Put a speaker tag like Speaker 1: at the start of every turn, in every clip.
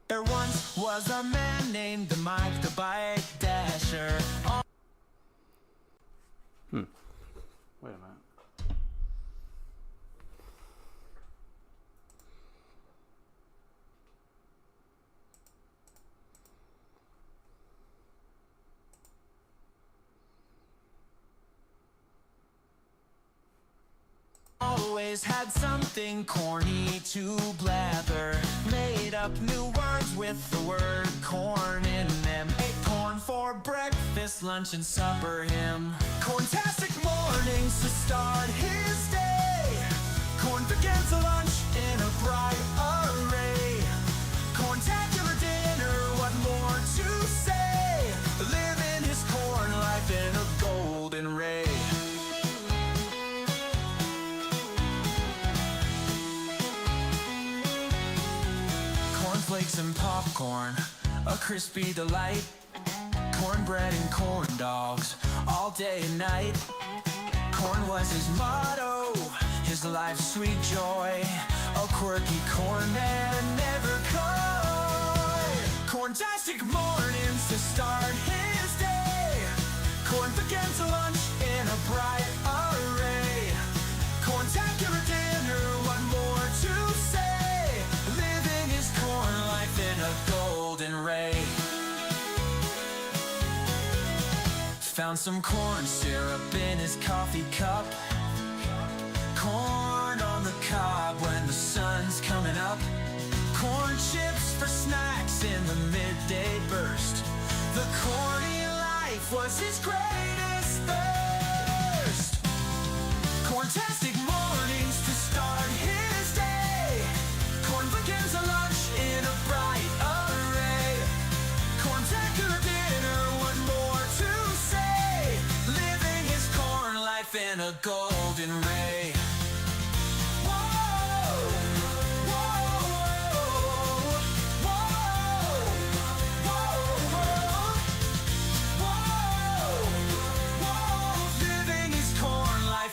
Speaker 1: There once was a man named Mike the Bike Dasher.
Speaker 2: Wait a minute.
Speaker 1: Always had something corny to blather. Made up new words with the word corn in them. Ate corn for breakfast, lunch, and supper. Him corntastic mornings to start his day. Corn begins a lunch in a bright array. Corntacular dinner, what more to say? Living his corn life in a golden ray. Cornflakes and popcorn, a crispy delight. Cornbread and corn dogs, all day and night. Corn was his motto, his life's sweet joy. A quirky corn man, never coy. Corntastic mornings to start his day. Corn begins a lunch in a bright array. Corntacular dinner, what more to say? Living his corn life in a golden ray. Found some corn syrup in his coffee cup. Corn on the cob when the sun's coming up. Corn chips for snacks in the midday burst. The corny life was his greatest thirst. Corntastic mornings to start his day. Corn begins a lunch in a bright array. Corntacular dinner, what more to say? Living his corn life in a golden ray.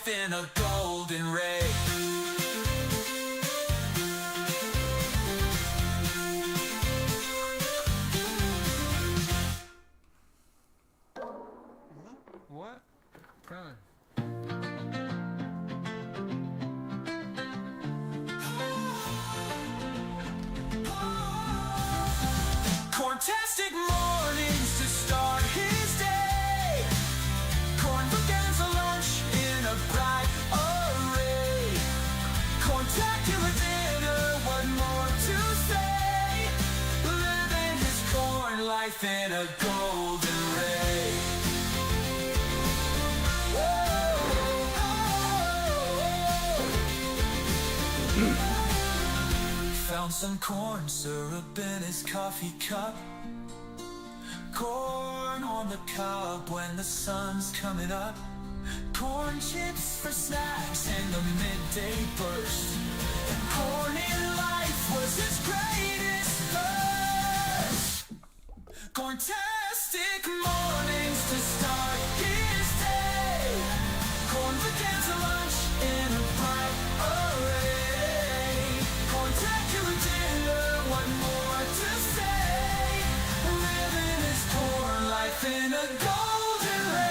Speaker 1: In a golden ray.
Speaker 3: What? Prime.
Speaker 1: Corntastic mornings to start his day. Corn begins a lunch in a bright array. Corntacular dinner, what more to say? Living his corn life in a golden ray. Found some corn syrup in his coffee cup. Corn on the cob when the sun's coming up. Corn chips for snacks in the midday burst. And corn in life was his greatest thirst. Corntastic mornings to start his day. Corn begins a lunch in a bright array. Corntacular dinner, what more to say? Living his corn life in a golden ray.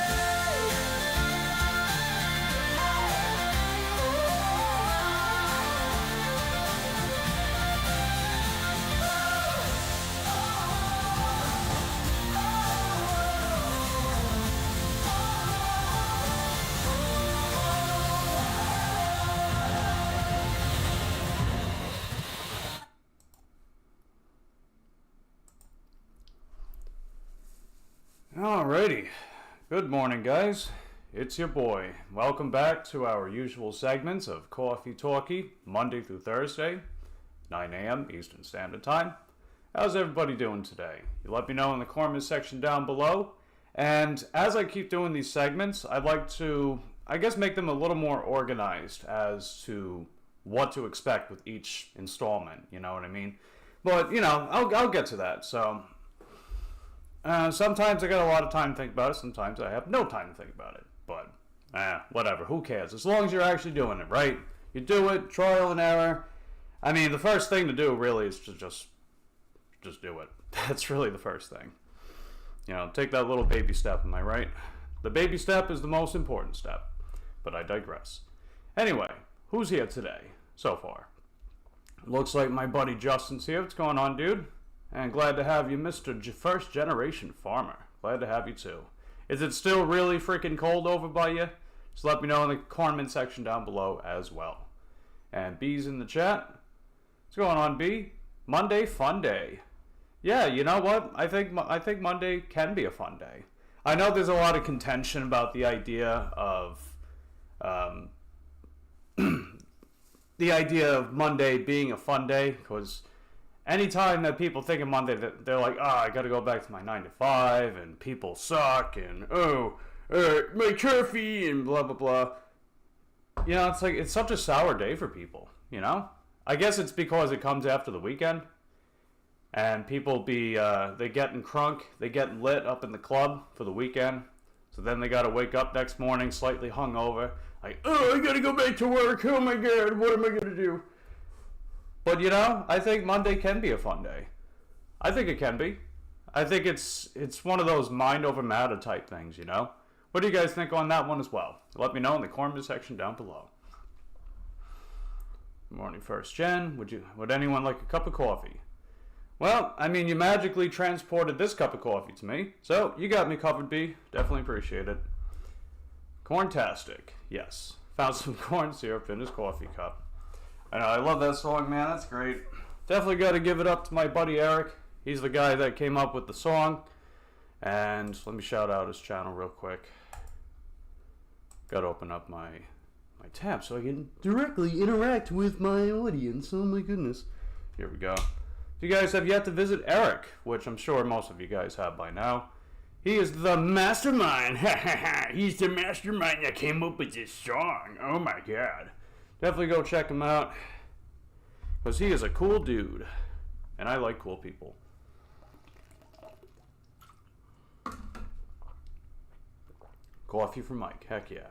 Speaker 2: Alrighty. Good morning, guys. It's your boy. Welcome back to our usual segments of Coffee Talky, Monday through Thursday, 9 a.m. Eastern Standard Time. How's everybody doing today? You let me know in the comments section down below. And as I keep doing these segments, I'd like to, I guess, make them a little more organized as to what to expect with each installment, you know what I mean? But, you know, I'll get to that, so... sometimes I got a lot of time to think about it, sometimes I have no time to think about it, but, whatever, who cares? As long as you're actually doing it, right? You do it, trial and error. I mean, the first thing to do, really, is to just just do it. That's really the first thing. You know, take that little baby step, am I right? The baby step is the most important step. But I digress. Anyway, who's here today so far? Looks like my buddy Justin's here. What's going on, dude? And glad to have you, Mr. First Generation Farmer. Glad to have you too. Is it still really freaking cold over by you? Just let me know in the comment section down below as well. And B's in the chat. What's going on, B? Monday fun day. Yeah, you know what? I think Monday can be a fun day. I know there's a lot of contention about the idea of Monday being a fun day, because anytime that people think of Monday, they're like, I gotta go back to my 9 to 5, and people suck, and my coffee, and blah blah blah. You know, it's like, it's such a sour day for people, you know? I guess it's because it comes after the weekend, and people they getting crunk, they getting lit up in the club for the weekend, so then they gotta wake up next morning slightly hungover, like, I gotta go back to work, oh my god, what am I gonna do? But you know, I think Monday can be a fun day. I think it can be. I think it's one of those mind over matter type things, you know? What do you guys think on that one as well? Let me know in the comment section down below. Good morning, First Gen. Would anyone like a cup of coffee? Well, I mean, you magically transported this cup of coffee to me, so you got me covered, B. Definitely appreciate it. Corntastic. Yes. Found some corn syrup in his coffee cup. I know, I love that song, man. That's great. Definitely got to give it up to my buddy Eric. He's the guy that came up with the song. And let me shout out his channel real quick. Got to open up my tab so I can directly interact with my audience. Oh my goodness. Here we go. If you guys have yet to visit Eric, which I'm sure most of you guys have by now, he is the mastermind. He's the mastermind that came up with this song. Oh my god. Definitely go check him out, because he is a cool dude, and I like cool people. Coffee for Mike, heck yeah.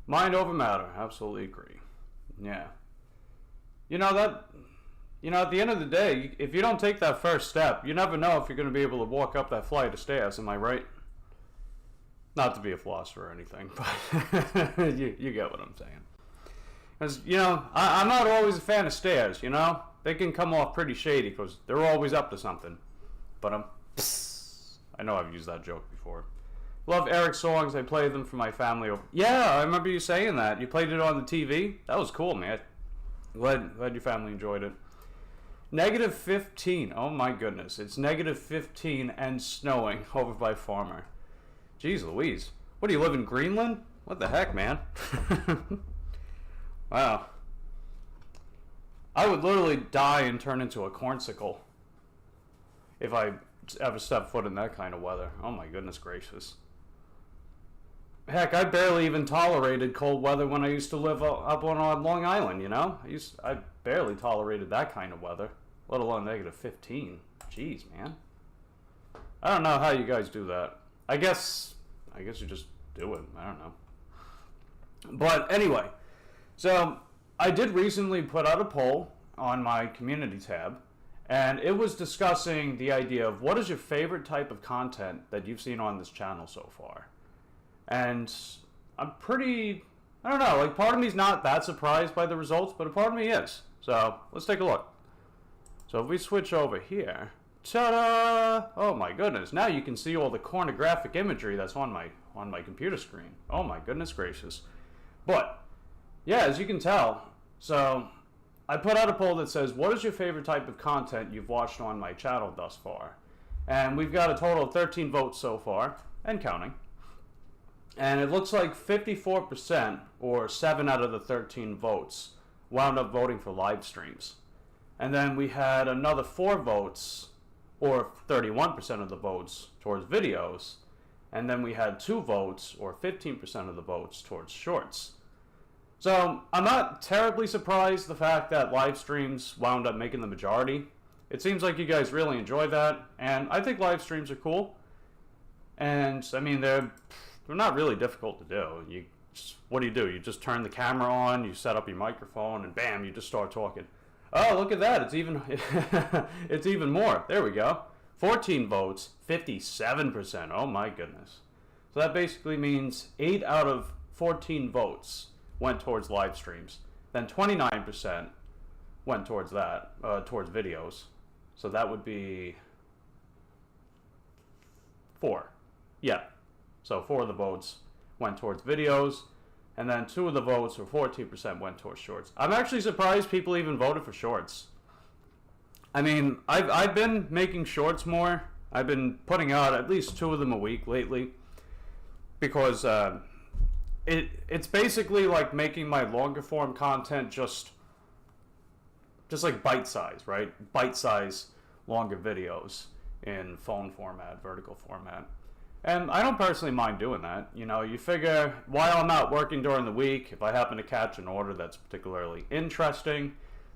Speaker 2: Mind over matter, absolutely agree. Yeah. You know, at the end of the day, if you don't take that first step, you never know if you're going to be able to walk up that flight of stairs, am I right? Not to be a philosopher or anything, but you get what I'm saying. Because, you know, I'm not always a fan of stairs, you know? They can come off pretty shady because they're always up to something. But I know I've used that joke before. Love Eric's songs. I play them for my family. Yeah, I remember you saying that. You played it on the TV? That was cool, man. Glad your family enjoyed it. -15. Oh my goodness. It's -15 and snowing over by Farmer. Jeez Louise. What, do you live in Greenland? What the heck, man? Wow. I would literally die and turn into a cornsicle if I ever step foot in that kind of weather. Oh my goodness gracious. Heck, I barely even tolerated cold weather when I used to live up on Long Island, you know? I barely tolerated that kind of weather, let alone -15. Jeez, man. I don't know how you guys do that. I guess you just do it. I don't know. But anyway, so I did recently put out a poll on my community tab, and it was discussing the idea of what is your favorite type of content that you've seen on this channel so far. And I'm pretty, I don't know, like part of me's not that surprised by the results, but a part of me is. So let's take a look. So if we switch over here, ta-da! Oh my goodness, now you can see all the pornographic imagery that's on my computer screen. Oh my goodness gracious. But yeah, as you can tell, so I put out a poll that says, what is your favorite type of content you've watched on my channel thus far? And we've got a total of 13 votes so far, and counting. And it looks like 54%, or 7 out of the 13 votes, wound up voting for live streams. And then we had another 4 votes, or 31% of the votes, towards videos. And then we had 2 votes, or 15% of the votes, towards shorts. So I'm not terribly surprised the fact that live streams wound up making the majority. It seems like you guys really enjoy that, and I think live streams are cool. And I mean, they're not really difficult to do. What do? You just turn the camera on, you set up your microphone, and bam, you just start talking. Oh, look at that. It's even it's even more. There we go. 14 votes, 57%. Oh my goodness. So that basically means 8 out of 14 votes went towards live streams. Then 29% went towards that, towards videos. So that would be 4. Yeah. So 4 of the votes went towards videos. And then 2 of the votes, or 14%, went towards shorts. I'm actually surprised people even voted for shorts. I mean, I've been making shorts more. I've been putting out at least 2 of them a week lately. Because it's basically like making my longer form content just like bite size, right? Bite size longer videos in phone format, vertical format. And I don't personally mind doing that. You know, you figure while I'm out working during the week, if I happen to catch an order that's particularly interesting,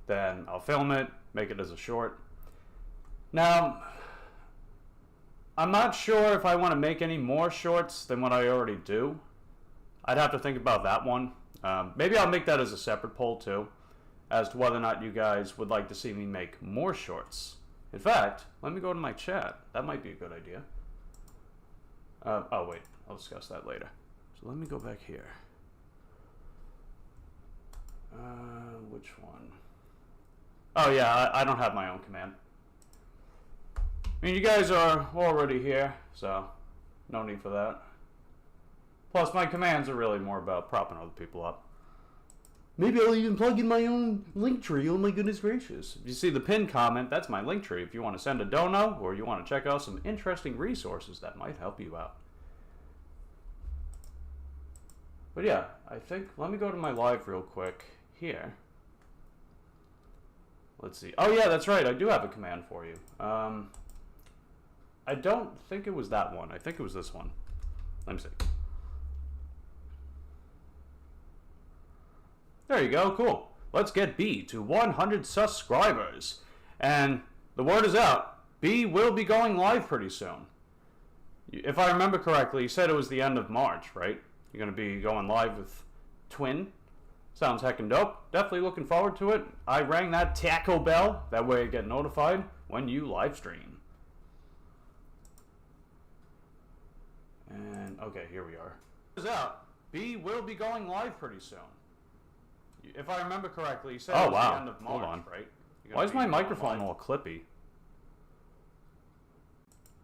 Speaker 2: then I'll film it, make it as a short. Now, I'm not sure if I want to make any more shorts than what I already do. I'd have to think about that one. Maybe I'll make that as a separate poll too, as to whether or not you guys would like to see me make more shorts. In fact, let me go to my chat. That might be a good idea. Oh wait, I'll discuss that later. So let me go back here. Which one? Oh yeah, I don't have my own command. I mean, you guys are already here, so no need for that. Plus, my commands are really more about propping other people up. Maybe I'll even plug in my own link tree. Oh my goodness gracious. If you see the pinned comment, that's my link tree. If you want to send a dono or you want to check out some interesting resources that might help you out. But yeah, I think, let me go to my live real quick here. Let's see. Oh yeah, that's right. I do have a command for you. I don't think it was that one. I think it was this one. Let me see. There you go, cool. Let's get B to 100 subscribers. And the word is out. B will be going live pretty soon. If I remember correctly, you said it was the end of March, right? You're going to be going live with Twin. Sounds heckin' dope. Definitely looking forward to it. I rang that Taco Bell. That way I get notified when you live stream. And, okay, here we are. Word is out. B will be going live pretty soon. If I remember correctly, you said it was the end of March, hold on. Right? Why is my microphone all clippy?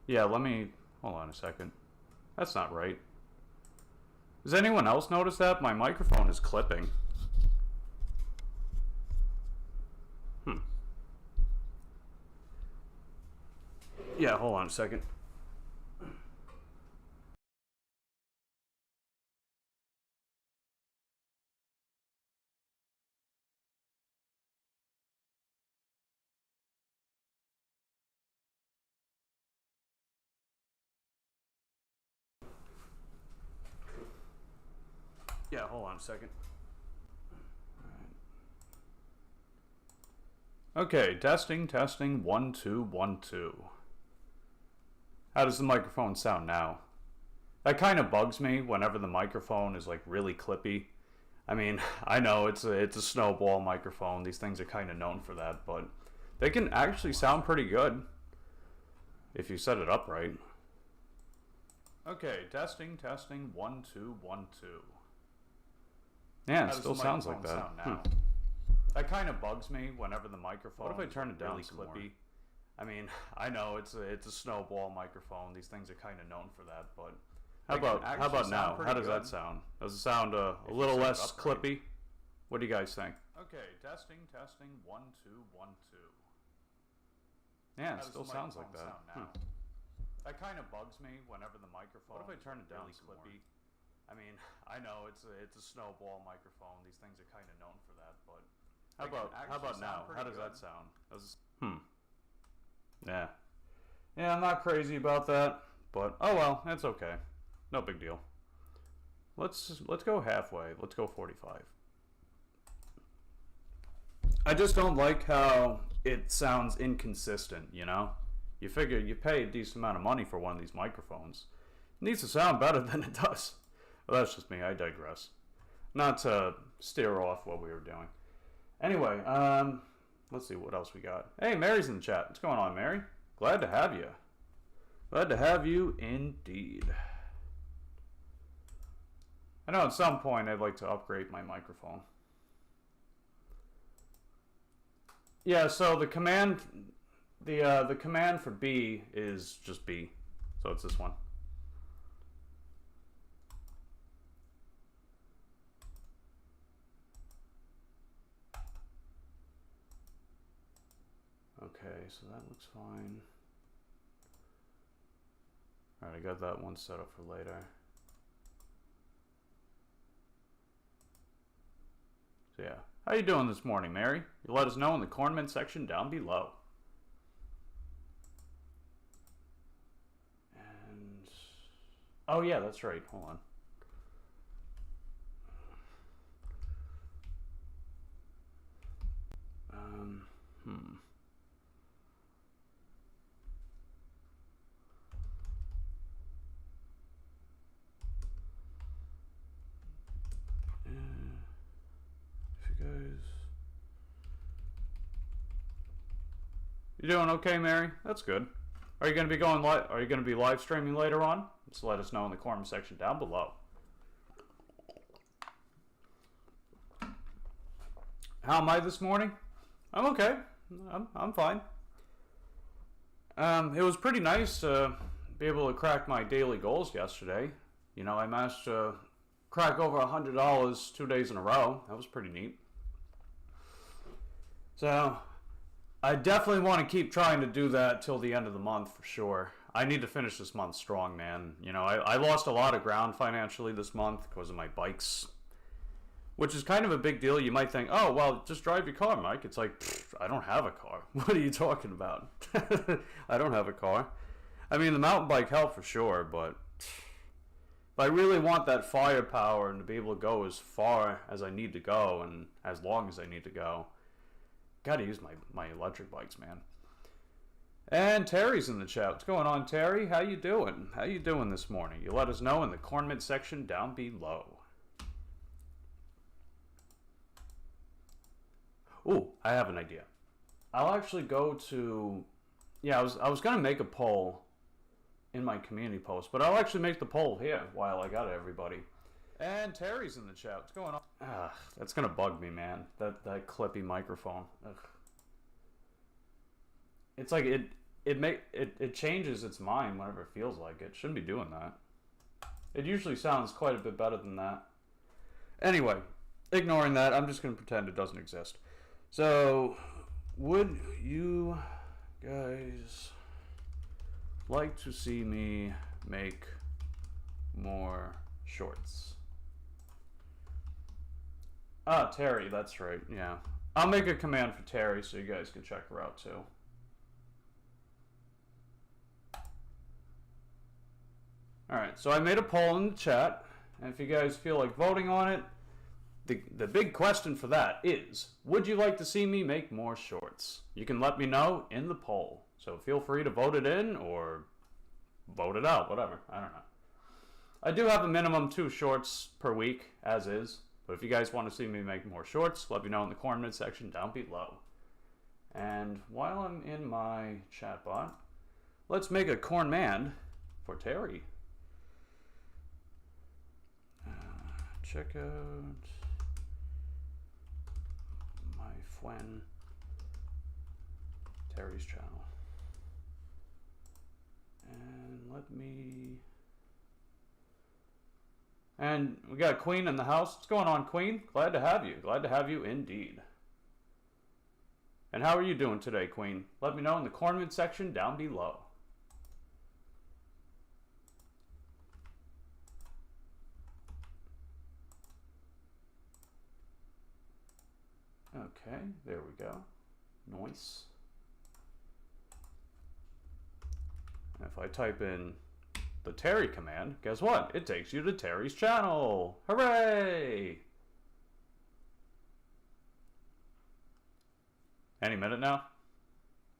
Speaker 2: Yeah, let me... Hold on a second. That's not right. Does anyone else notice that? My microphone is clipping. Yeah, hold on a second. Yeah, hold on a second. Okay, testing, 1, 2, 1, 2. How does the microphone sound now? That kind of bugs me whenever the microphone is like really clippy. I mean, I know it's a snowball microphone. These things are kind of known for that, but they can actually sound pretty good if you set it up right. Okay, testing, 1, 2, 1, 2. Yeah, it still sounds like that. That kind of bugs me whenever the microphone. What if I turn it down really clippy? I mean, I know it's a snowball microphone. These things are kind of known for that, but how about now? How does that sound? Does it sound a little less clippy? What do you guys think? Okay, testing, 1, 2, 1, 2. Yeah, it still sounds like that. That kind of bugs me whenever the microphone. What if I turn it down really clippy? I mean, I know it's a snowball microphone. These things are kind of known for that, but how about now? How does that sound? Yeah. Yeah, I'm not crazy about that, but oh well, that's okay. No big deal. Let's go halfway. Let's go 45. I just don't like how it sounds inconsistent, you know? You figure you pay a decent amount of money for one of these microphones. It needs to sound better than it does. Well, that's just me. I digress. Not to steer off what we were doing. Anyway, Let's see what else we got. Hey, Mary's in the chat. What's going on, Mary? Glad to have you. Glad to have you indeed. I know at some point I'd like to upgrade my microphone. Yeah, so the command for B is just B. So it's this one. Okay, so that looks fine. Alright, I got that one set up for later. So yeah. How you doing this morning, Mary? You let us know in the comment section down below. And oh yeah, that's right. Hold on. You doing okay, Mary? That's good. Are you going to be going live? Are you going to be live streaming later on? Just let us know in the comment section down below. How am I this morning? I'm okay. I'm fine. It was pretty nice to be able to crack my daily goals yesterday. You know, I managed to crack over $100 2 days in a row. That was pretty neat. So I definitely want to keep trying to do that till the end of the month for sure. I need to finish this month strong, man. You know, I lost a lot of ground financially this month because of my bikes, which is kind of a big deal. You might think, oh, well, just drive your car, Mike. It's like, I don't have a car. What are you talking about? I don't have a car. I mean, the mountain bike helped for sure, but if I really want that firepower and to be able to go as far as I need to go and as long as I need to go, gotta use my electric bikes, man. And Terry's in the chat. What's going on, Terry? How you doing? How you doing this morning? You let us know in the comment section down below. Ooh, I have an idea. I'll actually go to... Yeah, I was gonna make a poll in my community post, but I'll actually make the poll here while I got it, everybody. And Terry's in the chat. What's going on? Ah, that's gonna bug me, man. That clippy microphone. Ugh. It's like it changes its mind whenever it feels like it. Shouldn't be doing that. It usually sounds quite a bit better than that. Anyway, ignoring that, I'm just gonna pretend it doesn't exist. So, would you guys like to see me make more shorts? Ah, Terry, that's right, yeah. I'll make a command for Terry so you guys can check her out too. Alright, so I made a poll in the chat, and if you guys feel like voting on it, the big question for that is, would you like to see me make more shorts? You can let me know in the poll. So feel free to vote it in or vote it out, whatever. I don't know. I do have a minimum 2 shorts per week, as is. But if you guys want to see me make more shorts, let me know in the comment section down below. And while I'm in my chatbot, let's make a corn man for Terry. Check out my friend Terry's channel. And let me... And we got Queen in the house. What's going on, Queen? Glad to have you. Glad to have you indeed. And how are you doing today, Queen? Let me know in the comment section down below. Okay, there we go. Nice. And if I type in the Terry command, guess what? It takes you to Terry's channel. Hooray! Any minute now.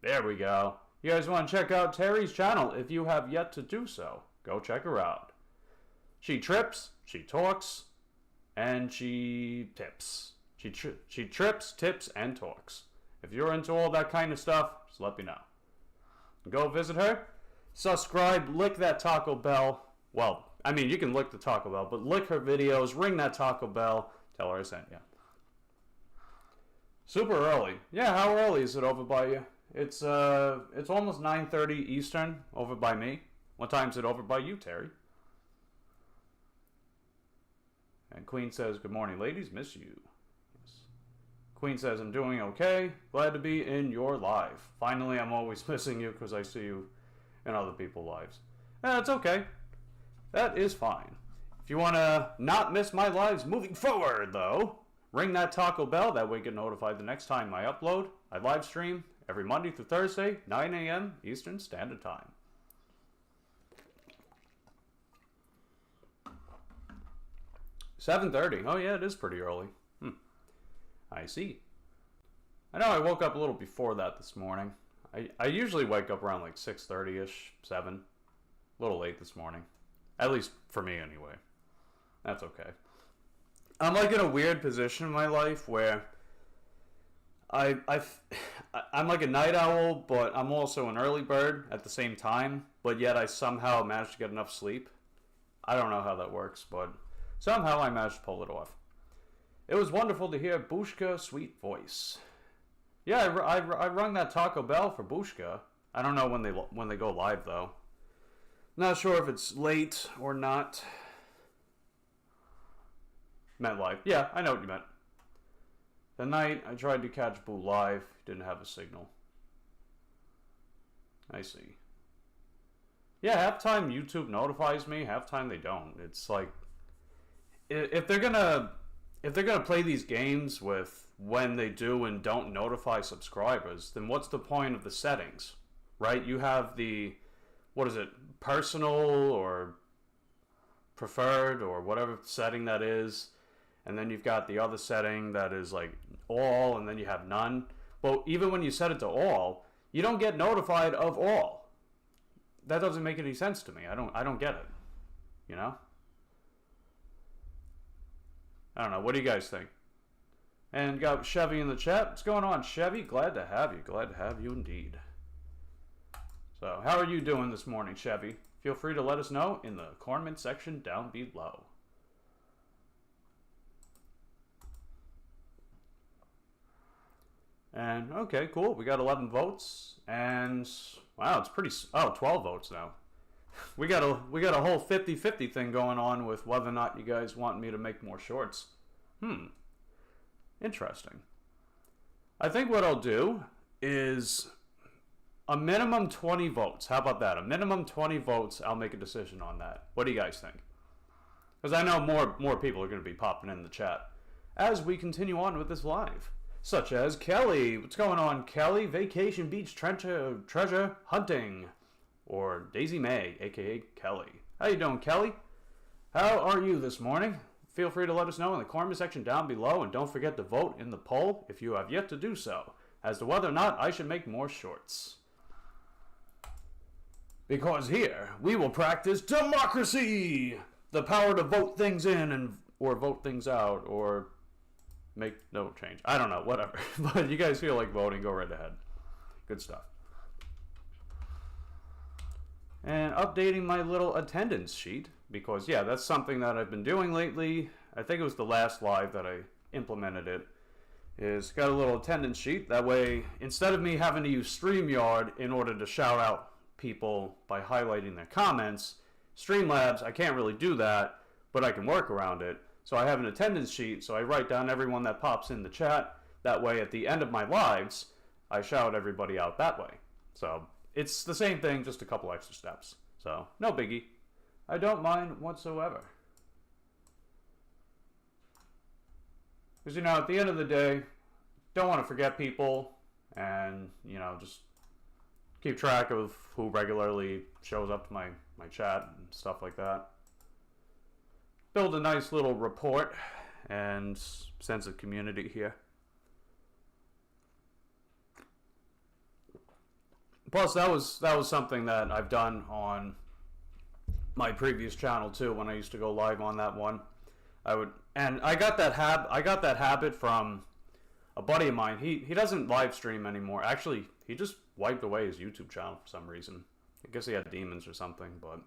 Speaker 2: There we go. You guys want to check out Terry's channel? If you have yet to do so, go check her out. She trips, she talks, and she tips. She trips, tips, and talks. If you're into all that kind of stuff, just let me know. Go visit her. Subscribe, lick that Taco Bell. Well, I mean, you can lick the Taco Bell, but lick her videos, ring that Taco Bell, tell her I sent you. Super early. Yeah, how early is it over by you? It's almost 9:30 Eastern over by me. What time is it over by you, Terry? And Queen says, good morning, ladies. Miss you. Yes. Queen says, I'm doing okay. Glad to be in your live. Finally, I'm always missing you because I see you in other people's lives. That's okay. That is fine. If you want to not miss my lives moving forward, though, ring that Taco Bell. That way you get notified the next time I upload. I live stream every Monday through Thursday, 9 a.m. Eastern Standard Time. $7:30. Oh, yeah, it is pretty early. I see. I know I woke up a little before that this morning. I usually wake up around like 6:30-ish, 7. A little late this morning. At least for me, anyway. That's okay. I'm like in a weird position in my life where I'm like a night owl, but I'm also an early bird at the same time. But yet I somehow managed to get enough sleep. I don't know how that works, but somehow I managed to pull it off. It was wonderful to hear Bushka's sweet voice. Yeah, I rung that Taco Bell for Bushka. I don't know when they go live though. Not sure if it's late or not. Meant live. Yeah, I know what you meant. The night I tried to catch Boo live, didn't have a signal. I see. Yeah, half time YouTube notifies me, half time they don't. It's like if they're gonna play these games with when they do and don't notify subscribers, then what's the point of the settings, right? You have the, what is it, personal or preferred or whatever setting that is, and then you've got the other setting that is like all, and then you have none. But even when you set it to all, you don't get notified of all. That doesn't make any sense to me. I don't get it, you know? I don't know. What do you guys think? And got Chevy in the chat. What's going on, Chevy? Glad to have you. Glad to have you indeed. So, how are you doing this morning, Chevy? Feel free to let us know in the comment section down below. And, okay, cool. We got 11 votes. And, wow, it's pretty... Oh, 12 votes now. We got a whole 50-50 thing going on with whether or not you guys want me to make more shorts. Interesting. I think what I'll do is a minimum 20 votes. How about that? A minimum 20 votes. I'll make a decision on that. What do you guys think? Because I know more people are going to be popping in the chat as we continue on with this live. Such as Kelly. What's going on, Kelly? Vacation Beach treasure hunting. Or Daisy May, a.k.a. Kelly. How you doing, Kelly? How are you this morning? Feel free to let us know in the comment section down below, and don't forget to vote in the poll if you have yet to do so, as to whether or not I should make more shorts. Because here, we will practice democracy! The power to vote things in or vote things out, or make no change. I don't know, whatever. But you guys feel like voting, go right ahead. Good stuff. And updating my little attendance sheet, because yeah, that's something that I've been doing lately. I think it was the last live that I implemented it. Is got a little attendance sheet. That way, instead of me having to use StreamYard in order to shout out people by highlighting their comments, Streamlabs, I can't really do that, but I can work around it. So I have an attendance sheet, so I write down everyone that pops in the chat. That way, at the end of my lives, I shout everybody out that way. So it's the same thing, just a couple extra steps. So, no biggie. I don't mind whatsoever. Because, you know, at the end of the day, don't want to forget people and, you know, just keep track of who regularly shows up to my chat and stuff like that. Build a nice little rapport and sense of community here. Plus, that was something that I've done on my previous channel too. When I used to go live on that one, I got that habit from a buddy of mine, he doesn't live stream anymore. Actually, he just wiped away his YouTube channel for some reason. I guess he had demons or something, but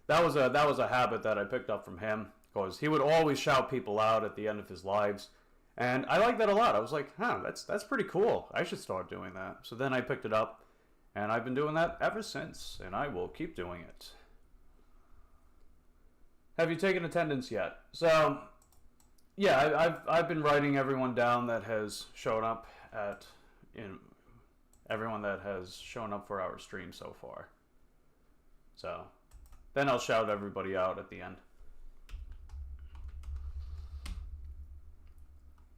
Speaker 2: that was a habit that I picked up from him, because he would always shout people out at the end of his lives. And I like that a lot. I was like, huh, that's pretty cool. I should start doing that. So then I picked it up, and I've been doing that ever since, and I will keep doing it. Have you taken attendance yet? So, yeah, I've been writing everyone down that has shown up everyone that has shown up for our stream so far. So, then I'll shout everybody out at the end.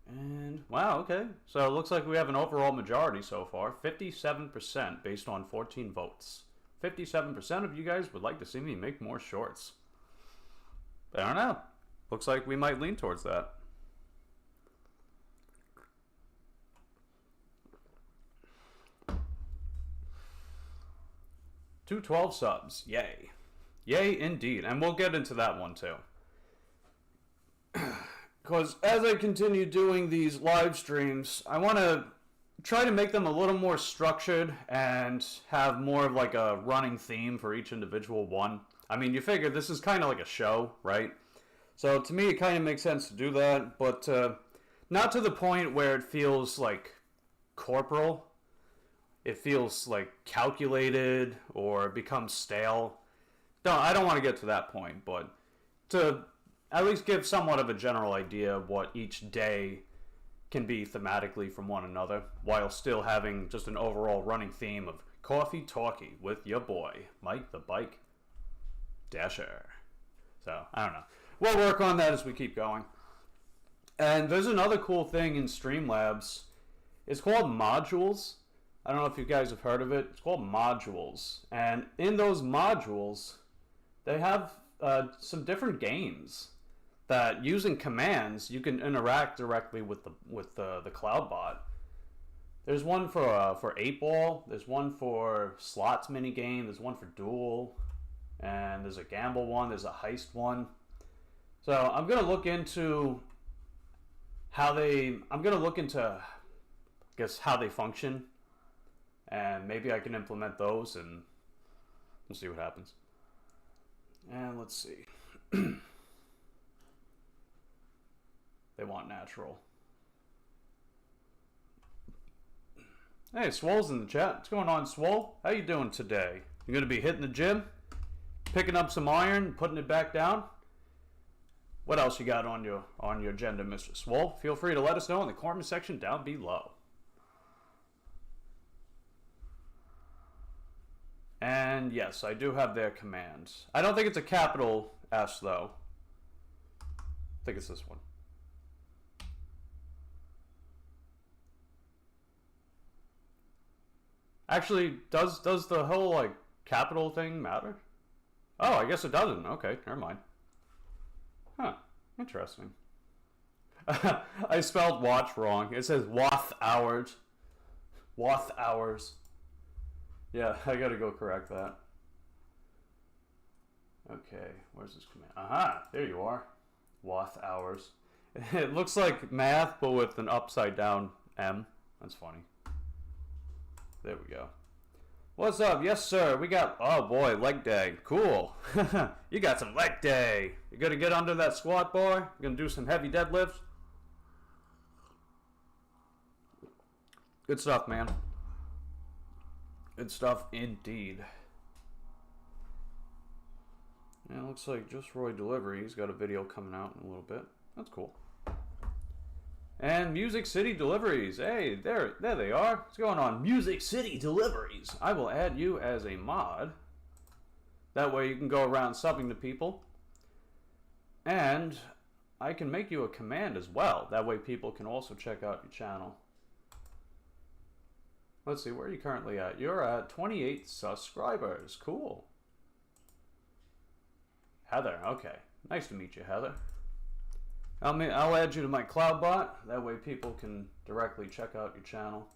Speaker 2: And, wow, okay. So it looks like we have an overall majority so far. 57% based on 14 votes. 57% of you guys would like to see me make more shorts. I don't know. Looks like we might lean towards that. $212 subs. Yay. Yay indeed. And we'll get into that one too. Because as I continue doing these live streams, I want to try to make them a little more structured and have more of like a running theme for each individual one. I mean, you figure this is kind of like a show, right? So to me, it kind of makes sense to do that, but not to the point where it feels like corporal. It feels like calculated or becomes stale. No, I don't want to get to that point, but to at least give somewhat of a general idea of what each day can be thematically from one another, while still having just an overall running theme of Coffee Talky with your boy, Mike the Bike Dasher. So, I don't know. We'll work on that as we keep going. And there's another cool thing in Streamlabs. It's called modules. I don't know if you guys have heard of it. It's called modules. And in those modules, they have some different games that using commands you can interact directly with the cloud bot. There's one for 8-ball. There's one for slots minigame. There's one for duel, and there's a gamble one. There's a heist one. So I'm gonna look into how they. I'm gonna look into, I guess, how they function, and maybe I can implement those, and we'll see what happens. And let's see. They want natural. Hey, Swole's in the chat. What's going on, Swole? How you doing today? You gonna be hitting the gym, picking up some iron, putting it back down? What else you got on your agenda, Mr. Swole? Feel free to let us know in the comment section down below. And yes, I do have their commands. I don't think it's a capital S though. I think it's this one. Actually, does the whole like capital thing matter? Oh, I guess it doesn't. Okay, never mind. Huh, interesting. I spelled watch wrong. It says wath hours. Wath hours. Yeah, I gotta go correct that. Okay, where's this command? Aha, there you are. Wath hours. It looks like math, but with an upside down M. That's funny. There we go. What's up? Yes, sir. We got, oh boy, leg day. Cool. You got some leg day. You gonna get under that squat bar? You gonna do some heavy deadlifts? Good stuff, man. Good stuff indeed. Yeah, it looks like Just Roy Delivery. He's got a video coming out in a little bit. That's cool. And Music City Deliveries. Hey, there they are. What's going on? Music City Deliveries. I will add you as a mod. That way you can go around subbing to people. And I can make you a command as well. That way people can also check out your channel. Let's see, where are you currently at? You're at 28 subscribers. Cool. Heather, okay. Nice to meet you, Heather. I'll add you to my CloudBot. That way people can directly check out your channel.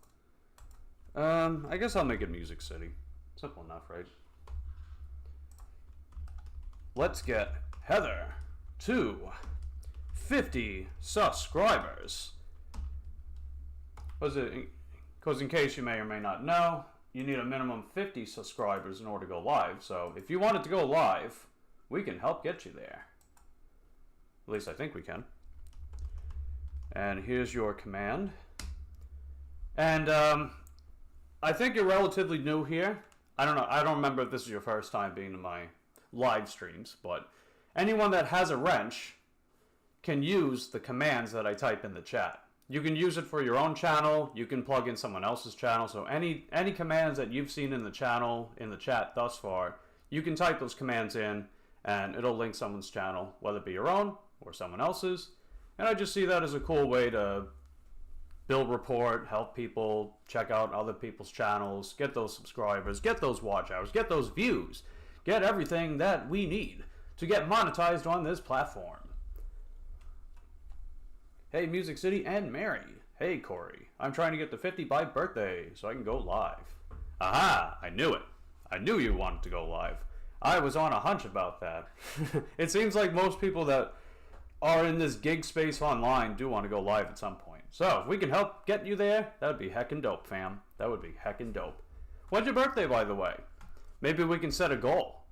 Speaker 2: I guess I'll make it Music City. Simple enough, right? Let's get Heather to 50 subscribers. Because in case you may or may not know, you need a minimum 50 subscribers in order to go live. So if you wanted to go live, we can help get you there. At least I think we can. And here's your command. And I think you're relatively new here. I don't know. I don't remember if this is your first time being in my live streams, but anyone that has a wrench can use the commands that I type in the chat. You can use it for your own channel. You can plug in someone else's channel. So any commands that you've seen in the channel, in the chat thus far, you can type those commands in and it'll link someone's channel, whether it be your own or someone else's. And I just see that as a cool way to build rapport, help people, check out other people's channels, get those subscribers, get those watch hours, get those views, get everything that we need to get monetized on this platform. Hey, Music City and Mary. Hey, Corey. I'm trying to get to 50 by birthday so I can go live. Aha! I knew it. I knew you wanted to go live. I was on a hunch about that. It seems like most people that are in this gig space online do want to go live at some point. So, if we can help get you there, that would be heckin' dope, fam. That would be heckin' dope. When's your birthday, by the way? Maybe we can set a goal.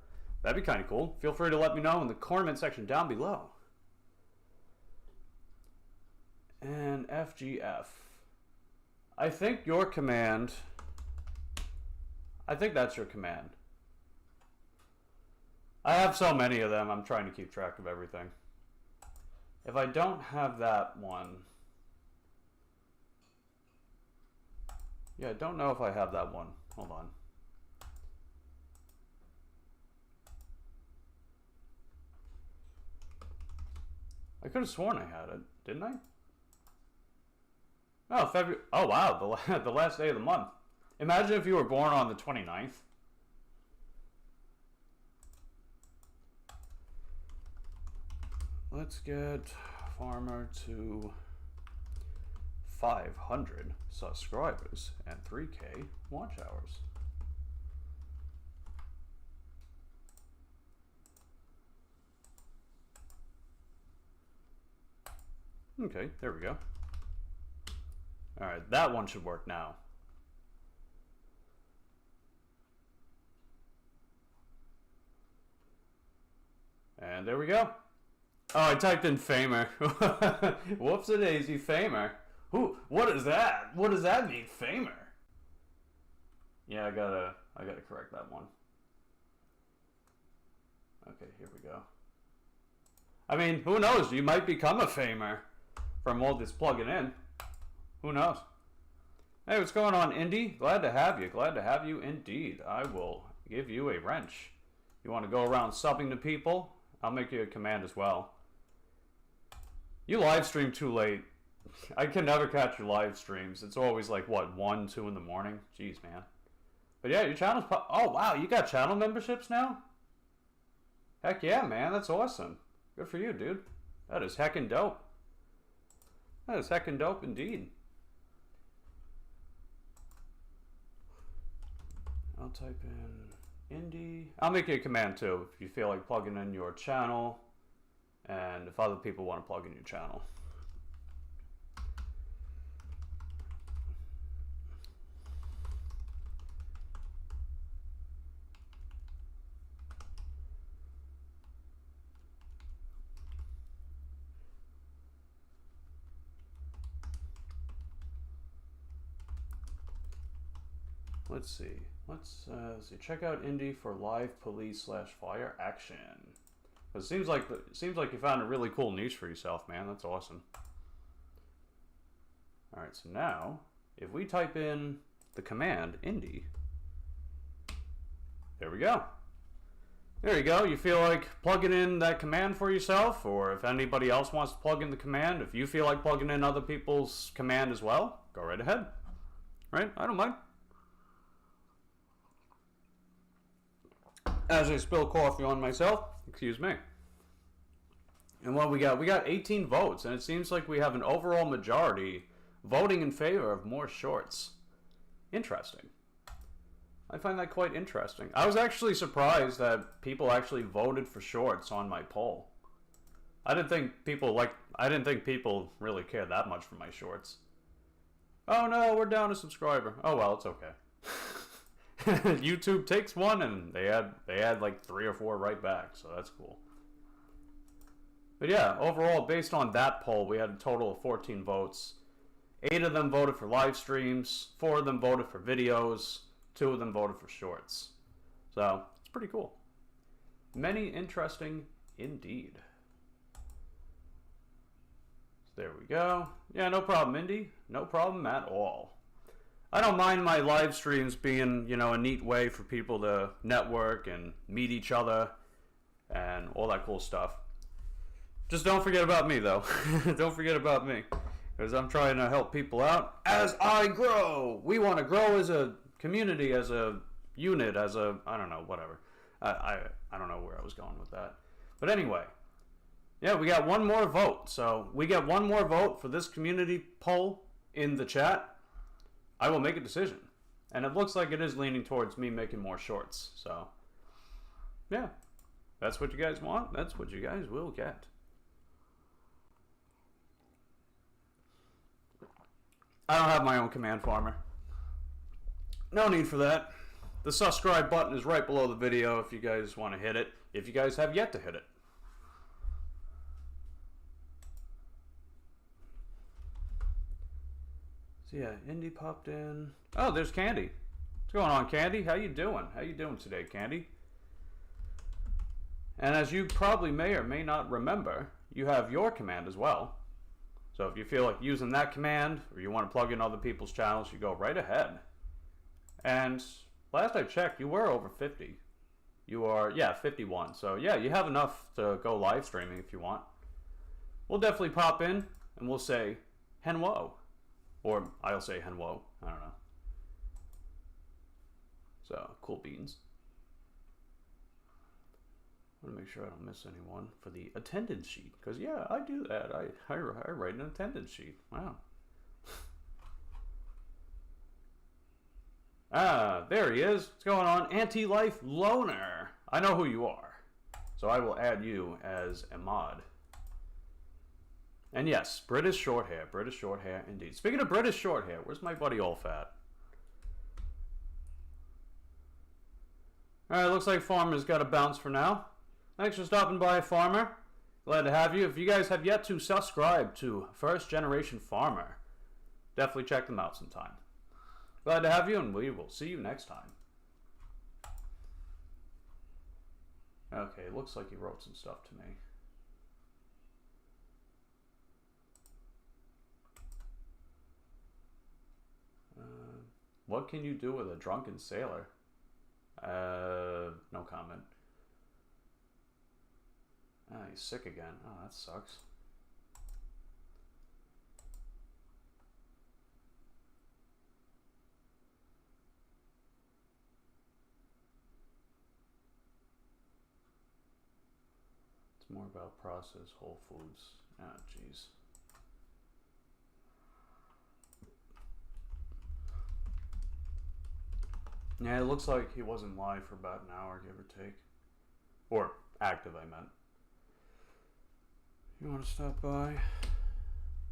Speaker 2: That'd be kind of cool. Feel free to let me know in the comment section down below. And FGF. I think your command... I think that's your command. I have so many of them, I'm trying to keep track of everything. If I don't have that one... Yeah, I don't know if I have that one. Hold on. I could have sworn I had it, didn't I? Oh, February. Oh, wow. The last day of the month. Imagine if you were born on the 29th. Let's get Farmer to 500 subscribers and 3K watch hours. Okay, there we go. Alright, that one should work now. And there we go. Oh, I typed in Famer. Whoops-a-daisy, Famer. Who? What is that? What does that mean, Famer? Yeah, I gotta correct that one. Okay, here we go. I mean, who knows? You might become a Famer from all this plugging in. Who knows? Hey, what's going on, Indy? Glad to have you. Glad to have you indeed. I will give you a wrench. You want to go around subbing to people? I'll make you a command as well. You live stream too late. I can never catch your live streams. It's always like, what, 1, 2 in the morning? Jeez, man. But yeah, your channel's... Oh, wow, you got channel memberships now? Heck yeah, man. That's awesome. Good for you, dude. That is heckin' dope. That is heckin' dope indeed. I'll type in Indie. I'll make you a command too if you feel like plugging in your channel and if other people want to plug in your channel. Let's see. Let's see. Check out Indie for live police/fire action. It seems like you found a really cool niche for yourself, man. That's awesome. All right. So now, if we type in the command Indie, there we go. There you go. You feel like plugging in that command for yourself, or if anybody else wants to plug in the command, if you feel like plugging in other people's command as well, go right ahead. Right? I don't mind. As I spill coffee on myself, excuse me. And what we got 18 votes, and it seems like we have an overall majority voting in favor of more shorts. Interesting. I find that quite interesting. I was actually surprised that people actually voted for shorts on my poll. I didn't think people really care that much for my shorts. Oh no, we're down a subscriber. Oh well, it's okay. YouTube takes one and they add like 3 or 4 right back, so that's cool. But yeah, overall, based on that poll, we had a total of 14 votes. 8 of them voted for live streams, 4 of them voted for videos, 2 of them voted for shorts. So, it's pretty cool. Many interesting indeed. So there we go. Yeah, no problem, Indy. No problem at all. I don't mind my live streams being, you know, a neat way for people to network and meet each other and all that cool stuff. Just don't forget about me, though. Don't forget about me. Because I'm trying to help people out as I grow. We want to grow as a community, as a unit, as a, I don't know, whatever. I don't know where I was going with that. But anyway, yeah, we got one more vote. So we get one more vote for this community poll in the chat. I will make a decision. And it looks like it is leaning towards me making more shorts. So, yeah. That's what you guys want. That's what you guys will get. I don't have my own command farmer. No need for that. The subscribe button is right below the video if you guys want to hit it. If you guys have yet to hit it. So yeah, Indy popped in. Oh, there's Candy. What's going on, Candy? How you doing? How you doing today, Candy? And as you probably may or may not remember, you have your command as well. So if you feel like using that command, or you want to plug in other people's channels, you go right ahead. And last I checked, you were over 50. You are, yeah, 51. So yeah, you have enough to go live streaming if you want. We'll definitely pop in, and we'll say, Henwo. Or I'll say Henwo. I don't know. So, cool beans. I want to make sure I don't miss anyone for the attendance sheet. Because, yeah, I do that. I write an attendance sheet. Wow. Ah, there he is. What's going on? Anti-Life Loner. I know who you are. So I will add you as a mod. And yes, British short hair. British short hair indeed. Speaking of British short hair, where's my buddy Olfat? Alright, looks like Farmer's got a bounce for now. Thanks for stopping by, Farmer. Glad to have you. If you guys have yet to subscribe to First Generation Farmer, definitely check them out sometime. Glad to have you, and we will see you next time. Okay, looks like he wrote some stuff to me. What can you do with a drunken sailor? No comment. Ah, he's sick again. Oh, that sucks. It's more about processed whole foods. Ah, jeez. Yeah, it looks like he wasn't live for about an hour, give or take. Or active, I meant. You want to stop by?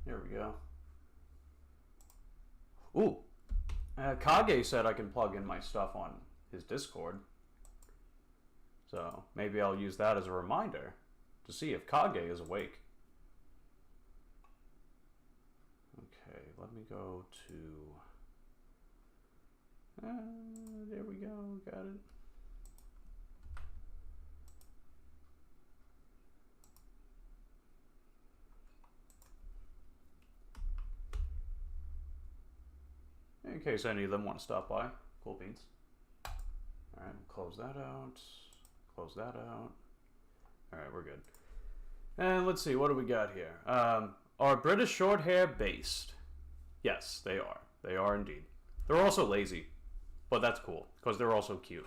Speaker 2: There we go. Ooh. Kage said I can plug in my stuff on his Discord. So maybe I'll use that as a reminder to see if Kage is awake. Okay, let me go to... there we go, got it. In case any of them want to stop by. Cool beans. Alright, close that out. Close that out. Alright, we're good. And let's see, what do we got here? Are British short hair based? Yes, they are. They are indeed. They're also lazy. But that's cool, because they're also cute.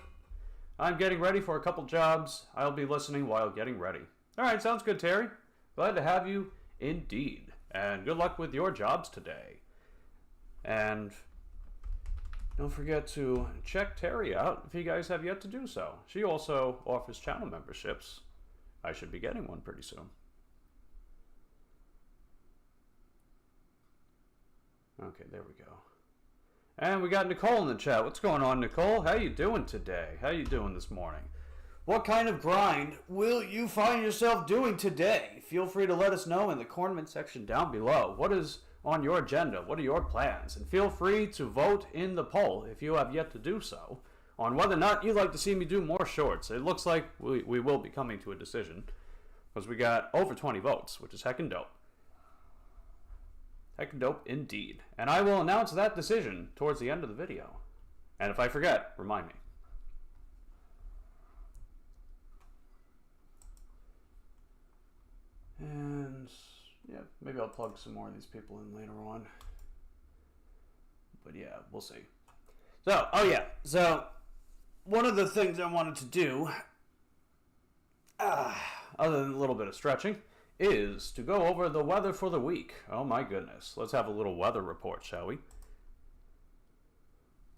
Speaker 2: I'm getting ready for a couple jobs. I'll be listening while getting ready. Alright, sounds good, Terry. Glad to have you indeed. And good luck with your jobs today. And don't forget to check Terry out if you guys have yet to do so. She also offers channel memberships. I should be getting one pretty soon. Okay, there we go. And we got Nicole in the chat. What's going on, Nicole? How you doing today? How you doing this morning? What kind of grind will you find yourself doing today? Feel free to let us know in the comment section down below. What is on your agenda? What are your plans? And feel free to vote in the poll if you have yet to do so on whether or not you'd like to see me do more shorts. It looks like we will be coming to a decision because we got over 20 votes, which is heckin' dope. Heckin' dope indeed. And I will announce that decision towards the end of the video. And if I forget, remind me. And yeah, maybe I'll plug some more of these people in later on. But yeah, we'll see. So, so one of the things I wanted to do, other than a little bit of stretching, is to go over the weather for the week. Oh my goodness. Let's have a little weather report, shall we?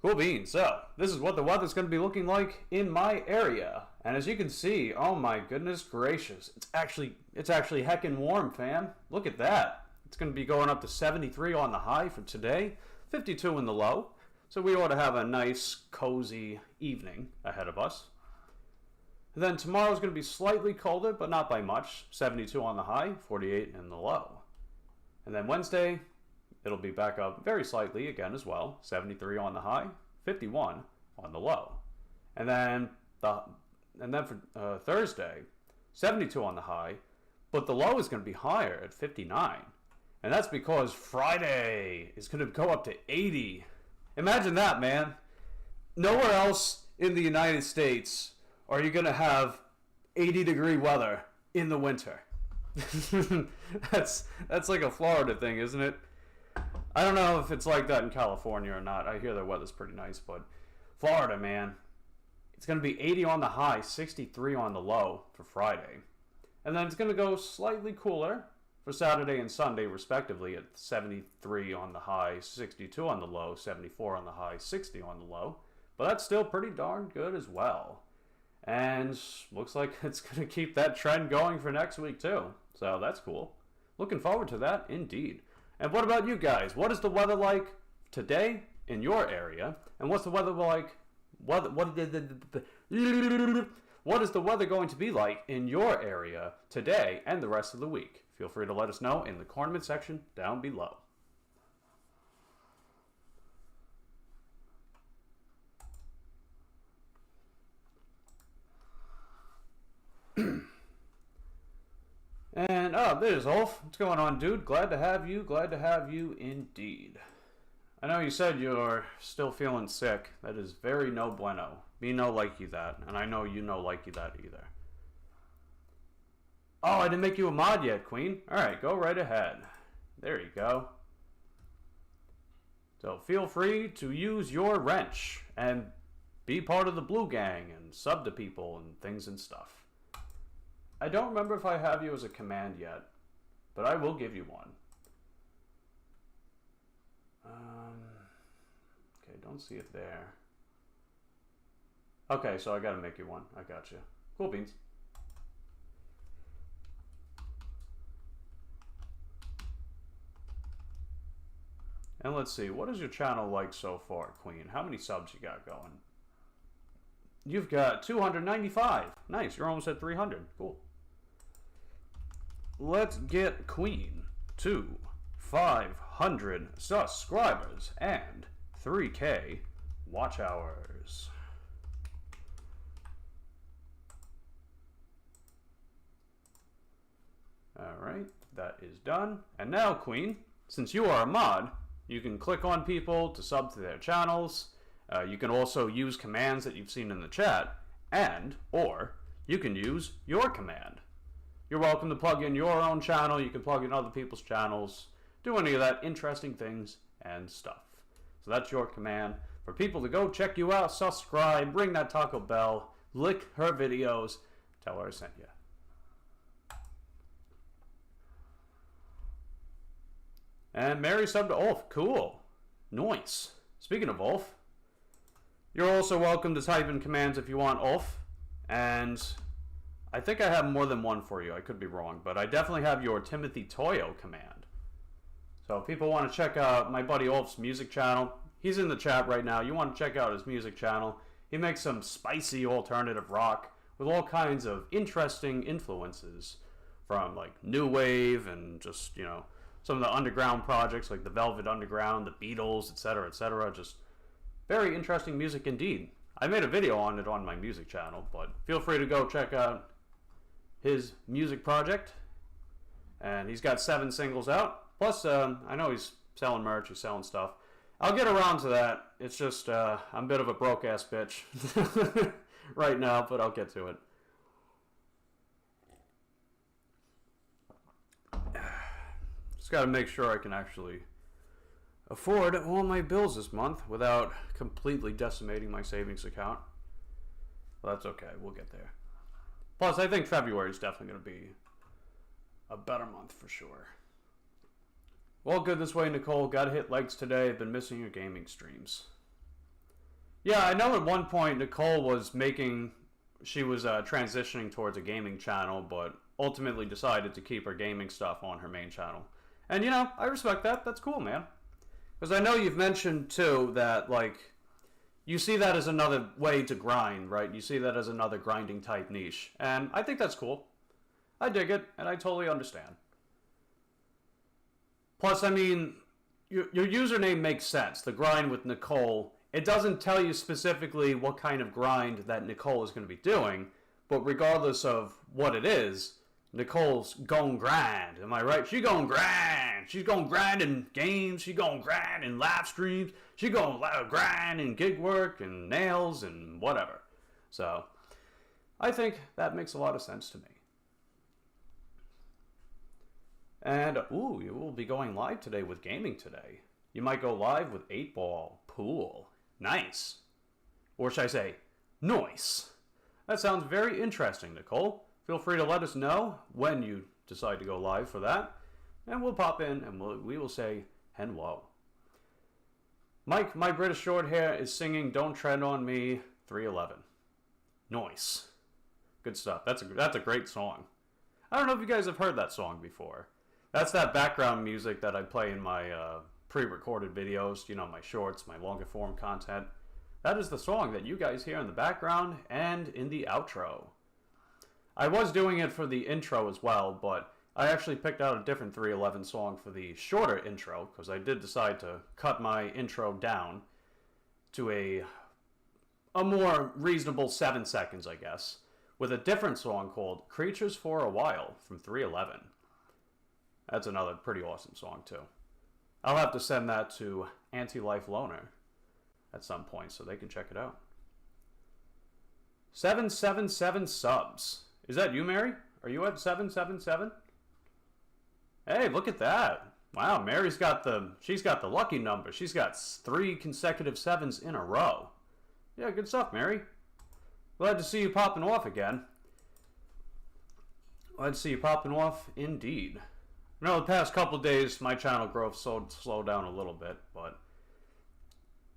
Speaker 2: Cool beans. So, this is what the weather's going to be looking like in my area. And as you can see, oh my goodness gracious, it's actually heckin' warm, fam. Look at that. It's going to be going up to 73 on the high for today, 52 in the low. So we ought to have a nice, cozy evening ahead of us. And then tomorrow's going to be slightly colder, but not by much. 72 on the high, 48 in the low. And then Wednesday, it'll be back up very slightly again as well. 73 on the high, 51 on the low. And then for Thursday, 72 on the high, but the low is going to be higher at 59. And that's because Friday is going to go up to 80. Imagine that, man. Nowhere else in the United States are you going to have 80-degree weather in the winter. That's like a Florida thing, isn't it? I don't know if it's like that in California or not. I hear their weather's pretty nice, but Florida, man, it's going to be 80 on the high, 63 on the low for Friday. And then it's going to go slightly cooler for Saturday and Sunday, respectively, at 73 on the high, 62 on the low, 74 on the high, 60 on the low. But that's still pretty darn good as well. And looks like it's going to keep that trend going for next week, too. So that's cool. Looking forward to that, indeed. And what about you guys? What is the weather like today in your area? And what's the weather like? What is the weather going to be like in your area today and the rest of the week? Feel free to let us know in the comment section down below. And, there's Ulf. What's going on, dude? Glad to have you. Glad to have you indeed. I know you said you're still feeling sick. That is very no bueno. Me no like you that. And I know you no like you that either. Oh, I didn't make you a mod yet, Queen. Alright, go right ahead. There you go. So feel free to use your wrench and be part of the Blue Gang and sub to people and things and stuff. I don't remember if I have you as a command yet, but I will give you one. Okay, don't see it there. Okay, so I gotta make you one. I got you. Cool beans. And let's see, what is your channel like so far, Queen? How many subs you got going? You've got 295. Nice, you're almost at 300. Cool. Let's get Queen to 500 subscribers and 3K watch hours. Alright, that is done. And now, Queen, since you are a mod, you can click on people to sub to their channels. You can also use commands that you've seen in the chat, or you can use your command. You're welcome to plug in your own channel. You can plug in other people's channels, do any of that interesting things and stuff. So that's your command for people to go check you out, subscribe, ring that Taco Bell, lick her videos, tell her I sent you. And Mary subbed to Ulf. Cool. Nice. Speaking of Ulf, you're also welcome to type in commands if you want, Ulf. And I think I have more than one for you. I could be wrong, but I definitely have your Timothy Toyo command. So if people want to check out my buddy Ulf's music channel, he's in the chat right now. You want to check out his music channel. He makes some spicy alternative rock with all kinds of interesting influences from like new wave and just, you know, some of the underground projects like the Velvet Underground, the Beatles, etc., etc. Just very interesting music indeed. I made a video on it on my music channel, but feel free to go check out his music project. And he's got 7 singles out. Plus, I know he's selling merch, he's selling stuff. I'll get around to that. It's just, I'm a bit of a broke-ass bitch right now, but I'll get to it. Just got to make sure I can actually afford all my bills this month without completely decimating my savings account. Well, that's okay. We'll get there. Plus, I think February is definitely going to be a better month for sure. Well, good this way, Nicole. Gotta hit likes today. I've been missing your gaming streams. Yeah, I know at one point Nicole was she was transitioning towards a gaming channel, but ultimately decided to keep her gaming stuff on her main channel. And, you know, I respect that. That's cool, man. Because I know you've mentioned, too, that, like, you see that as another way to grind, right? You see that as another grinding type niche. And I think that's cool. I dig it, and I totally understand. Plus, I mean, your username makes sense. The grind with Nicole. It doesn't tell you specifically what kind of grind that Nicole is going to be doing, but regardless of what it is, Nicole's gon' grind. Am I right? She gon' grind. She's gon' grind in games. She gon' grind in live streams. She gon' grind in gig work and nails and whatever. So, I think that makes a lot of sense to me. And, ooh, you will be going live today with gaming today. You might go live with 8-Ball Pool. Nice. Or should I say, nice. That sounds very interesting, Nicole. Feel free to let us know when you decide to go live for that. And we'll pop in and we will say hello. Mike, my British short hair, is singing Don't Tread on Me 311. Nice. Good stuff. That's a great song. I don't know if you guys have heard that song before. That's that background music that I play in my pre-recorded videos, you know, my shorts, my longer form content. That is the song that you guys hear in the background and in the outro. I was doing it for the intro as well, but I actually picked out a different 311 song for the shorter intro, because I did decide to cut my intro down to a more reasonable 7 seconds, I guess, with a different song called Creatures for a While from 311. That's another pretty awesome song, too. I'll have to send that to Anti-Life Loner at some point so they can check it out. 777 subs. Is that you, Mary? Are you at 777? Hey, look at that. Wow, Mary's got she's got the lucky number. She's got 3 consecutive 7s in a row. Yeah, good stuff, Mary. Glad to see you popping off again. Glad to see you popping off indeed. You know, the past couple days, my channel growth slowed down a little bit, but,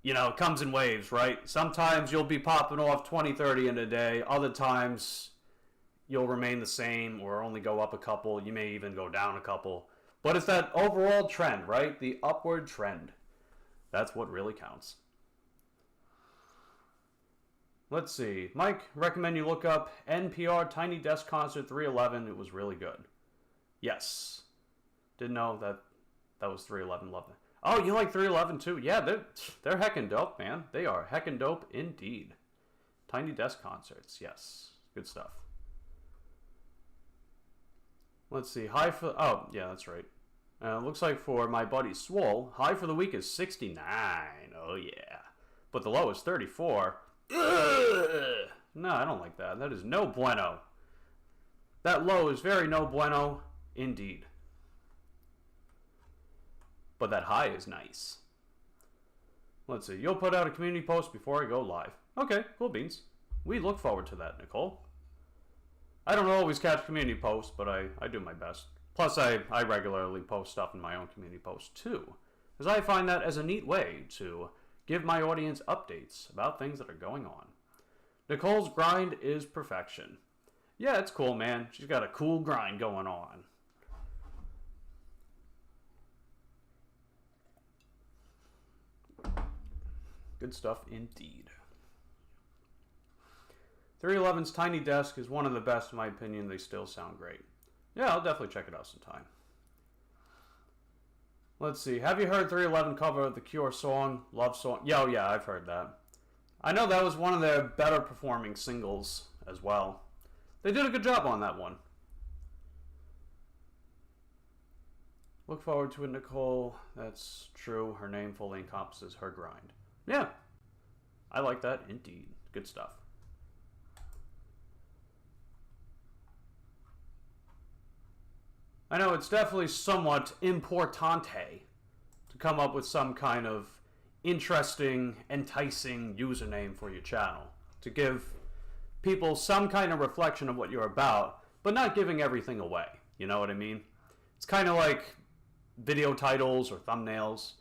Speaker 2: you know, it comes in waves, right? Sometimes you'll be popping off 20, 30 in a day. Other times, you'll remain the same or only go up a couple. You may even go down a couple. But it's that overall trend, right? The upward trend. That's what really counts. Let's see. Mike, recommend you look up NPR Tiny Desk Concert 311. It was really good. Yes. Didn't know that was 311. Love it. Oh, you like 311 too? Yeah, they're heckin' dope, man. They are heckin' dope indeed. Tiny Desk Concerts. Yes. Good stuff. Let's see. High for... Oh, yeah, that's right. Looks like for my buddy Swole, high for the week is 69. Oh, yeah. But the low is 34. Ugh! No, I don't like that. That is no bueno. That low is very no bueno indeed. But that high is nice. Let's see. You'll put out a community post before I go live. Okay, cool beans. We look forward to that, Nicole. I don't always catch community posts, but I do my best. Plus, I regularly post stuff in my own community posts, too. Because I find that as a neat way to give my audience updates about things that are going on. Nicole's grind is perfection. Yeah, it's cool, man. She's got a cool grind going on. Good stuff indeed. 311's Tiny Desk is one of the best in my opinion. They still sound great. Yeah, I'll definitely check it out sometime. Let's see. Have you heard 311 cover the Cure song, Love Song? Yeah, oh yeah, I've heard that. I know that was one of their better performing singles as well. They did a good job on that one. Look forward to it, Nicole. That's true. Her name fully encompasses her grind. Yeah. I like that indeed. Good stuff. I know it's definitely somewhat importante to come up with some kind of interesting, enticing username for your channel. To give people some kind of reflection of what you're about, but not giving everything away. You know what I mean? It's kind of like video titles or thumbnails,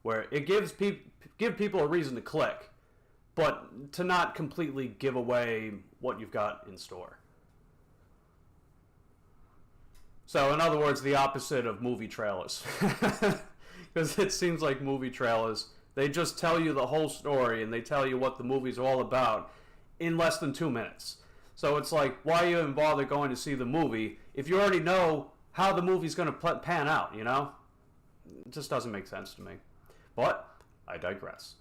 Speaker 2: where it give people a reason to click, but to not completely give away what you've got in store. So, in other words, the opposite of movie trailers. Because it seems like movie trailers, they just tell you the whole story and they tell you what the movie's all about in less than 2 minutes. So it's like, why even bother going to see the movie if you already know how the movie's going to pan out, you know? It just doesn't make sense to me. But I digress.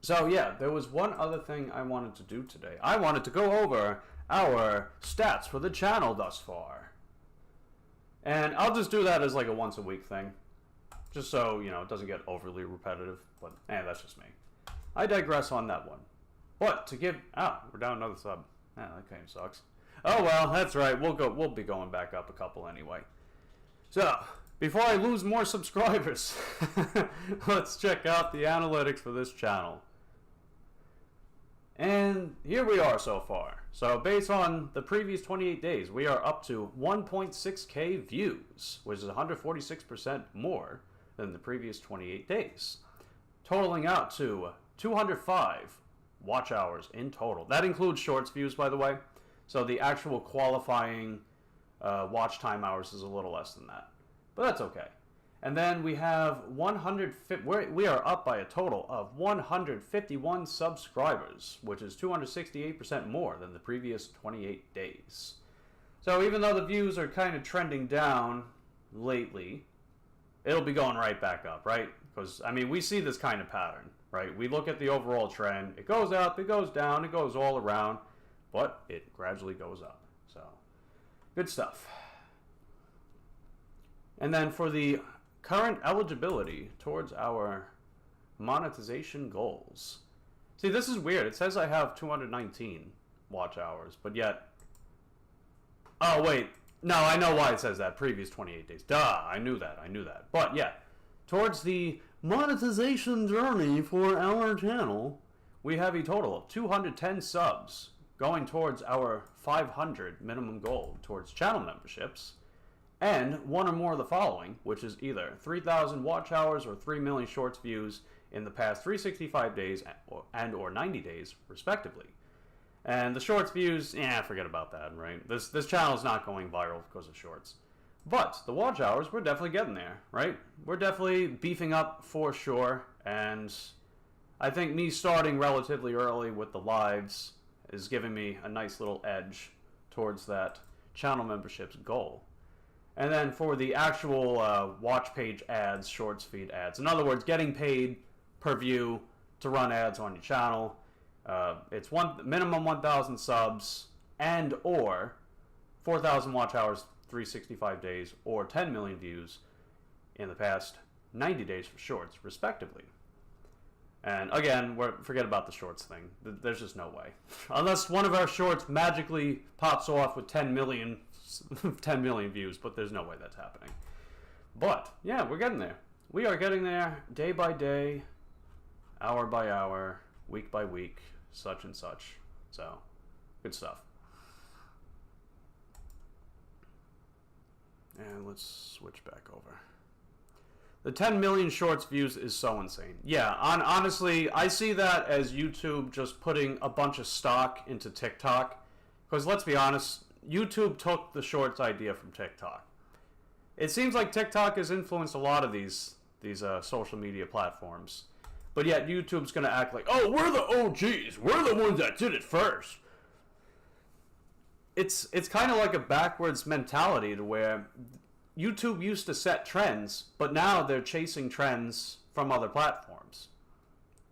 Speaker 2: So yeah, there was one other thing I wanted to do today. I wanted to go over our stats for the channel thus far. And I'll just do that as like a once a week thing. Just so, you know, it doesn't get overly repetitive. But, that's just me. I digress on that one. But to give... we're down another sub. That kind of sucks. Oh well, that's right. We'll be going back up a couple anyway. So, before I lose more subscribers, let's check out the analytics for this channel. And here we are so far. So based on the previous 28 days, we are up to 1.6k views, which is 146% more than the previous 28 days. Totaling out to 205 watch hours in total. That includes shorts views, by the way. So the actual qualifying watch time hours is a little less than that. But that's okay. And then we have we are up by a total of 151 subscribers, which is 268% more than the previous 28 days. So even though the views are kind of trending down lately, it'll be going right back up, right? Because, I mean, we see this kind of pattern, right? We look at the overall trend. It goes up, it goes down, it goes all around, but it gradually goes up. So, good stuff. And then for the current eligibility towards our monetization goals. See, this is weird. It says I have 219 watch hours, but yet... Oh, wait. No, I know why it says that. Previous 28 days. Duh, I knew that. But, yeah. Towards the monetization journey for our channel, we have a total of 210 subs going towards our 500 minimum goal towards channel memberships. And one or more of the following, which is either 3,000 watch hours or 3 million shorts views in the past 365 days and or 90 days, respectively. And the shorts views, forget about that, right? This channel is not going viral because of shorts. But the watch hours, we're definitely getting there, right? We're definitely beefing up for sure. And I think me starting relatively early with the lives is giving me a nice little edge towards that channel memberships goal. And then for the actual watch page ads, shorts feed ads. In other words, getting paid per view to run ads on your channel. It's minimum 1,000 subs and or 4,000 watch hours, 365 days, or 10 million views in the past 90 days for shorts, respectively. And again, forget about the shorts thing. There's just no way. Unless one of our shorts magically pops off with 10 million views, but there's no way that's happening. But yeah, we're getting there. We are getting there day by day, hour by hour, week by week, such and such. So, good stuff. And let's switch back over. The 10 million shorts views is so insane. Yeah, honestly, I see that as YouTube just putting a bunch of stock into TikTok. Because let's be honest, YouTube took the shorts idea from TikTok. It seems like TikTok has influenced a lot of these social media platforms. But yet YouTube's going to act like, oh, we're the OGs. We're the ones that did it first. It's kind of like a backwards mentality to where YouTube used to set trends, but now they're chasing trends from other platforms.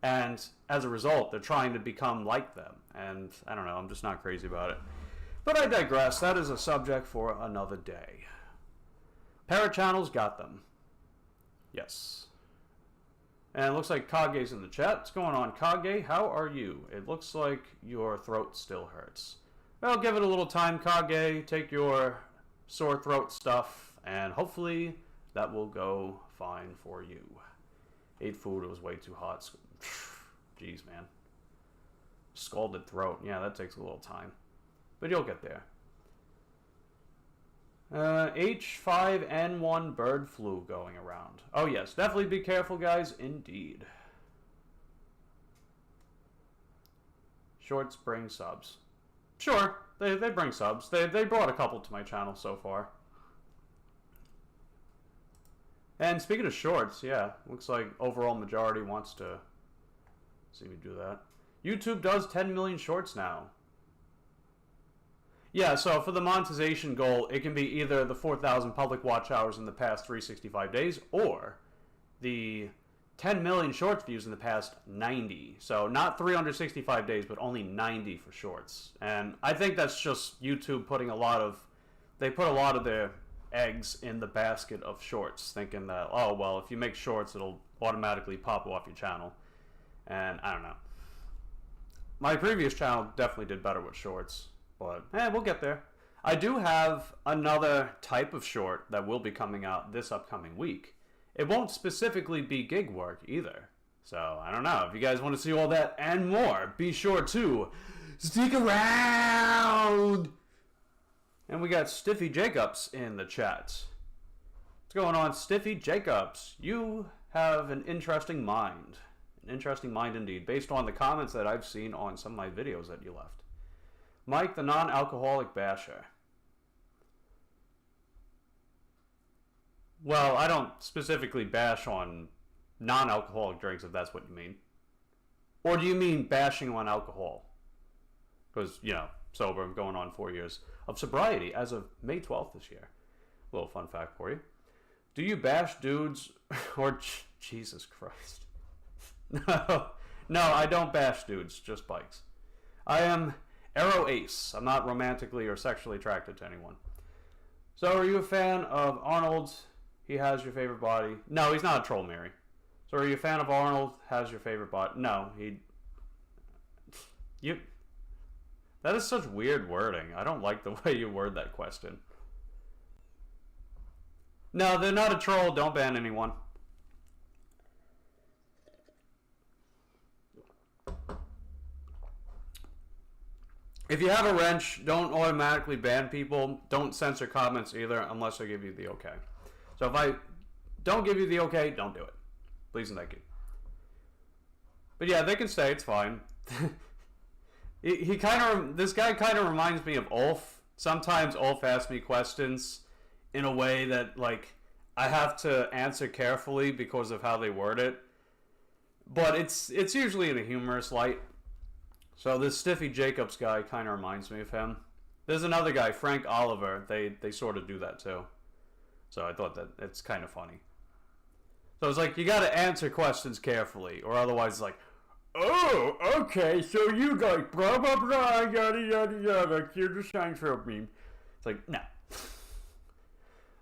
Speaker 2: And as a result, they're trying to become like them. And I don't know, I'm just not crazy about it. But I digress. That is a subject for another day. Parrot channels got them. Yes. And it looks like Kage's in the chat. What's going on, Kage? How are you? It looks like your throat still hurts. Well, give it a little time, Kage. Take your sore throat stuff, and hopefully that will go fine for you. Ate food, it was way too hot. Jeez, man. Scalded throat. Yeah, that takes a little time. But you'll get there. H5N1 bird flu going around. Oh yes, definitely be careful, guys. Indeed. Shorts bring subs. Sure, they bring subs. They brought a couple to my channel so far. And speaking of shorts, yeah, looks like overall majority wants to see me do that. YouTube does 10 million shorts now. Yeah, so for the monetization goal, it can be either the 4,000 public watch hours in the past 365 days, or the 10 million shorts views in the past 90. So not 365 days, but only 90 for shorts. And I think that's just YouTube putting they put a lot of their eggs in the basket of shorts, thinking that, oh, well, if you make shorts, it'll automatically pop off your channel. And I don't know. My previous channel definitely did better with shorts. But, we'll get there. I do have another type of short that will be coming out this upcoming week. It won't specifically be gig work either. So, I don't know. If you guys want to see all that and more, be sure to stick around! And we got Stiffy Jacobs in the chat. What's going on, Stiffy Jacobs? You have an interesting mind. An interesting mind indeed, based on the comments that I've seen on some of my videos that you left. Mike, the non-alcoholic basher. Well, I don't specifically bash on non-alcoholic drinks, if that's what you mean. Or do you mean bashing on alcohol? Because, you know, sober, I'm going on 4 years of sobriety as of May 12th this year. A little fun fact for you. Do you bash dudes or... Jesus Christ. No, I don't bash dudes, just bikes. I am... Arrow Ace. I'm not romantically or sexually attracted to anyone. So, are you a fan of Arnold? He has your favorite body. No, he's not a troll, Mary. So, are you a fan of Arnold? Has your favorite body? No, That is such weird wording. I don't like the way you word that question. No, they're not a troll. Don't ban anyone. If you have a wrench, don't automatically ban people. Don't censor comments either unless I give you the okay. So if I don't give you the okay, don't do it. Please and thank you. But yeah, they can stay. It's fine. This guy kind of reminds me of Ulf. Sometimes Ulf asks me questions in a way that, like, I have to answer carefully because of how they word it. But it's usually in a humorous light. So this Stiffy Jacobs guy kind of reminds me of him. There's another guy, Frank Oliver. They sort of do that too. So I thought that it's kind of funny. So it's like, you got to answer questions carefully, or otherwise it's like, oh, okay, so you like blah, blah, blah, yada, yada, yada, you're just trying to meme. It's like, no.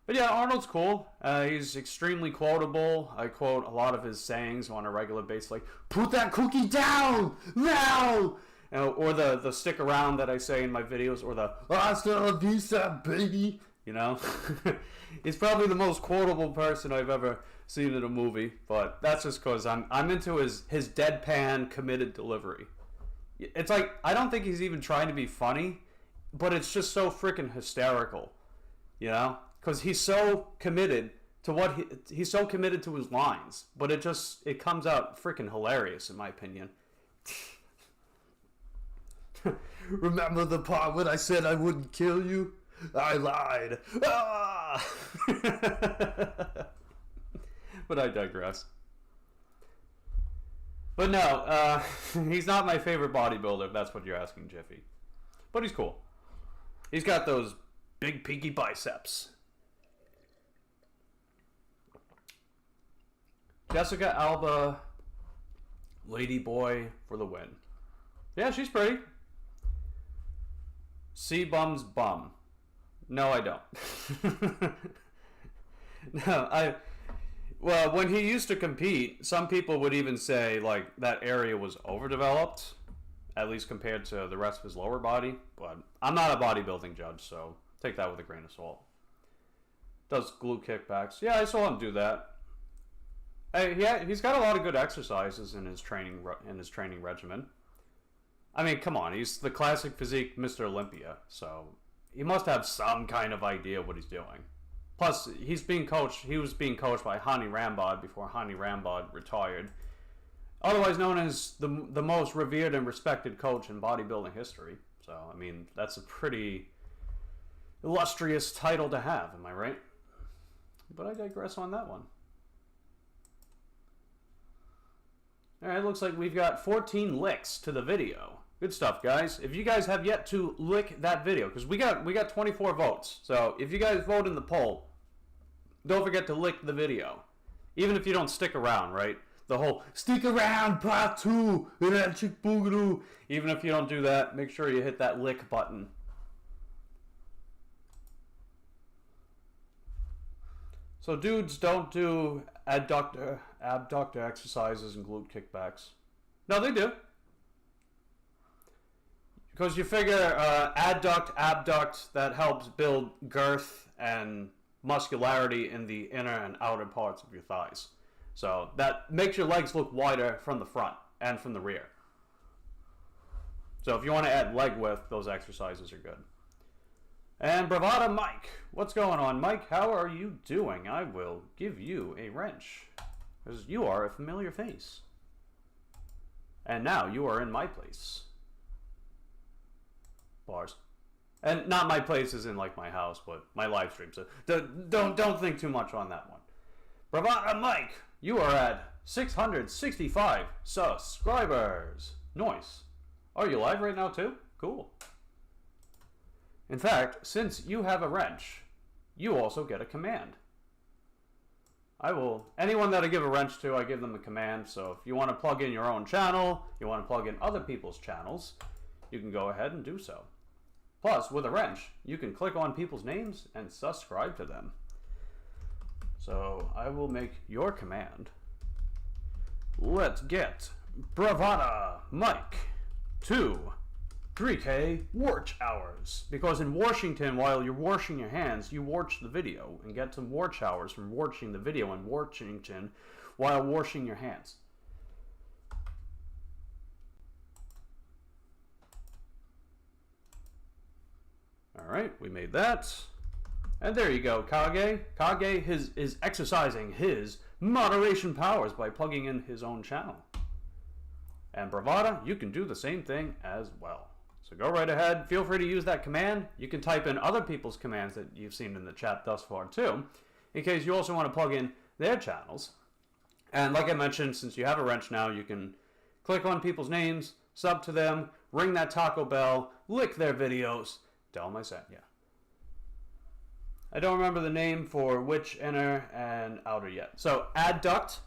Speaker 2: But yeah, Arnold's cool. He's extremely quotable. I quote a lot of his sayings on a regular basis, like, put that cookie down now! Or the stick around that I say in my videos, or the hasta la vista, baby! You know? He's probably the most quotable person I've ever seen in a movie, but that's just because I'm into his deadpan, committed delivery. It's like, I don't think he's even trying to be funny, but it's just so freaking hysterical, you know? Because he's so committed to he's so committed to his lines, but it comes out freaking hilarious in my opinion. Remember the part when I said I wouldn't kill you? I lied. Ah! But I digress. But no, he's not my favorite bodybuilder, if that's what you're asking, Jiffy. But he's cool. He's got those big pinky biceps. Jessica Alba, Lady Boy for the win. Yeah, she's pretty. C-Bum's bum. No, I don't. No, well, when he used to compete, some people would even say, like, that area was overdeveloped, at least compared to the rest of his lower body. But I'm not a bodybuilding judge, so take that with a grain of salt. Does glute kickbacks. Yeah, I saw him do that. He's got a lot of good exercises in his training regimen. I mean, come on, he's the classic physique Mr. Olympia, so he must have some kind of idea what he's doing. Plus, he was being coached by Hani Rambod before Hani Rambod retired. Otherwise known as the most revered and respected coach in bodybuilding history. So, I mean, that's a pretty illustrious title to have, am I right? But I digress on that one. Alright, looks like we've got 14 licks to the video. Good stuff, guys. If you guys have yet to lick that video, because we got 24 votes. So if you guys vote in the poll, don't forget to lick the video. Even if you don't stick around, right? The whole stick around part 2 electric boogaloo. Even if you don't do that, make sure you hit that lick button. So dudes don't do abductor exercises and glute kickbacks. No, they do. Because you figure abduct, that helps build girth and muscularity in the inner and outer parts of your thighs. So that makes your legs look wider from the front and from the rear. So if you want to add leg width, those exercises are good. And Bravada Mike. What's going on, Mike? How are you doing? I will give you a wrench, because you are a familiar face. And now you are in my place. Bars. And not my place as in like my house, but my live stream. So don't think too much on that one. Bravada Mike, you are at 665 subscribers. Nice. Are you live right now too? Cool. In fact, since you have a wrench, you also get a command. Anyone that I give a wrench to, I give them a command. So if you want to plug in your own channel, you want to plug in other people's channels, you can go ahead and do so. Plus, with a wrench, you can click on people's names and subscribe to them. So I will make your command. Let's get Bravada Mike to 3K watch hours. Because in Washington, while you're washing your hands, you watch the video and get some watch hours from watching the video in Washington while washing your hands. Alright, we made that. And there you go, Kage. Kage is exercising his moderation powers by plugging in his own channel. And Bravada, you can do the same thing as well. So go right ahead. Feel free to use that command. You can type in other people's commands that you've seen in the chat thus far too, in case you also want to plug in their channels. And like I mentioned, since you have a wrench now, you can click on people's names, sub to them, ring that Taco Bell, lick their videos. Tell them I sent you. I don't remember the name for which inner and outer yet. So adduct,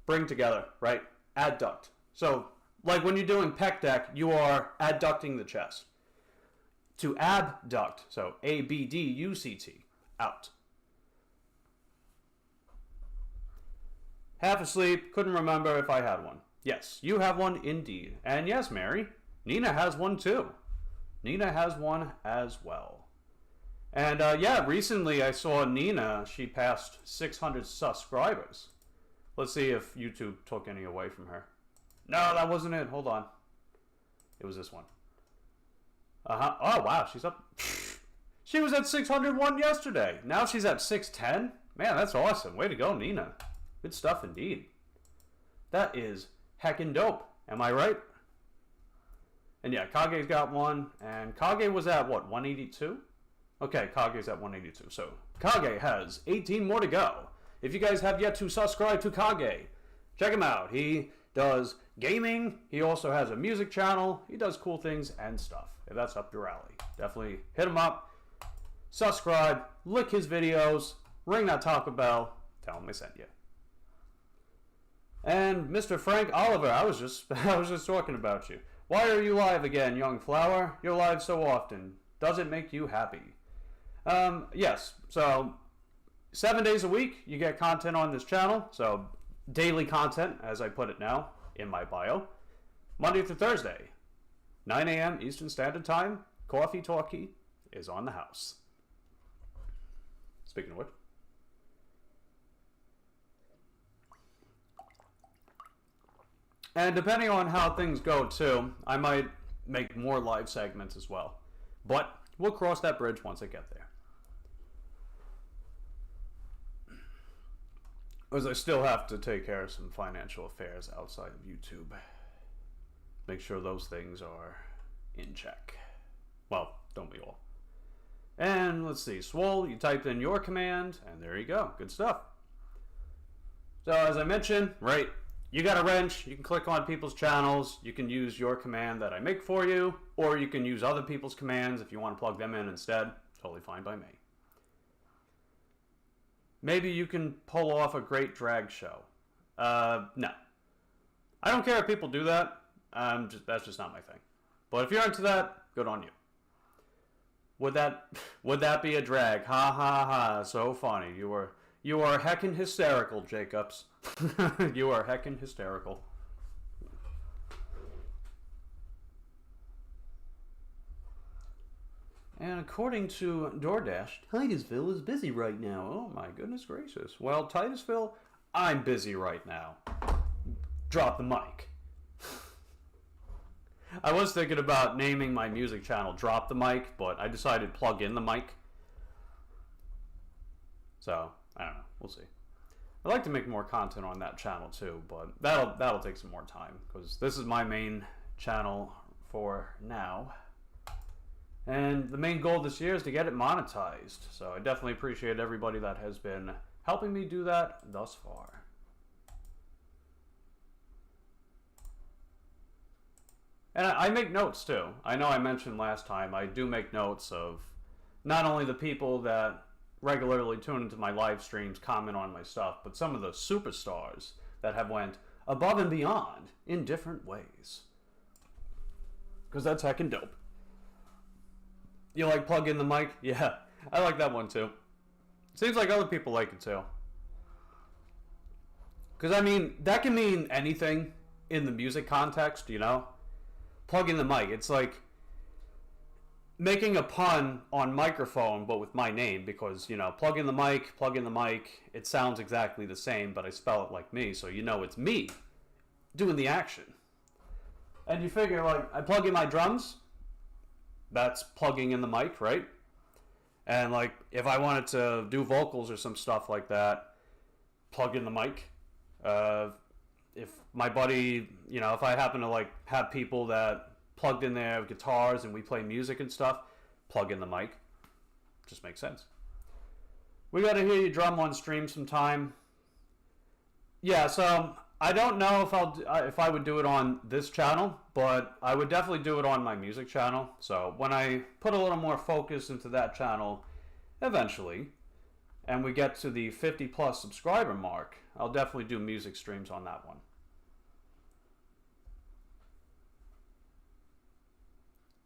Speaker 2: bring together, right? Adduct. So like when you're doing pec deck, you are adducting the chest. To abduct, so A-B-D-U-C-T, out. Half asleep, couldn't remember if I had one. Yes, you have one indeed. And yes, Mary, Nina has one too. Nina has one as well. And yeah, recently I saw Nina, she passed 600 subscribers. Let's see if YouTube took any away from her. No, that wasn't it. Hold on. It was this one. Uh-huh. Oh, wow, she's up. She was at 601 yesterday. Now she's at 610. Man, that's awesome. Way to go, Nina. Good stuff indeed. That is heckin' dope. Am I right? And yeah, Kage's got one. And Kage was at, what, 182? Okay, Kage's at 182. So Kage has 18 more to go. If you guys have yet to subscribe to Kage, check him out. He does gaming. He also has a music channel. He does cool things and stuff. If that's up your alley, definitely hit him up. Subscribe, like his videos, ring that Taco Bell, tell him I sent you. And Mr. Frank Oliver, I was just talking about you. Why are you live again, young flower? You're live so often. Does it make you happy? Yes. So 7 days a week, you get content on this channel. So daily content, as I put it now in my bio. Monday through Thursday, 9 a.m. Eastern Standard Time. Coffee Talky is on the house. Speaking of which. And depending on how things go too, I might make more live segments as well. But we'll cross that bridge once I get there. Because I still have to take care of some financial affairs outside of YouTube. Make sure those things are in check. Well, don't we all? And let's see, Swole, you typed in your command, and there you go. Good stuff. So as I mentioned, right, you got a wrench, you can click on people's channels, you can use your command that I make for you, or you can use other people's commands if you want to plug them in instead. Totally fine by me. Maybe you can pull off a great drag show. No. I don't care if people do that. That's just not my thing. But if you're into that, good on you. Would that be a drag? Ha ha ha! So funny. You are heckin' hysterical, Jacobs. You are heckin' hysterical. And according to DoorDash, Titusville is busy right now. Oh my goodness gracious. Well, Titusville, I'm busy right now. Drop the mic. I was thinking about naming my music channel Drop the Mic, but I decided Plug in the Mic. So, I don't know. We'll see. I'd like to make more content on that channel too, but that'll take some more time because this is my main channel for now. And the main goal this year is to get it monetized. So I definitely appreciate everybody that has been helping me do that thus far. And I make notes too. I know I mentioned last time, I do make notes of not only the people that regularly tune into my live streams, comment on my stuff, but some of the superstars that have went above and beyond in different ways. Because that's heckin' dope. You like Plug in the Mic? Yeah, I like that one too. Seems like other people like it too. Because, I mean, that can mean anything in the music context, you know? Plug in the mic. It's like making a pun on microphone, but with my name, because, you know, plug in the mic, it sounds exactly the same, but I spell it like me, so you know it's me doing the action. And you figure, like, I plug in my drums, that's plugging in the mic, right? And, like, if I wanted to do vocals or some stuff like that, plug in the mic. If my buddy, you know, if I happen to, like, have people that plugged in their guitars and we play music and stuff, plug in the mic. Just makes sense. We got to hear you drum on stream sometime. Yeah, so I don't know if I would do it on this channel, but I would definitely do it on my music channel. So when I put a little more focus into that channel eventually, and we get to the 50 plus subscriber mark, I'll definitely do music streams on that one.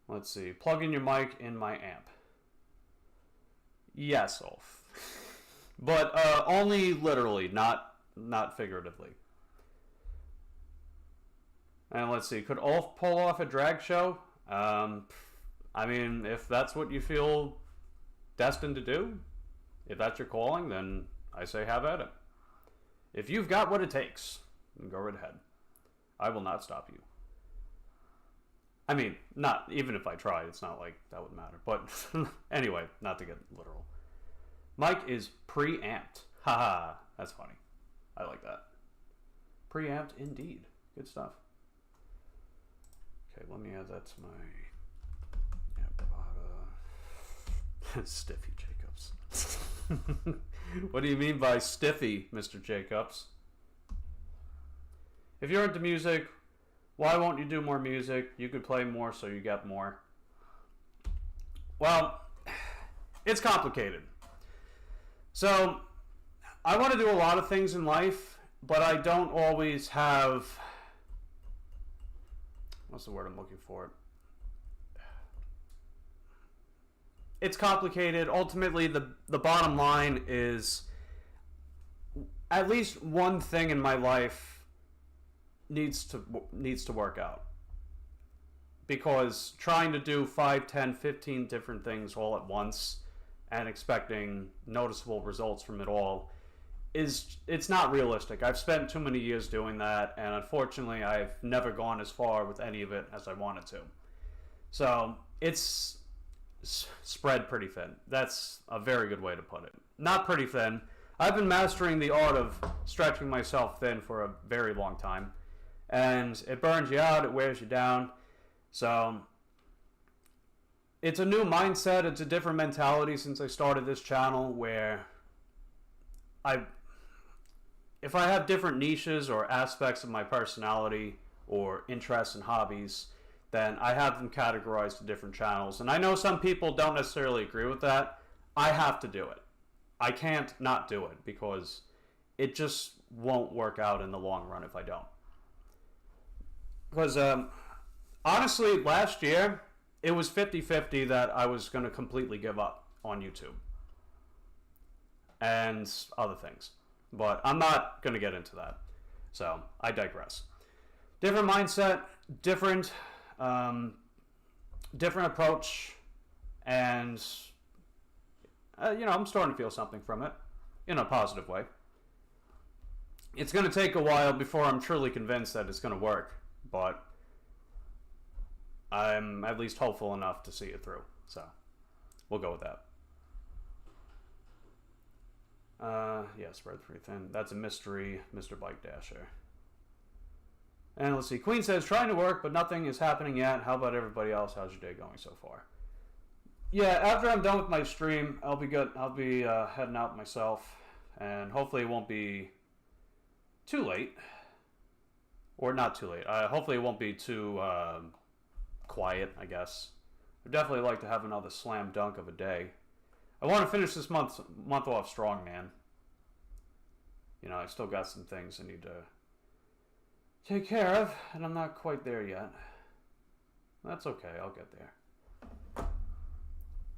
Speaker 2: Let's see. Plug in your mic in my amp. Yes, Ulf. But only literally, not figuratively. And let's see. Could Ulf pull off a drag show? I mean, if that's what you feel destined to do, if that's your calling, then I say have at it. If you've got what it takes, then go right ahead. I will not stop you. I mean, not even if I tried, it's not like that would matter. But anyway, not to get literal. Mic is preamped. Haha, that's funny. I like that. Preamped indeed. Good stuff. Okay, let me add that to my Stiffy Jacobs. What do you mean by stiffy, Mr. Jacobs? If you're into music, why won't you do more music? You could play more so you get more. Well, it's complicated. So, I want to do a lot of things in life, but I don't always have... What's the word I'm looking for? It's complicated. Ultimately, the bottom line is at least one thing in my life needs to work out. Because trying to do 5, 10, 15 different things all at once and expecting noticeable results from it all it's not realistic. I've spent too many years doing that, and unfortunately I've never gone as far with any of it as I wanted to. So it's spread pretty thin. That's a very good way to put it. Not pretty thin. I've been mastering the art of stretching myself thin for a very long time, and it burns you out, it wears you down. So it's a new mindset, it's a different mentality since I started this channel, where if I have different niches or aspects of my personality or interests and hobbies, then I have them categorized to different channels. And I know some people don't necessarily agree with that. I have to do it. I can't not do it because it just won't work out in the long run if I don't. Because honestly, last year, it was 50-50 that I was going to completely give up on YouTube and other things. But I'm not going to get into that. So, I digress. Different mindset, different approach, and, I'm starting to feel something from it in a positive way. It's going to take a while before I'm truly convinced that it's going to work, but I'm at least hopeful enough to see it through. So, we'll go with that. Yeah, spread pretty thin. That's a mystery, Mr. Bike Dasher. And let's see. Queen says, trying to work, but nothing is happening yet. How about everybody else? How's your day going so far? Yeah, after I'm done with my stream, I'll be good. I'll be heading out myself. And hopefully it won't be too late. Or not too late. Hopefully it won't be too quiet, I guess. I'd definitely like to have another slam dunk of a day. I want to finish this month off strong, man. I still got some things I need to take care of, and I'm not quite there yet. That's okay, I'll get there.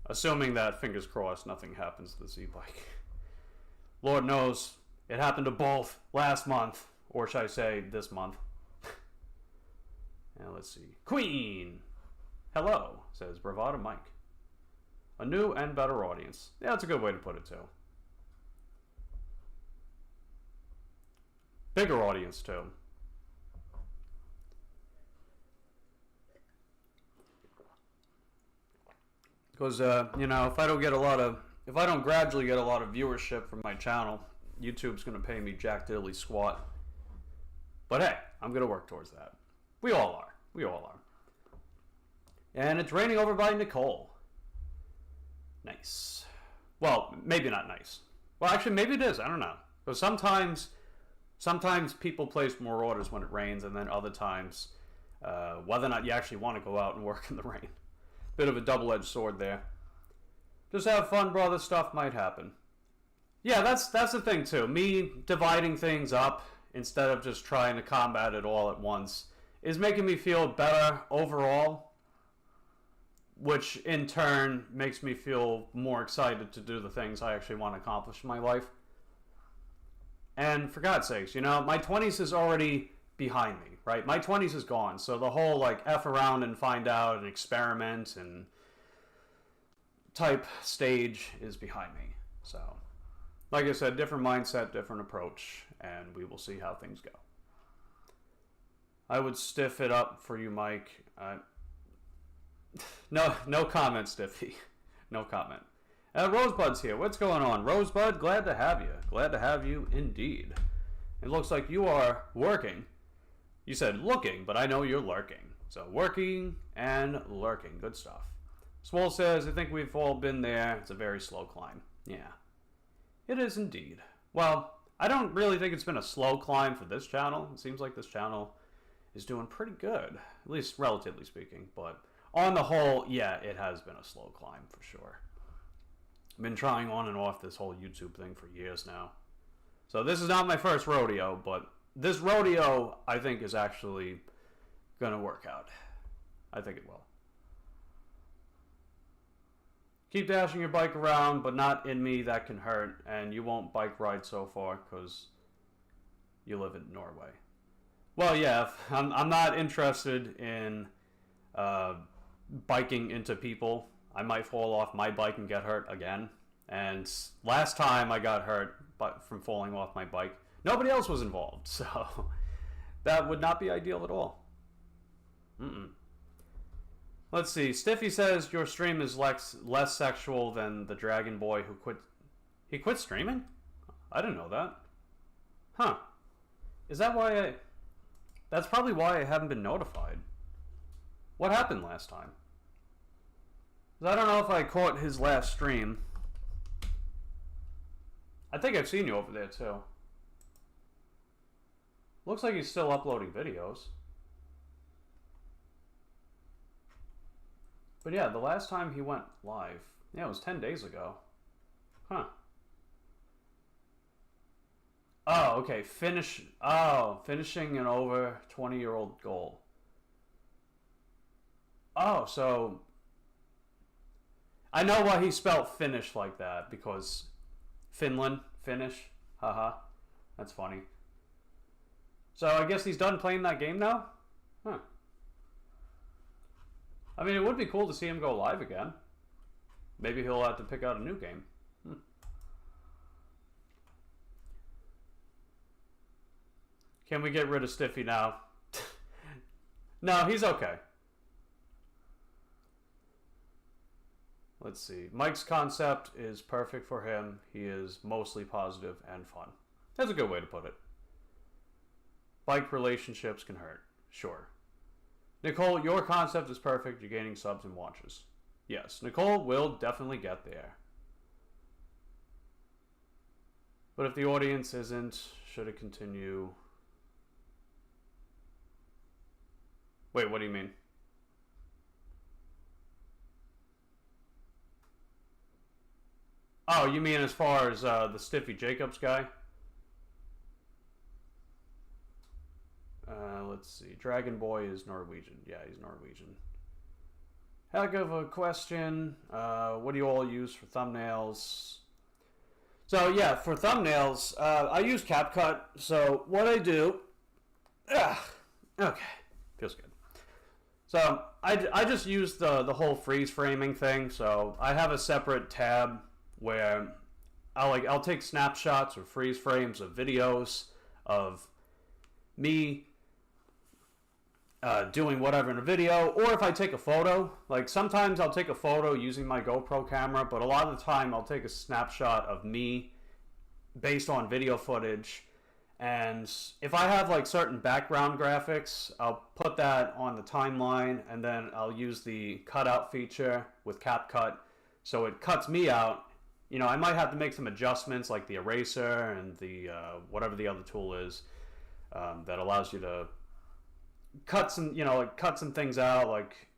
Speaker 2: Assuming that, fingers crossed, nothing happens to the Z-Bike. Lord knows, it happened to both last month, or should I say, this month. Now let's see. Queen! Hello, says Bravado Mike. A new and better audience. Yeah, that's a good way to put it, too. Bigger audience, too. Because, if I don't gradually get a lot of viewership from my channel, YouTube's going to pay me jack diddly squat. But hey, I'm going to work towards that. We all are. We all are. And it's raining over by Nicole. Nice. Well, maybe not nice. Well, actually, maybe it is. I don't know. Because sometimes people place more orders when it rains, and then other times, whether or not you actually want to go out and work in the rain. Bit of a double-edged sword there. Just have fun, brother. Stuff might happen. Yeah, that's the thing, too. Me dividing things up instead of just trying to combat it all at once is making me feel better overall, which in turn makes me feel more excited to do the things I actually want to accomplish in my life. And for God's sakes, my 20s is already behind me, right? My 20s is gone, so the whole, F around and find out and experiment and type stage is behind me. So, like I said, different mindset, different approach, and we will see how things go. I would stiff it up for you, Mike. No comment, Stiffy. No comment. Rosebud's here. What's going on? Rosebud, glad to have you. Glad to have you indeed. It looks like you are working. You said looking, but I know you're lurking. So working and lurking. Good stuff. Swole says, I think we've all been there. It's a very slow climb. Yeah. It is indeed. Well, I don't really think it's been a slow climb for this channel. It seems like this channel is doing pretty good, at least relatively speaking. But on the whole, yeah, it has been a slow climb for sure. I've been trying on and off this whole YouTube thing for years now. So this is not my first rodeo, but this rodeo, I think, is actually going to work out. I think it will. Keep dashing your bike around, but not in me, that can hurt. And you won't bike ride so far because you live in Norway. Well, yeah, I'm not interested in biking into people. I might fall off my bike and get hurt again. And last time I got hurt from falling off my bike, nobody else was involved. So that would not be ideal at all. Let's see. Stiffy says your stream is less sexual than the Dragon Boy who quit. He quit streaming? I didn't know that. Huh. Is that why That's probably why I haven't been notified. What happened last time? I don't know if I caught his last stream. I think I've seen you over there too. Looks like he's still uploading videos. But yeah, the last time he went live, yeah, it was 10 days ago. Huh. Oh, okay. Finishing an over 20-year-old goal. Oh, so I know why he spelled finish like that, because Finland, finish, haha, that's funny. So I guess he's done playing that game now? Huh. I mean, it would be cool to see him go live again. Maybe he'll have to pick out a new game. Can we get rid of Stiffy now? No, he's okay. Let's see. Mike's concept is perfect for him. He is mostly positive and fun. That's a good way to put it. Bike relationships can hurt. Sure. Nicole, your concept is perfect. You're gaining subs and watches. Yes, Nicole will definitely get there. But if the audience isn't, should it continue? Wait, what do you mean? Oh, you mean as far as the Stiffy Jacobs guy? Let's see. Dragon Boy is Norwegian. Yeah, he's Norwegian. Heck of a question. What do you all use for thumbnails? So yeah, for thumbnails, I use CapCut. So what I do... okay, feels good. So I just use the whole freeze framing thing. So I have a separate tab where I'll take snapshots or freeze frames of videos of me doing whatever in a video, or if I take a photo, like sometimes I'll take a photo using my GoPro camera, but a lot of the time I'll take a snapshot of me based on video footage. And if I have like certain background graphics, I'll put that on the timeline, and then I'll use the cutout feature with CapCut, so it cuts me out. You know, I might have to make some adjustments like the eraser and the whatever the other tool is that allows you to cut some, cut some things out. Like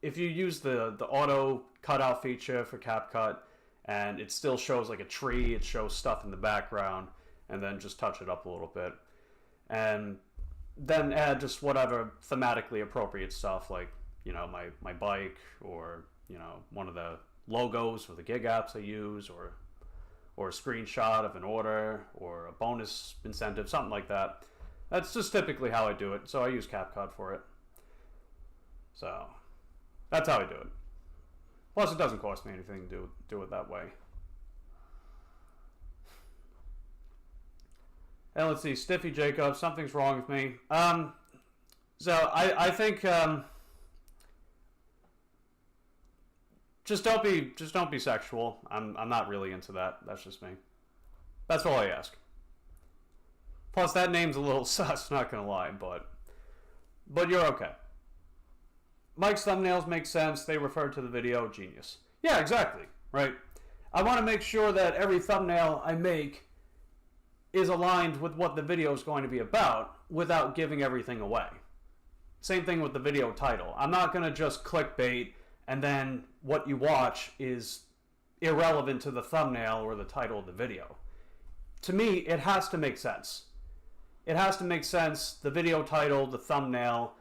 Speaker 2: if you use the auto cutout feature for CapCut and it still shows like a tree, it shows stuff in the background, and then just touch it up a little bit. And then add just whatever thematically appropriate stuff, like, my bike, or, one of the logos or the gig apps I use, or a screenshot of an order, or a bonus incentive, something like that. That's just typically how I do it, so I use CapCut for it. So, that's how I do it. Plus, it doesn't cost me anything to do it that way. And let's see, Stiffy Jacob, something's wrong with me. So I think just don't be sexual. I'm not really into that. That's just me. That's all I ask. Plus, that name's a little sus, not gonna lie, but you're okay. Mike's thumbnails make sense. They refer to the video. Genius. Yeah, exactly. Right. I want to make sure that every thumbnail I make is aligned with what the video is going to be about without giving everything away. Same thing with the video title. I'm not going to just clickbait and then what you watch is irrelevant to the thumbnail or the title of the video. To me, it has to make sense. It has to make sense, the video title, the thumbnail,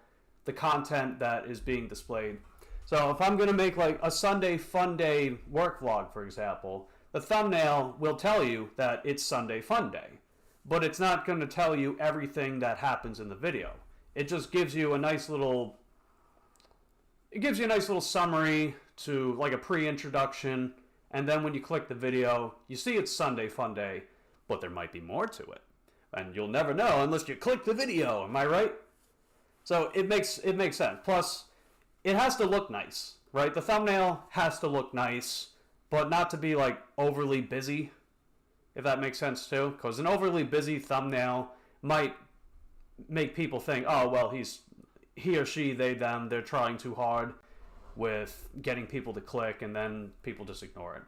Speaker 2: the content that is being displayed. So if I'm going to make like a Sunday fun day work vlog, for example, the thumbnail will tell you that it's Sunday fun day. But it's not going to tell you everything that happens in the video. It just gives you a nice little summary to like a pre-introduction, and then when you click the video, you see it's Sunday fun day, but there might be more to it. And you'll never know unless you click the video, am I right? So it makes sense. Plus, it has to look nice, right? The thumbnail has to look nice, but not to be like overly busy, if that makes sense too. Because an overly busy thumbnail might make people think, oh, well, he or she, they, them, they're trying too hard with getting people to click, and then people just ignore it.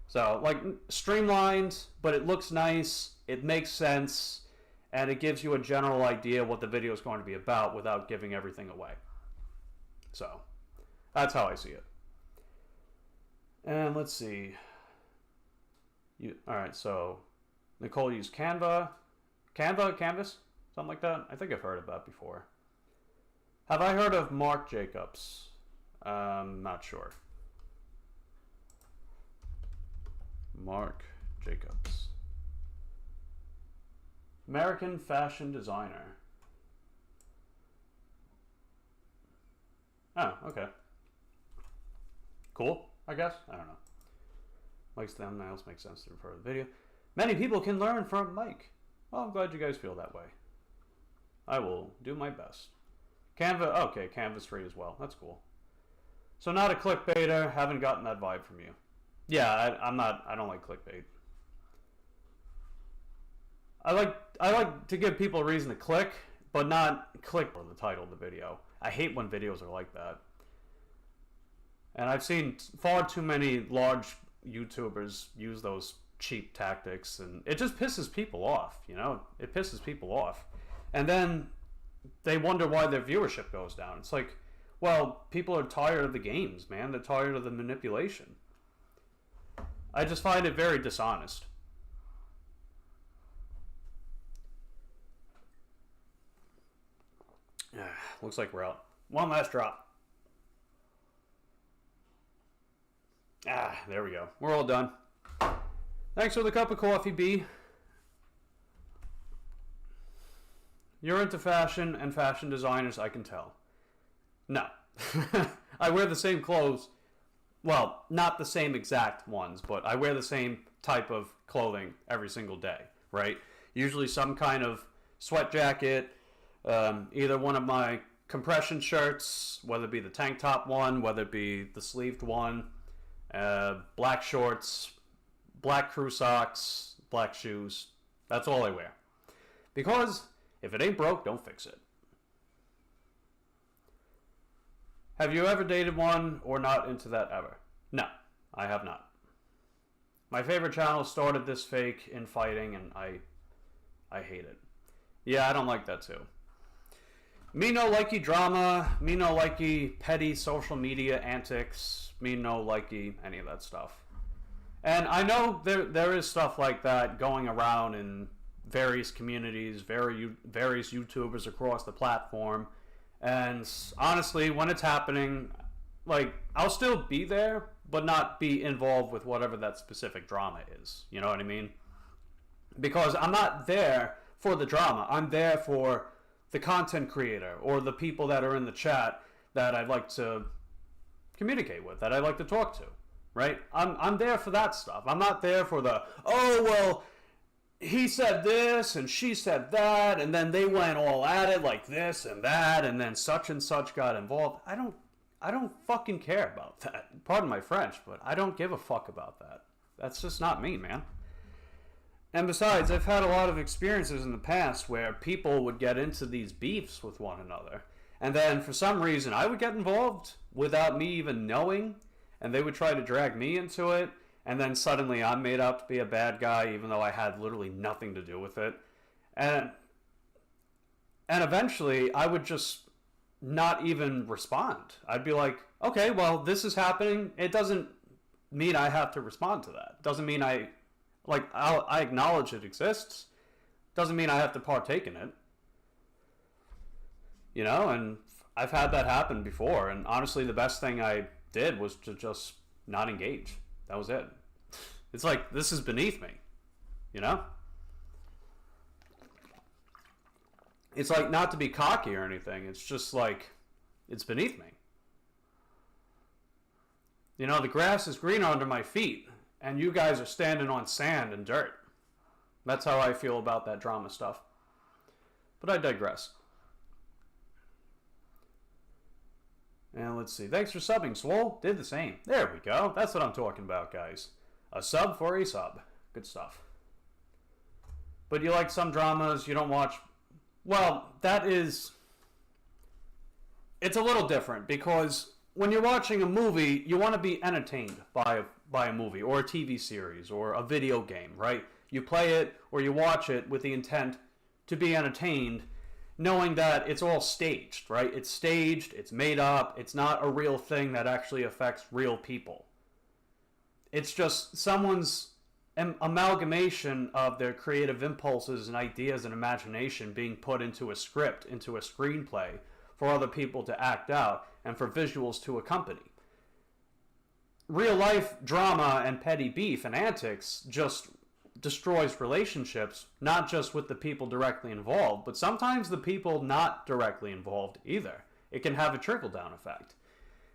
Speaker 2: So, like, streamlined, but it looks nice, it makes sense, and it gives you a general idea what the video is going to be about without giving everything away. So, that's how I see it. And let's see. Alright, so Nicole used Canvas, something like that. I think I've heard of that before. Have I heard of Mark Jacobs? Not sure. Mark Jacobs. American fashion designer. Oh, okay. Cool, I guess. I don't know. Mike's thumbnails make sense to refer to the video. Many people can learn from Mike. Well, I'm glad you guys feel that way. I will do my best. Canva, okay, Canvas free as well. That's cool. So not a clickbaiter. Haven't gotten that vibe from you. Yeah, I don't like clickbait. I like to give people a reason to click, but not click on the title of the video. I hate when videos are like that. And I've seen far too many large YouTubers use those cheap tactics, and it just pisses people off, you know? It pisses people off. And then they wonder why their viewership goes down. It's like, well, people are tired of the games, man. They're tired of the manipulation. I just find it very dishonest. Looks like we're out. One last drop. There we go. We're all done. Thanks for the cup of coffee, B. You're into fashion and fashion designers, I can tell. No. I wear the same clothes. Well, not the same exact ones, but I wear the same type of clothing every single day, right? Usually some kind of sweat jacket, either one of my compression shirts, whether it be the tank top one, whether it be the sleeved one, black shorts, black crew socks, black shoes. That's all I wear. Because if it ain't broke, don't fix it. Have you ever dated one or not into that ever? No, I have not. My favorite channel started this fake infighting, and I hate it. Yeah, I don't like that too. Me no likey drama, me no likey petty social media antics, me no likey any of that stuff. And I know there is stuff like that going around in various communities, various YouTubers across the platform. And honestly, when it's happening, like, I'll still be there, but not be involved with whatever that specific drama is. You know what I mean? Because I'm not there for the drama. I'm there for the content creator or the people that are in the chat that I'd like to communicate with, that I like to talk to, right? I'm there for that stuff. I'm not there for the, oh, well, he said this and she said that, and then they went all at it like this and that, and then such and such got involved. I don't fucking care about that. Pardon my French, but I don't give a fuck about that. That's just not me, man. And besides, I've had a lot of experiences in the past where people would get into these beefs with one another, and then for some reason I would get involved without me even knowing, and they would try to drag me into it, and then suddenly I'm made out to be a bad guy even though I had literally nothing to do with it. And eventually I would just not even respond. I'd be like, okay, well, this is happening. It doesn't mean I have to respond to that. It doesn't mean I acknowledge it exists. Doesn't mean I have to partake in it. You know, and I've had that happen before, and honestly the best thing I did was to just not engage. That was it. It's like, this is beneath me, you know? It's like, not to be cocky or anything, it's just like, it's beneath me. You know, the grass is greener under my feet, and you guys are standing on sand and dirt. That's how I feel about that drama stuff. But I digress. And let's see. Thanks for subbing, Swole. Did the same. There we go. That's what I'm talking about, guys. A sub for a sub. Good stuff. But you like some dramas, you don't watch... Well, that is... It's a little different, because when you're watching a movie, you want to be entertained by a movie, or a TV series, or a video game, right? You play it, or you watch it with the intent to be entertained, knowing that it's all staged, right? It's staged, it's made up, it's not a real thing that actually affects real people. It's just someone's amalgamation of their creative impulses and ideas and imagination being put into a script, into a screenplay, for other people to act out, and for visuals to accompany. Real life drama and petty beef and antics just destroys relationships, not just with the people directly involved, but sometimes the people not directly involved either. It can have a trickle-down effect.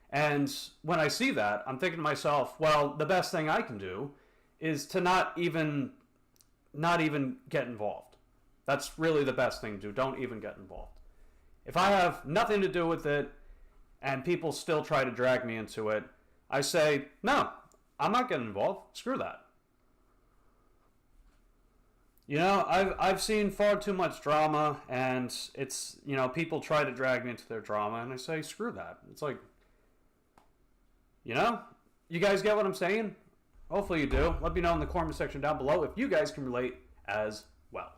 Speaker 2: And when I see that, I'm thinking to myself, well, the best thing I can do is to not even get involved. That's really the best thing to do. Don't even get involved. If I have nothing to do with it, and people still try to drag me into it, I say, no, I'm not getting involved. Screw that. You know, I've seen far too much drama, and it's, you know, people try to drag me into their drama, and I say, screw that. It's like, you know, you guys get what I'm saying? Hopefully you do. Let me know in the comment section down below if you guys can relate as well.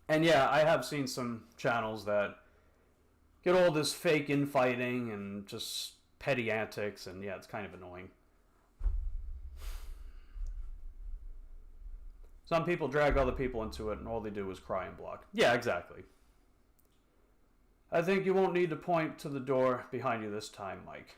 Speaker 2: And yeah, I have seen some channels that get all this fake infighting and just petty antics, and yeah, it's kind of annoying. Some people drag other people into it, and all they do is cry and block. Yeah, exactly. I think you won't need to point to the door behind you this time, Mike.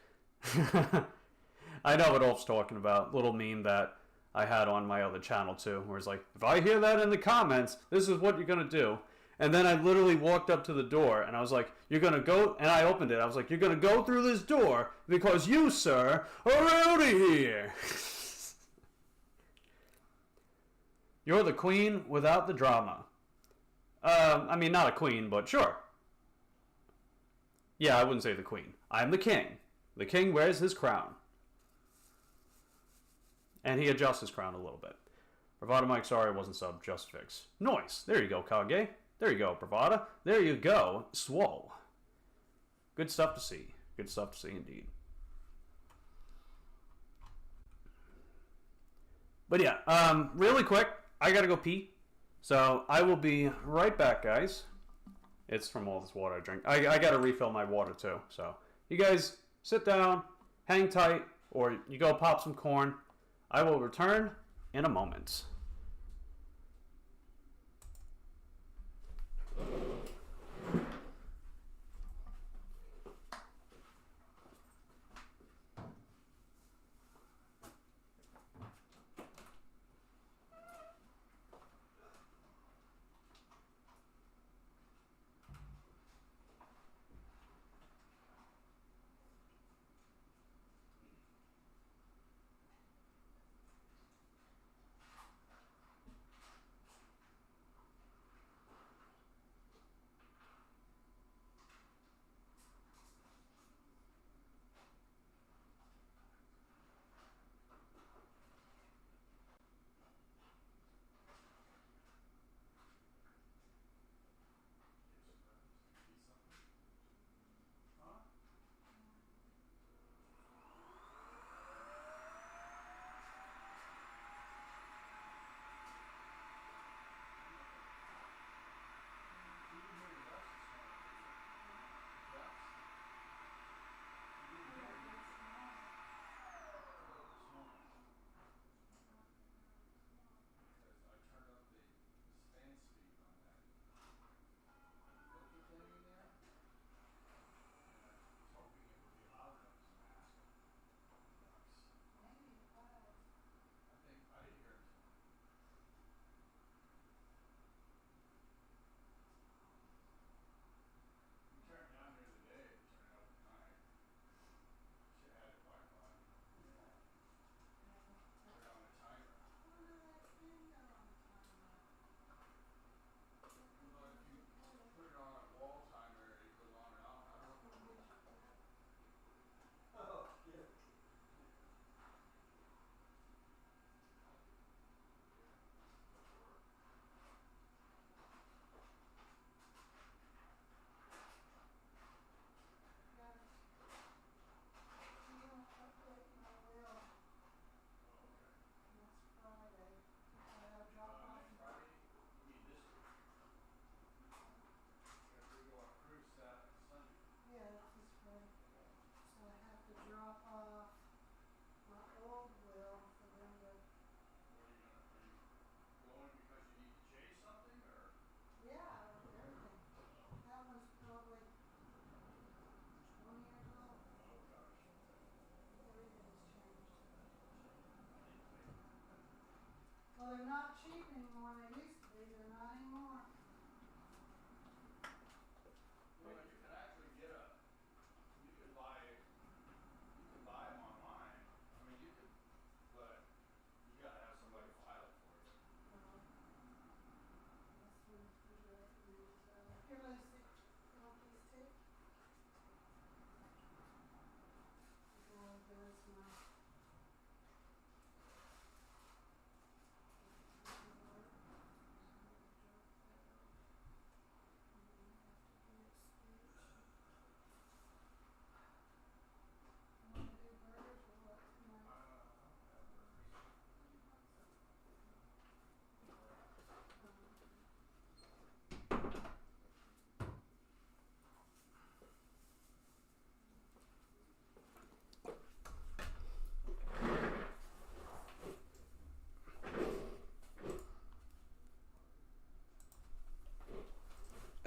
Speaker 2: I know what Ulf's talking about. Little meme that I had on my other channel too, where it's like, if I hear that in the comments, this is what you're going to do. And then I literally walked up to the door, and I was like, you're going to go... And I opened it. I was like, you're going to go through this door because you, sir, are out of here. You're the queen without the drama. I mean, not a queen, but sure. Yeah, I wouldn't say the queen. I'm the king. The king wears his crown. And he adjusts his crown a little bit. Bravada Mike, sorry I wasn't sub, just fix. Nice. There you go, Kage. There you go, Bravada. There you go, Swole. Good stuff to see. Good stuff to see indeed. But yeah, really quick, I gotta go pee. So I will be right back, guys. It's from all this water I drink. I gotta refill my water too. So you guys sit down, hang tight, or you go pop some corn. I will return in a moment.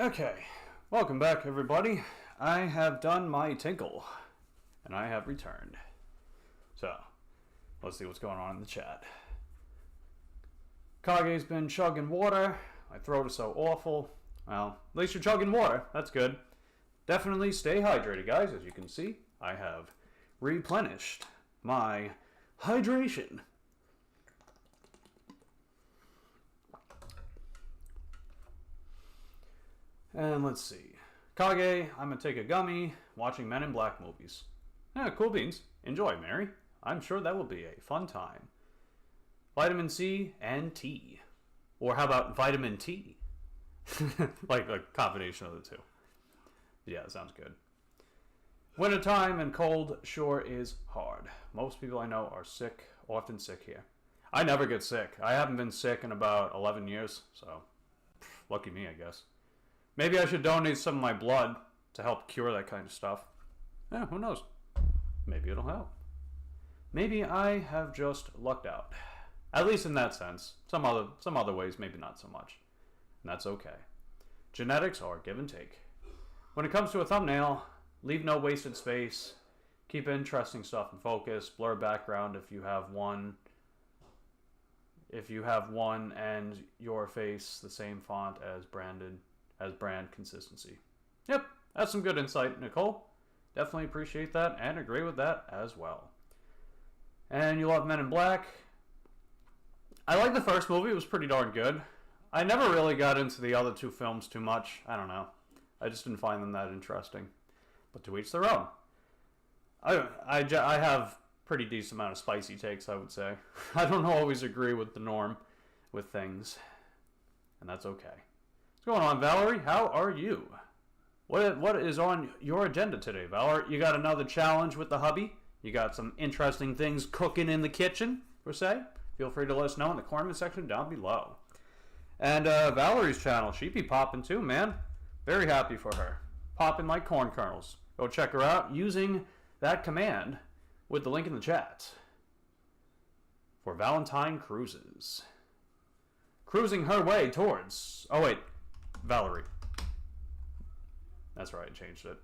Speaker 2: Okay, welcome back, everybody. I have done my tinkle, and I have returned. So, let's see what's going on in the chat. Kage's been chugging water. My throat is so awful. Well, at least you're chugging water. That's good. Definitely stay hydrated, guys. As you can see, I have replenished my hydration. And let's see. Kage, I'm going to take a gummy, watching Men in Black movies. Yeah, cool beans. Enjoy, Mary. I'm sure that will be a fun time. Vitamin C and tea. Or how about vitamin T? like a combination of the two. Yeah, sounds good. Wintertime and cold sure is hard. Most people I know are sick, often sick here. I never get sick. I haven't been sick in about 11 years, so lucky me, I guess. Maybe I should donate some of my blood to help cure that kind of stuff. Yeah, who knows? Maybe it'll help. Maybe I have just lucked out. At least in that sense. Some other ways, maybe not so much. And that's okay. Genetics are give and take. When it comes to a thumbnail, leave no wasted space. Keep interesting stuff in focus. Blur background if you have one. If you have one and your face the same font as brand consistency. Yep, that's some good insight, Nicole. Definitely appreciate that and agree with that as well. And you love Men in Black. I like the first movie. It was pretty darn good. I never really got into the other two films too much. I don't know. I just didn't find them that interesting. But to each their own. I have pretty decent amount of spicy takes, I would say. I don't always agree with the norm with things. And that's okay. What's going on, Valerie? How are you? What is on your agenda today, Valerie? You got another challenge with the hubby? You got some interesting things cooking in the kitchen, per se? Feel free to let us know in the comment section down below. And Valerie's channel, she be popping too, man. Very happy for her. Popping like corn kernels. Go check her out using that command with the link in the chat. For Valentine Cruises. Cruising her way towards... Oh, wait. Valerie. That's right, I changed it.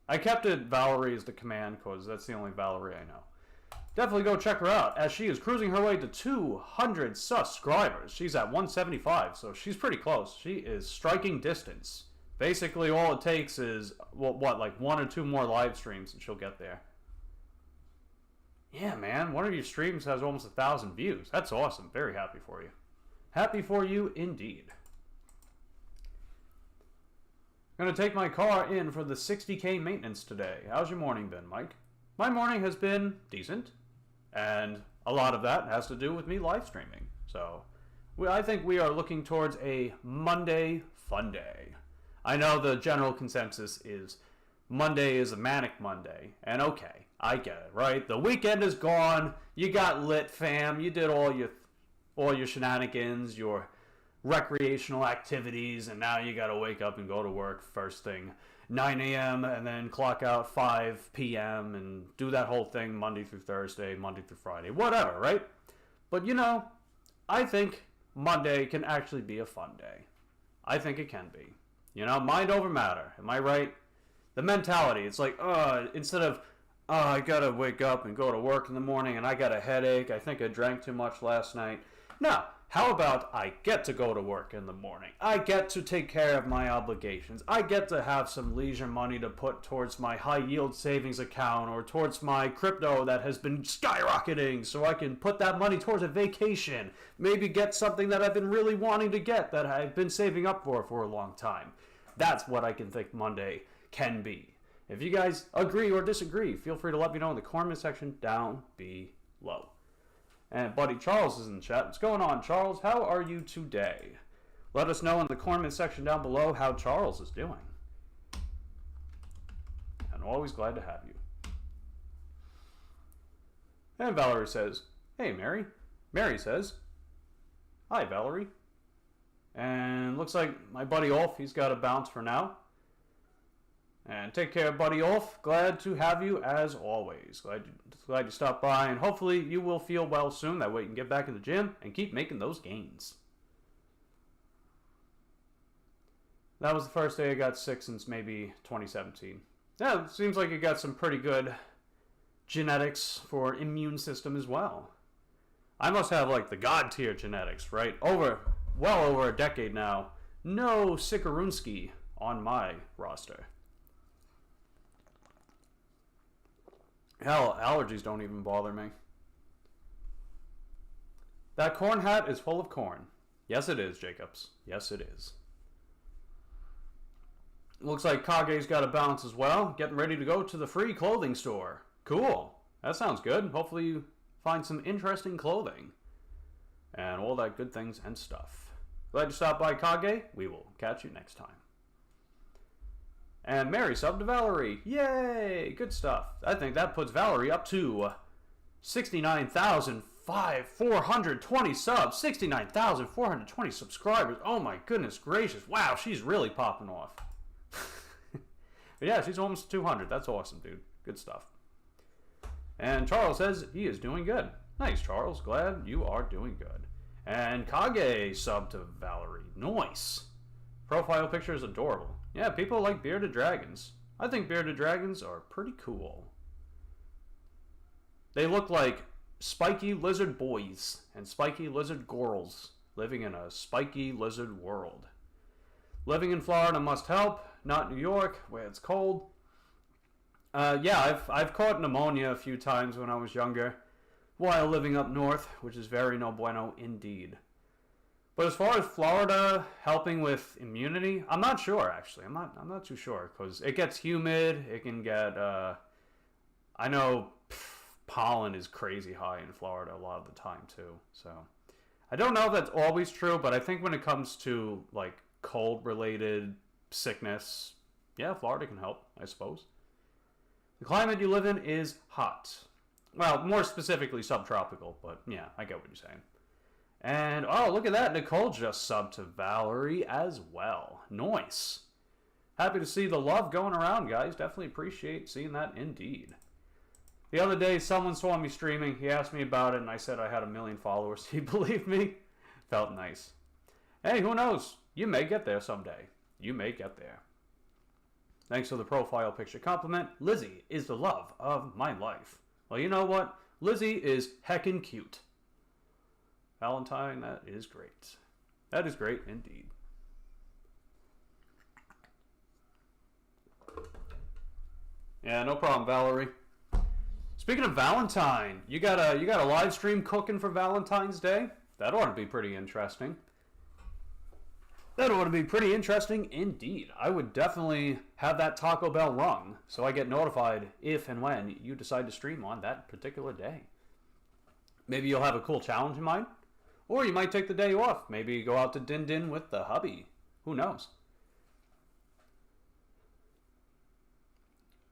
Speaker 2: I kept it Valerie as the command because that's the only Valerie I know. Definitely go check her out as she is cruising her way to 200 subscribers. She's at 175, so she's pretty close. She is striking distance. Basically, all it takes is, what, like 1 or 2 more live streams and she'll get there. Yeah, man, one of your streams has almost 1,000 views. That's awesome. Very happy for you. Happy for you indeed. I'm going to take my car in for the 60K maintenance today. How's your morning been, Mike? My morning has been decent, and a lot of that has to do with me live streaming. So, I think we are looking towards a Monday fun day. I know the general consensus is Monday is a manic Monday, and okay, I get it, right? The weekend is gone, you got lit, fam, you did all your shenanigans, your recreational activities, and now you gotta wake up and go to work first thing 9 a.m. and then clock out 5 p.m. and do that whole thing Monday through Thursday, Monday through Friday, whatever, right? But you know, I think Monday can actually be a fun day. I think it can be. You know, mind over matter, am I right? The mentality, it's like, instead of, I gotta wake up and go to work in the morning and I got a headache, I think I drank too much last night. No. How about I get to go to work in the morning? I get to take care of my obligations. I get to have some leisure money to put towards my high yield savings account or towards my crypto that has been skyrocketing so I can put that money towards a vacation. Maybe get something that I've been really wanting to get that I've been saving up for a long time. That's what I can think Monday can be. If you guys agree or disagree, feel free to let me know in the comment section down below. And buddy Charles is in the chat. What's going on, Charles? How are you today? Let us know in the comment section down below how Charles is doing. And always glad to have you. And Valerie says, hey, Mary. Mary says, hi, Valerie. And looks like my buddy Ulf, he's got to bounce for now. And take care, buddy Ulf. Glad to have you as always. Glad you stopped by, and hopefully you will feel well soon. That way you can get back in the gym and keep making those gains. That was the first day I got sick since maybe 2017. Yeah, it seems like it got some pretty good genetics for immune system as well. I must have like the god tier genetics, right? Well over a decade now. No Sikorunski on my roster. Hell, allergies don't even bother me. That corn hat is full of corn. Yes, it is, Jacobs. Yes, it is. Looks like Kage's got a balance as well. Getting ready to go to the free clothing store. Cool. That sounds good. Hopefully you find some interesting clothing. And all that good things and stuff. Glad you stopped by, Kage. We will catch you next time. And Mary subbed to Valerie. Yay! Good stuff. I think that puts Valerie up to 69,420 subs. 69,420 subscribers. Oh my goodness gracious. Wow, she's really popping off. But yeah, she's almost 200. That's awesome, dude. Good stuff. And Charles says he is doing good. Nice, Charles. Glad you are doing good. And Kage subbed to Valerie. Nice. Profile picture is adorable. Yeah, people like bearded dragons. I think bearded dragons are pretty cool. They look like spiky lizard boys and spiky lizard girls living in a spiky lizard world. Living in Florida must help, not New York, where it's cold. Yeah, I've caught pneumonia a few times when I was younger, while living up north, which is very no bueno indeed. But as far as Florida helping with immunity, I'm not sure actually. I'm not too sure because it gets humid. It can get. I know pollen is crazy high in Florida a lot of the time too. So I don't know if that's always true, but I think when it comes to like cold related sickness, yeah, Florida can help, I suppose. The climate you live in is hot. Well, more specifically subtropical, but yeah, I get what you're saying. And, oh, look at that. Nicole just subbed to Valerie as well. Nice. Happy to see the love going around, guys. Definitely appreciate seeing that indeed. The other day, someone saw me streaming. He asked me about it, and I said I had 1 million followers. He believed me. Felt nice. Hey, who knows? You may get there someday. You may get there. Thanks for the profile picture compliment. Lizzie is the love of my life. Well, you know what? Lizzie is heckin' cute. Valentine, that is great. That is great indeed. Yeah, no problem, Valerie. Speaking of Valentine, you got a live stream cooking for Valentine's Day? That ought to be pretty interesting. That ought to be pretty interesting indeed. I would definitely have that Taco Bell rung so I get notified if and when you decide to stream on that particular day. Maybe you'll have a cool challenge in mind. Or you might take the day off. Maybe go out to Din Din with the hubby. Who knows?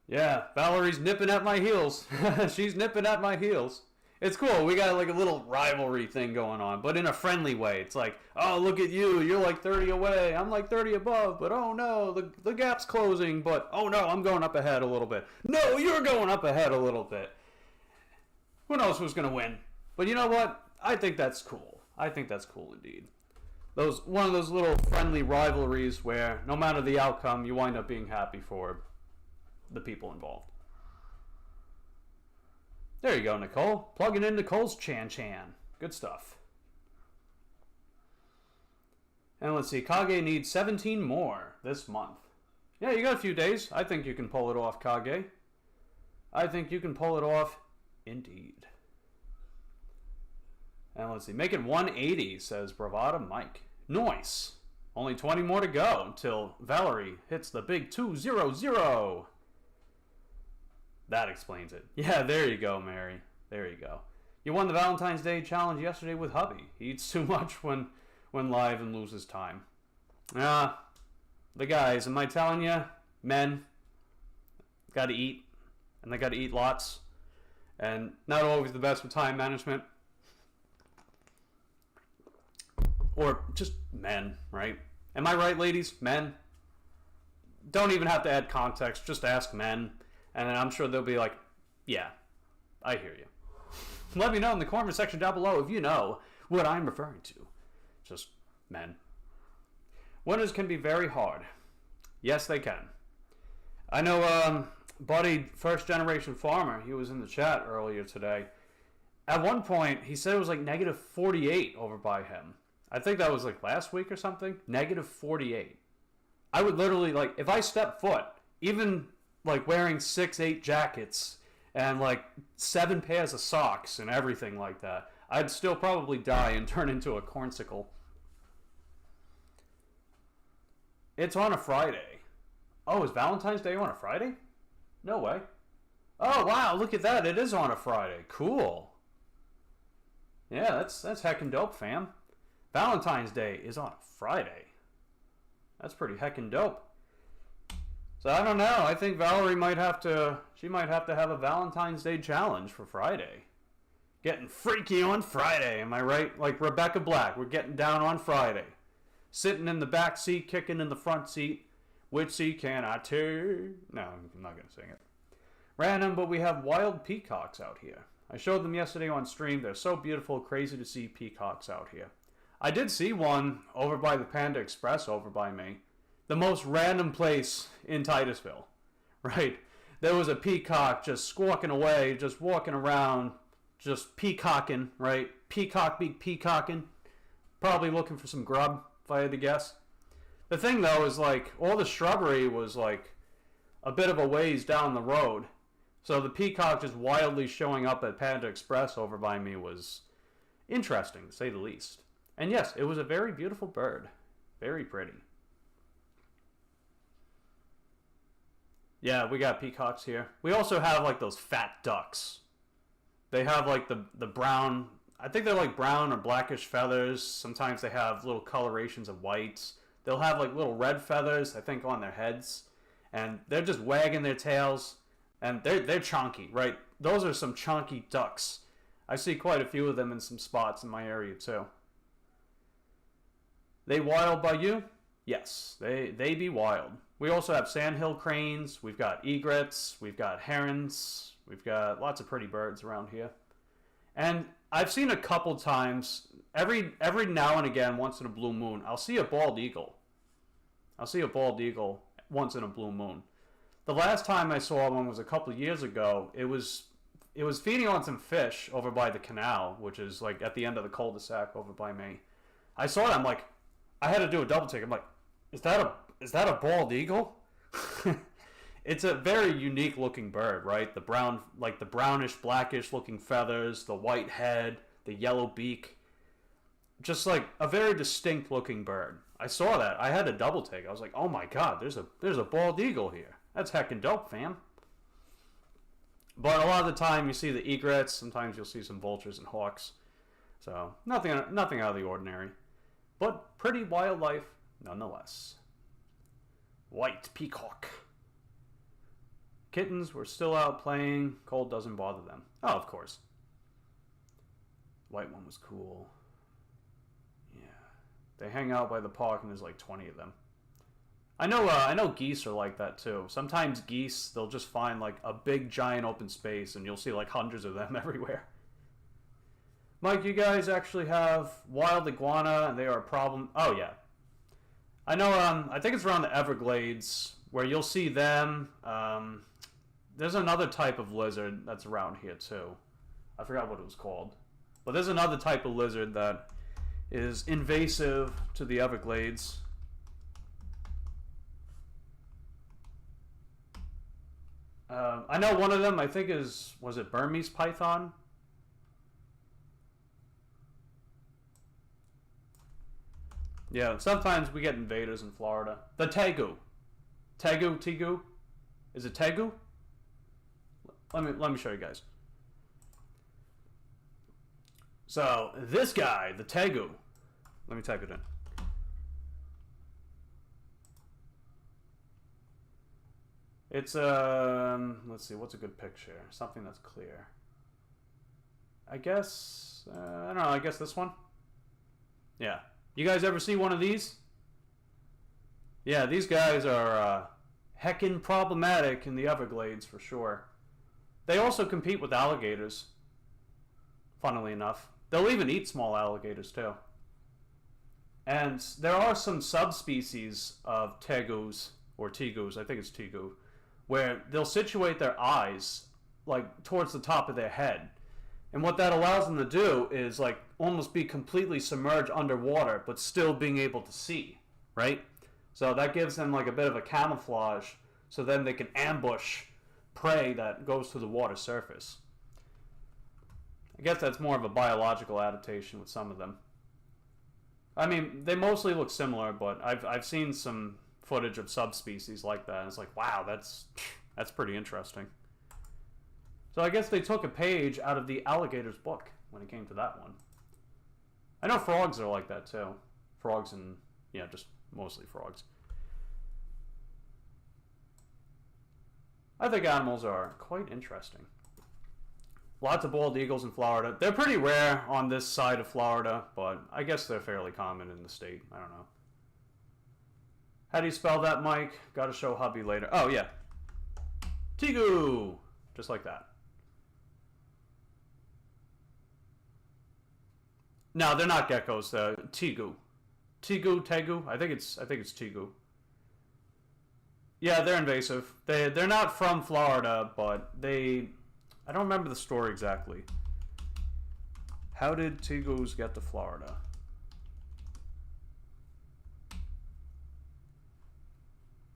Speaker 2: Yeah, Valerie's nipping at my heels. She's nipping at my heels. It's cool. We got like a little rivalry thing going on, but in a friendly way. It's like, oh, look at you. You're like 30 away. I'm like 30 above, but oh no, the gap's closing, but oh no, I'm going up ahead a little bit. No, you're going up ahead a little bit. Who knows who's going to win? But you know what? I think that's cool. I think that's cool indeed. One of those little friendly rivalries where no matter the outcome, you wind up being happy for the people involved. There you go, Nicole. Plugging in Nicole's Chan. Good stuff. And let's see, Kage needs 17 more this month. Yeah, you got a few days. I think you can pull it off, Kage. I think you can pull it off indeed. And let's see, make it 180, says Bravada Mike. Nice. Only 20 more to go until Valerie hits the big 200. That explains it. Yeah, there you go, Mary. There you go. You won the Valentine's Day challenge yesterday with hubby. He eats too much when live and loses time. The guys, am I telling you? Men got to eat, and they got to eat lots, and not always the best with time management. Or just men, right? Am I right, ladies? Men? Don't even have to add context. Just ask men. And I'm sure they'll be like, yeah, I hear you. Let me know in the comment section down below if you know what I'm referring to. Just men. Winters can be very hard. Yes, they can. I know, buddy, first generation farmer, he was in the chat earlier today. At one point, he said it was like negative 48 over by him. I think that was like last week or something. Negative 48. I would literally, like, if I step foot, even like wearing 6-8 jackets and like 7 pairs of socks and everything like that, I'd still probably die and turn into a cornsicle. It's on a Friday. Oh, is Valentine's Day on a Friday? No way. Oh, wow, look at that. It is on a Friday. Cool. Yeah, that's heckin' dope, fam. Valentine's Day is on a Friday. That's pretty heckin' dope. So I don't know. I think Valerie might have to have a Valentine's Day challenge for Friday. Getting freaky on Friday, am I right? Like Rebecca Black, we're getting down on Friday. Sitting in the back seat, kicking in the front seat. Which seat can I take? No, I'm not going to sing it. Random, but we have wild peacocks out here. I showed them yesterday on stream. They're so beautiful, crazy to see peacocks out here. I did see one over by the Panda Express over by me. The most random place in Titusville, right? There was a peacock just squawking away, just walking around, just peacocking, right? Peacock be peacocking. Probably looking for some grub, if I had to guess. The thing, though, is like all the shrubbery was like a bit of a ways down the road. So the peacock just wildly showing up at Panda Express over by me was interesting, to say the least. And yes, it was a very beautiful bird. Very pretty. Yeah, we got peacocks here. We also have like those fat ducks. They have like the brown, I think they're like brown or blackish feathers. Sometimes they have little colorations of whites. They'll have like little red feathers, I think, on their heads. And they're just wagging their tails. And they're chunky, right? Those are some chunky ducks. I see quite a few of them in some spots in my area too. They wild by you? Yes, they be wild. We also have sandhill cranes, we've got egrets, we've got herons, we've got lots of pretty birds around here. And I've seen a couple times, every now and again, once in a blue moon, I'll see a bald eagle. I'll see a bald eagle once in a blue moon. The last time I saw one was a couple of years ago. It was feeding on some fish over by the canal, which is like at the end of the cul-de-sac over by me. I saw it, I'm like, I had to do a double take. I'm like, is that a bald eagle? It's a very unique looking bird, right? The brown, like the brownish, blackish looking feathers, the white head, the yellow beak. Just like a very distinct looking bird. I saw that. I had a double take. I was like, oh my god, there's a bald eagle here. That's heckin' dope, fam. But a lot of the time you see the egrets. Sometimes you'll see some vultures and hawks. So nothing out of the ordinary. But pretty wildlife nonetheless. White peacock. Kittens were still out playing. Cold doesn't bother them. Oh, of course. White one was cool. Yeah. They hang out by the park and there's like 20 of them. I know geese are like that too. Sometimes geese, they'll just find like a big giant open space and you'll see like hundreds of them everywhere. Mike, you guys actually have wild iguana and they are a problem. Oh yeah. I know, I think it's around the Everglades where you'll see them. There's another type of lizard that's around here too. I forgot what it was called. But there's another type of lizard that is invasive to the Everglades. I know one of them, I think was it Burmese python? Yeah, sometimes we get invaders in Florida. The tegu. Tegu? Is it tegu? Let me show you guys. So, this guy, the tegu. Let me type it in. It's, let's see, what's a good picture? Something that's clear. I guess, I don't know, I guess this one? Yeah. You guys ever see one of these? Yeah, these guys are, heckin' problematic in the Everglades for sure. They also compete with alligators, funnily enough. They'll even eat small alligators too. And there are some subspecies of tegus, or tegus, I think it's tegu, where they'll situate their eyes like towards the top of their head. And what that allows them to do is like almost be completely submerged underwater, but still being able to see, right? So that gives them like a bit of a camouflage, so then they can ambush prey that goes to the water surface. I guess that's more of a biological adaptation with some of them. I mean, they mostly look similar, but I've seen some footage of subspecies like that, and it's like, wow, that's pretty interesting. So I guess they took a page out of the alligator's book when it came to that one. I know frogs are like that too. Frogs and, yeah, just mostly frogs. I think animals are quite interesting. Lots of bald eagles in Florida. They're pretty rare on this side of Florida, but I guess they're fairly common in the state. I don't know. How do you spell that, Mike? Gotta show hubby later. Oh, yeah. Tegu! Just like that. No, they're not geckos. They're tegu. Tegu. I think it's tegu. Yeah, they're invasive. They're not from Florida, but I don't remember the story exactly. How did tegus get to Florida?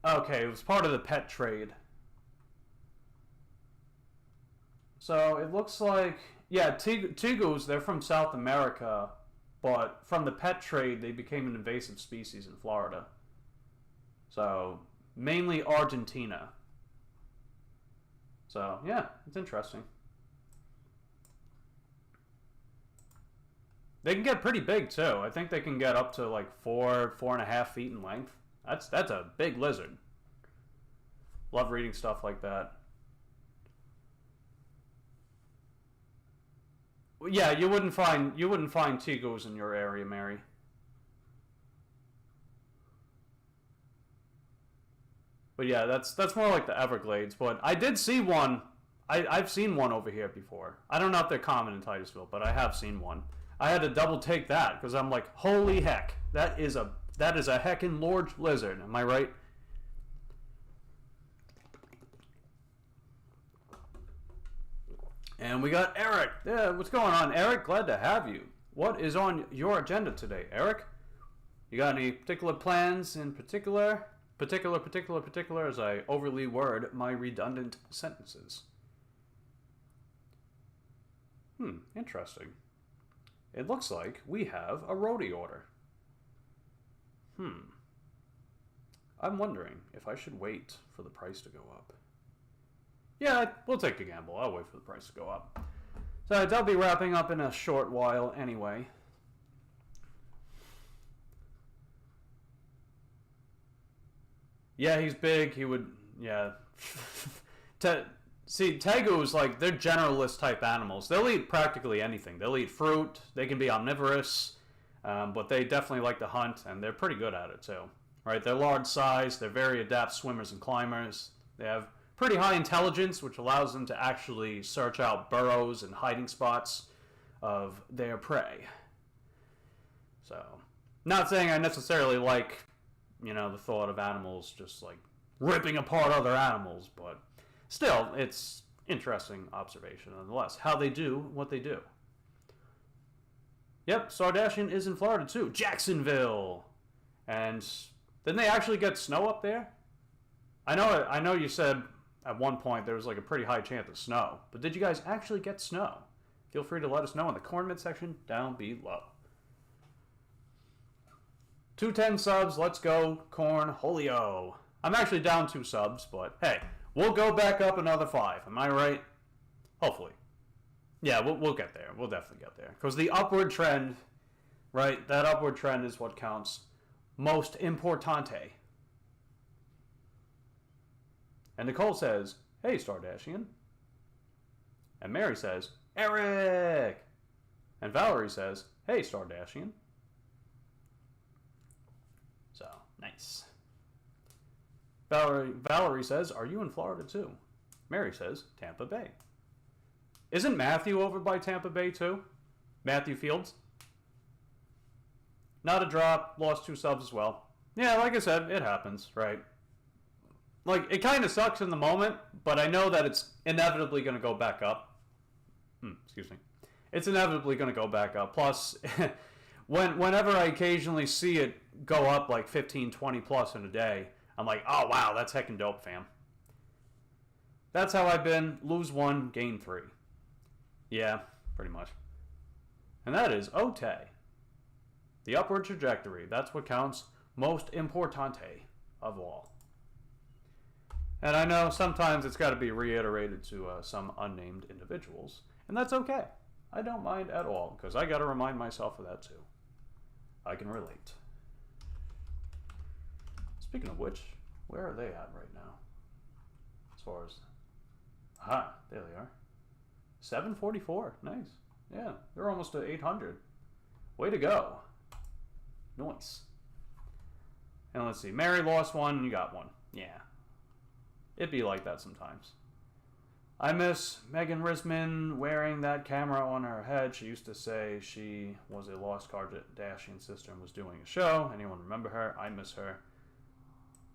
Speaker 2: Okay, it was part of the pet trade. So it looks like, yeah, tegus, they're from South America, but from the pet trade, they became an invasive species in Florida. So, mainly Argentina. So, yeah, it's interesting. They can get pretty big, too. I think they can get up to like 4.5 feet in length. That's a big lizard. Love reading stuff like that. Yeah, you wouldn't find tegus in your area, Mary. But yeah, that's more like the Everglades. But I did see one. I've seen one over here before. I don't know if they're common in Titusville, but I have seen one. I had to double take that because I'm like, holy heck, that is a heckin' large lizard. Am I right? And we got Eric. Yeah, what's going on, Eric? Glad to have you. What is on your agenda today, Eric? You got any particular plans in particular? Particular, as I overly word my redundant sentences. Interesting. It looks like we have a roadie order. I'm wondering if I should wait for the price to go up. Yeah, we'll take a gamble. I'll wait for the price to go up. So they'll be wrapping up in a short while anyway. Yeah, he's big. He would, yeah. See, tegus, like, they're generalist type animals. They'll eat practically anything. They'll eat fruit. They can be omnivorous. But they definitely like to hunt, and they're pretty good at it, too. Right? They're large size. They're very adept swimmers and climbers. They have pretty high intelligence, which allows them to actually search out burrows and hiding spots of their prey. So, not saying I necessarily like, the thought of animals just like ripping apart other animals, but still, it's interesting observation nonetheless. How they do what they do. Yep, Sardashian is in Florida too. Jacksonville! And didn't they actually get snow up there? I know you said at one point there was like a pretty high chance of snow, but did you guys actually get snow? Feel free to let us know in the comment section down below. 210 subs, let's go, Corn Holio. I'm actually down 2 subs, but hey, we'll go back up another 5, am I right? Hopefully. Yeah, we'll get there. We'll definitely get there. Because the upward trend, right, that upward trend is what counts. Most importante. And Nicole says, hey, Stardashian. And Mary says, Eric! And Valerie says, hey, Stardashian. So, nice. Valerie says, are you in Florida too? Mary says, Tampa Bay. Isn't Matthew over by Tampa Bay too? Matthew Fields? Not a drop, lost 2 subs as well. Yeah, like I said, it happens, right? like, it kind of sucks in the moment, but I know that it's inevitably going to go back up. Excuse me. It's inevitably going to go back up. Plus, whenever I occasionally see it go up like 15, 20 plus in a day, I'm like, oh, wow, that's heckin' dope, fam. That's how I've been. Lose 1, gain 3. Yeah, pretty much. And that is Ote. The upward trajectory. That's what counts most importante of all. And I know sometimes it's got to be reiterated to some unnamed individuals. And that's okay. I don't mind at all, because I got to remind myself of that too. I can relate. Speaking of which, where are they at right now? As far as... Aha, there they are. 744. Nice. Yeah, they're almost to 800. Way to go. Nice. And let's see. Mary lost 1, you got 1. Yeah. It'd be like that sometimes. I miss Megan Risman wearing that camera on her head. She used to say she was a lost Kardashian sister and was doing a show. Anyone remember her? I miss her.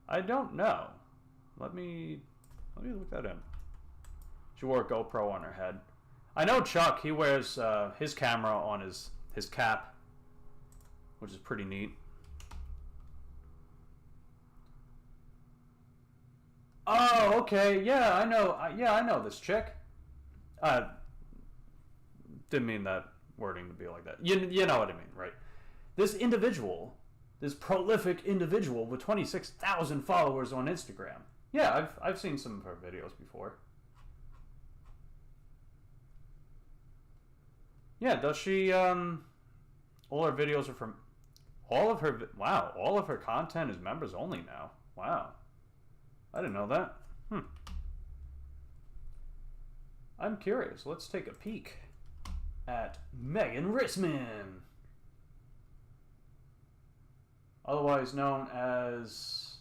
Speaker 2: I don't know. Let me look that in. She wore a GoPro on her head. I know Chuck, he wears his camera on his cap, which is pretty neat. Oh, okay. Yeah, I know. I know this chick. Didn't mean that wording to be like that. You know what I mean, right? This individual, this prolific individual with 26,000 followers on Instagram. Yeah, I've seen some of her videos before. Yeah, does she? All her videos are from. All of her content is members only now. Wow. I didn't know that. I'm curious. Let's take a peek at Megan Risman. Otherwise known as...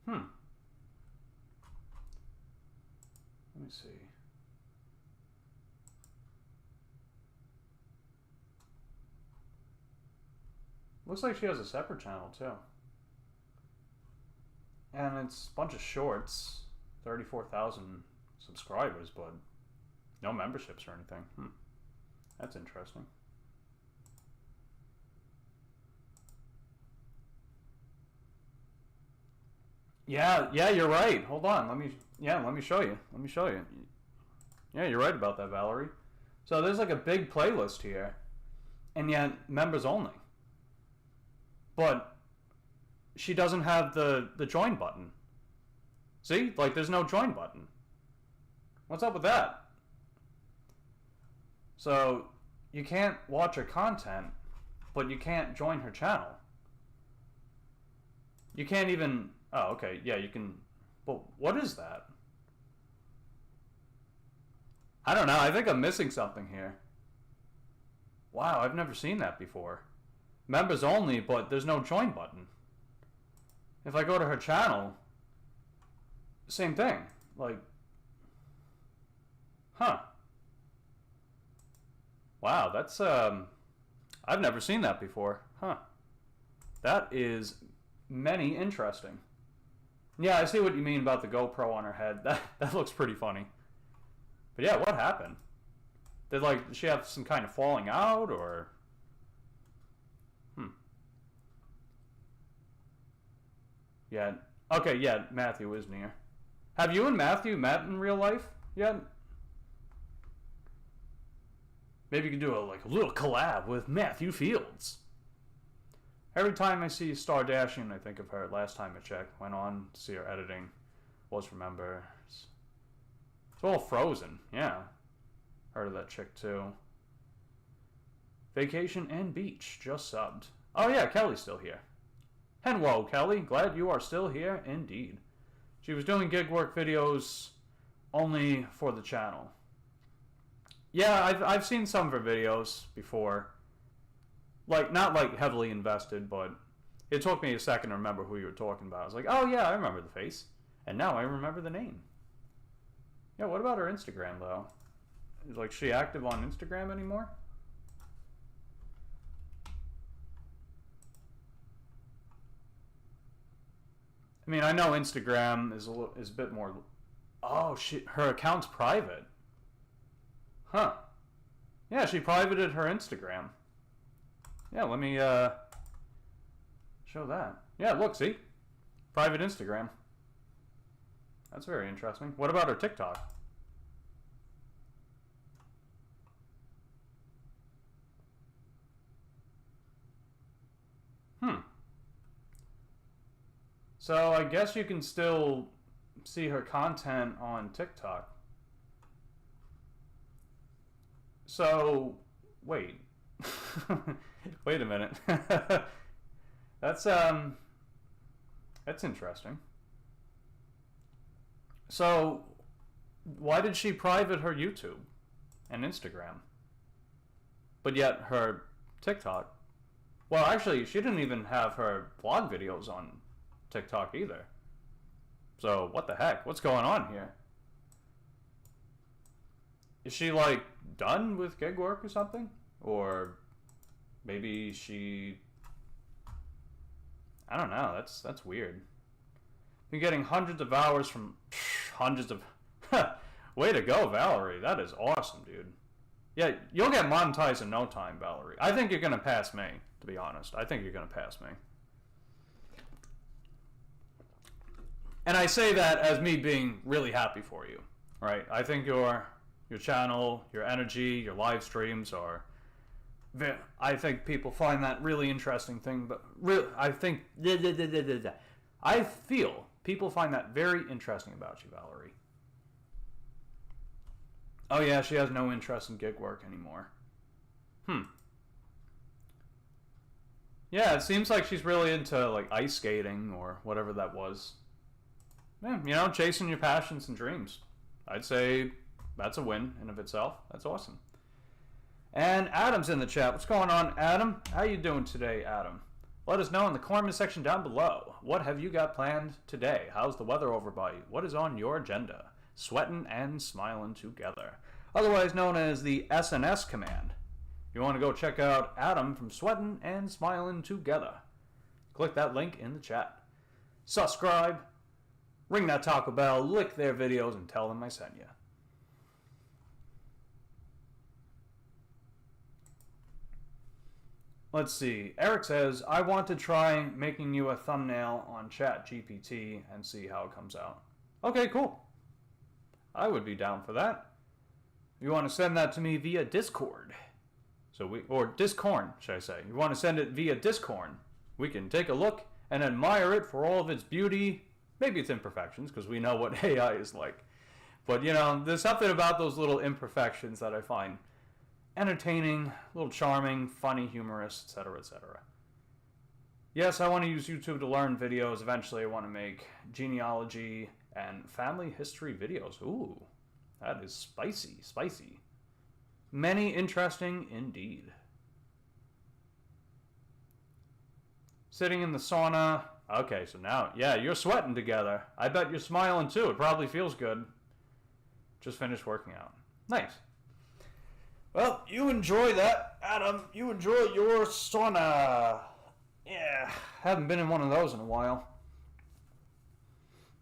Speaker 2: Let me see. Looks like she has a separate channel too. And it's a bunch of shorts. 34,000 subscribers, but no memberships or anything. That's interesting. Yeah, you're right. Hold on. Let me show you. Yeah, you're right about that, Valerie. So there's like a big playlist here, and yet members only. But she doesn't have the join button. See? Like, there's no join button. What's up with that? So, you can't watch her content, but you can't join her channel. You can't even... Oh, okay. Yeah, you can... But what is that? I don't know. I think I'm missing something here. Wow, I've never seen that before. Members only, but there's no join button. If I go to her channel, same thing. Like, wow, that's I've never seen that before. That is many interesting. Yeah, I see what you mean about the GoPro on her head. That looks pretty funny. But yeah, what happened? Did she have some kind of falling out, or? Yeah. Okay, yeah, Matthew is near. Have you and Matthew met in real life yet? Maybe you could do a little collab with Matthew Fields. Every time I see Star Dashing, I think of her. Last time I checked, went on to see her editing. Was remember. It's all frozen. Yeah. Heard of that chick too. Vacation and Beach just subbed. Oh yeah, Kelly's still here. Hello, Kelly. Glad you are still here, indeed. She was doing gig work videos only for the channel. Yeah, I've seen some of her videos before. Not heavily invested, but it took me a second to remember who you were talking about. I was like, oh yeah, I remember the face. And now I remember the name. Yeah, what about her Instagram, though? Is she active on Instagram anymore? I mean, I know Instagram is a bit more. Oh, her account's private. Huh. Yeah, she privated her Instagram. Yeah, let me show that. Yeah, look, see? Private Instagram. That's very interesting. What about her TikTok? So I guess you can still see her content on TikTok. So, wait. Wait a minute. That's interesting. So, why did she private her YouTube and Instagram? But yet her TikTok. Well, actually, she didn't even have her vlog videos on TikTok either. So, what the heck? What's going on here? Is she, like, done with gig work or something? Or maybe she... I don't know. That's weird. Been getting hundreds of hours from... hundreds of... Way to go, Valerie. That is awesome, dude. Yeah, you'll get monetized in no time, Valerie. I think you're going to pass me, to be honest. I think you're going to pass me. And I say that as me being really happy for you, right? I think your channel, your energy, your live streams are... I think people find that really interesting thing, but I feel people find that very interesting about you, Valerie. Oh yeah, she has no interest in gig work anymore. Yeah, it seems like she's really into like ice skating or whatever that was. Yeah, you know, chasing your passions and dreams. I'd say that's a win in of itself. That's awesome. And Adam's in the chat. What's going on, Adam? How you doing today, Adam? Let us know in the comment section down below. What have you got planned today? How's the weather over by you? What is on your agenda? Sweating and smiling together. Otherwise known as the SNS command. If you want to go check out Adam from Sweating and Smiling Together, click that link in the chat. Subscribe, ring that Taco Bell, lick their videos, and tell them I sent you. Let's see. Eric says, I want to try making you a thumbnail on ChatGPT and see how it comes out. Okay, cool. I would be down for that. You want to send that to me via Discord. Or Discord, should I say. You want to send it via Discord. We can take a look and admire it for all of its beauty. Maybe its imperfections, because we know what AI is like. But, you know, there's something about those little imperfections that I find entertaining, a little charming, funny, humorous, etc., etc. Yes, I want to use YouTube to learn videos. Eventually, I want to make genealogy and family history videos. Ooh, that is spicy, spicy. Many interesting indeed. Sitting in the sauna. Okay, so now, yeah, you're sweating together. I bet you're smiling too. It probably feels good. Just finished working out. Nice. Well, you enjoy that, Adam. You enjoy your sauna. Yeah, haven't been in one of those in a while.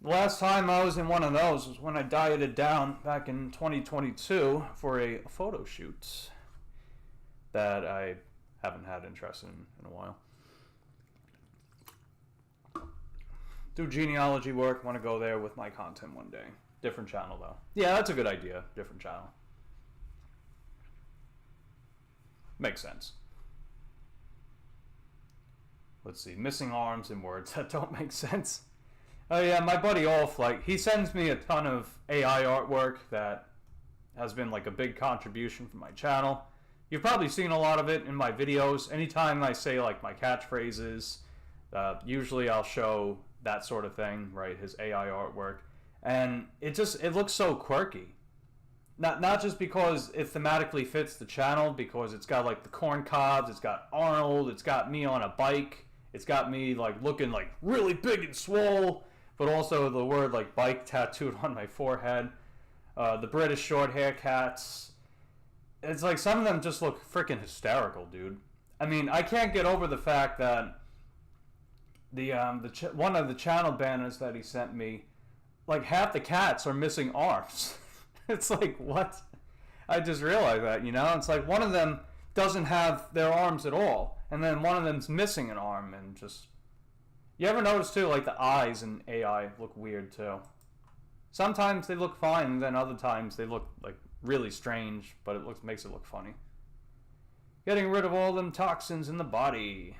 Speaker 2: The last time I was in one of those was when I dieted down back in 2022 for a photo shoot that I haven't had interest in a while. Do genealogy work. Want to go there with my content one day. Different channel, though. Yeah, that's a good idea. Different channel. Makes sense. Let's see. Missing arms and words that don't make sense. Oh yeah, my buddy Olf, like, he sends me a ton of AI artwork that has been like a big contribution for my channel. You've probably seen a lot of it in my videos. Anytime I say like my catchphrases, usually I'll show that sort of thing, right? His AI artwork. And it looks so quirky. Not just because it thematically fits the channel, because it's got like the corn cobs, it's got Arnold, it's got me on a bike, it's got me like looking like really big and swole, but also the word like bike tattooed on my forehead. The British short hair cats. It's like some of them just look freaking hysterical, dude. I mean, I can't get over the fact that one of the channel banners that he sent me, like half the cats are missing arms. It's like, what? I just realized that, you know? It's like one of them doesn't have their arms at all, and then one of them's missing an arm, and just... You ever notice, too, like the eyes in AI look weird, too? Sometimes they look fine, and then other times they look, like, really strange, but it makes it look funny. Getting rid of all them toxins in the body.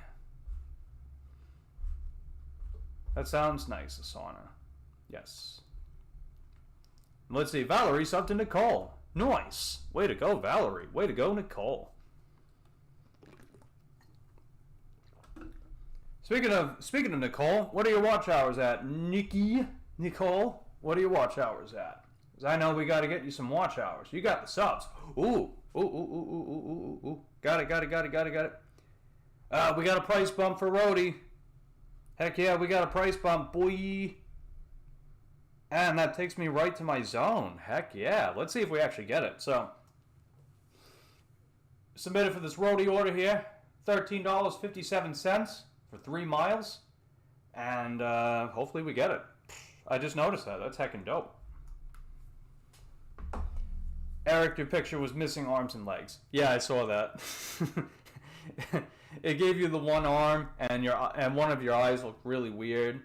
Speaker 2: That sounds nice, a sauna. Yes. Let's see, Valerie subbed to Nicole. Nice. Way to go, Valerie. Way to go, Nicole. Speaking of Nicole, what are your watch hours at? Nicole, what are your watch hours at? Because I know we got to get you some watch hours. You got the subs. Ooh. Got it. We got a price bump for Rhodey. Heck yeah, we got a price bump, boy. And that takes me right to my zone. Heck yeah. Let's see if we actually get it. So, submitted for this Rhodey order here. $13.57 for 3 miles. And hopefully we get it. I just noticed that. That's heckin' dope. Eric, your picture was missing arms and legs. Yeah, I saw that. It gave you the one arm, and one of your eyes looked really weird.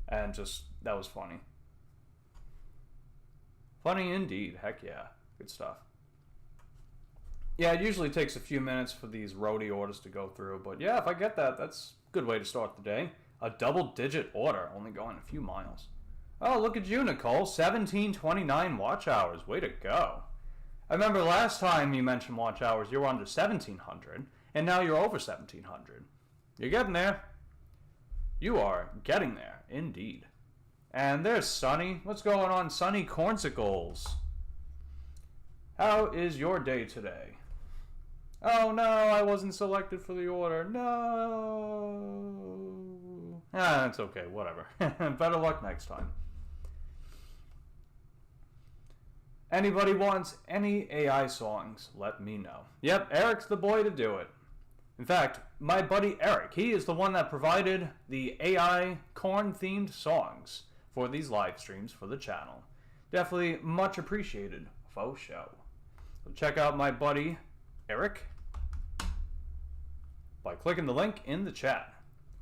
Speaker 2: And just, that was funny. Funny indeed. Heck yeah. Good stuff. Yeah, it usually takes a few minutes for these Rhodey orders to go through. But yeah, if I get that, that's a good way to start the day. A double-digit order, only going a few miles. Oh, look at you, Nicole. 1729 watch hours. Way to go. I remember last time you mentioned watch hours, you were under 1,700. And now you're over 1,700. You're getting there. You are getting there, indeed. And there's Sunny. What's going on, Sunny Cornsicles? How is your day today? Oh no, I wasn't selected for the order. No. That's okay, whatever. Better luck next time. Anybody wants any AI songs, let me know. Yep, Eric's the boy to do it. In fact, my buddy Eric, he is the one that provided the AI corn-themed songs for these live streams for the channel. Definitely much appreciated. Faux show. So check out my buddy Eric by clicking the link in the chat.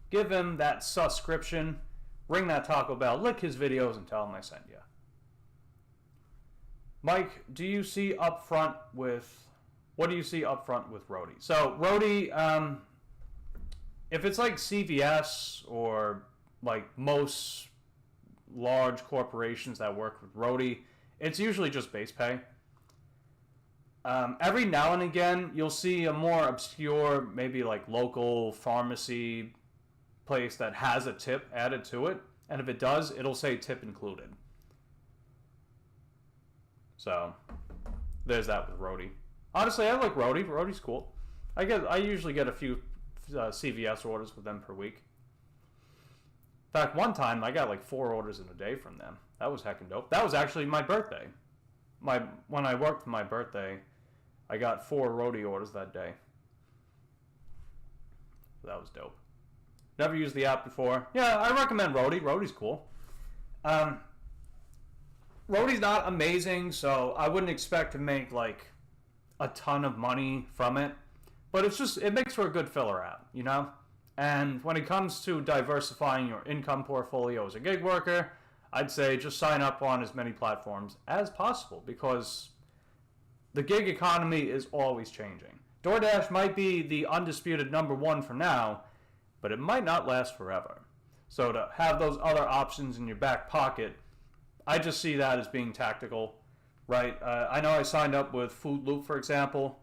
Speaker 2: Give him that subscription, ring that Taco Bell, lick his videos, and tell him I sent you. Mike, do you see up front with... What do you see up front with Rhodey? So, Rhodey, if it's like CVS or like most large corporations that work with Rhodey, it's usually just base pay. Every now and again, you'll see a more obscure, maybe like local pharmacy place that has a tip added to it. And if it does, it'll say tip included. So, there's that with Rhodey. Honestly, I like Rhodey. Rhodey's cool. I usually get a few CVS orders with them per week. In fact, one time I got like 4 orders in a day from them. That was heckin' dope. That was actually my birthday. When I worked for my birthday, I got 4 Rhodey orders that day. So that was dope. Never used the app before. Yeah, I recommend Rhodey. Rhodey's cool. Rhodey's not amazing, so I wouldn't expect to make like a ton of money from it. But it makes for a good filler app, you know? And when it comes to diversifying your income portfolio as a gig worker, I'd say just sign up on as many platforms as possible because the gig economy is always changing. DoorDash might be the undisputed #1 for now, but it might not last forever. So to have those other options in your back pocket, I just see that as being tactical, right? I know I signed up with Food Loop, for example.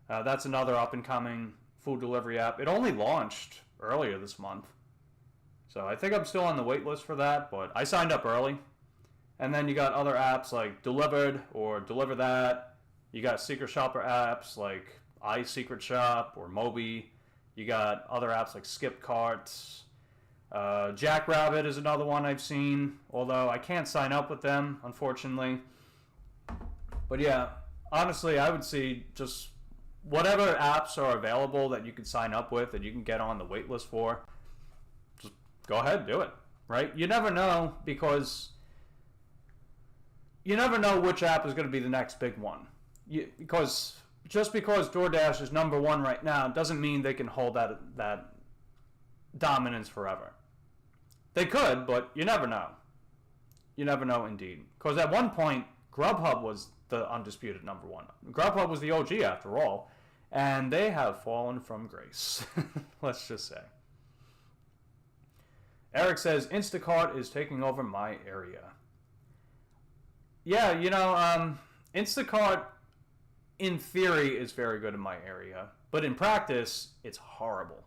Speaker 2: That's another up-and-coming food delivery app. It only launched earlier this month. So I think I'm still on the wait list for that, but I signed up early. And then you got other apps like Delivered or Deliver That. You got Secret Shopper apps like iSecret Shop or Moby. You got other apps like Skip Carts. Jackrabbit is another one I've seen, although I can't sign up with them, unfortunately. But yeah, honestly, I would see just whatever apps are available that you can sign up with, that you can get on the wait list for, go ahead, do it, right? You never know, because you never know which app is going to be the next big one. Because just because DoorDash is number one right now doesn't mean they can hold that dominance forever. They could, but you never know. You never know indeed. Because at one point, Grubhub was the undisputed number one. Grubhub was the OG after all, and they have fallen from grace. Let's just say. Eric says, Instacart is taking over my area. Yeah, Instacart, in theory, is very good in my area. But in practice, it's horrible.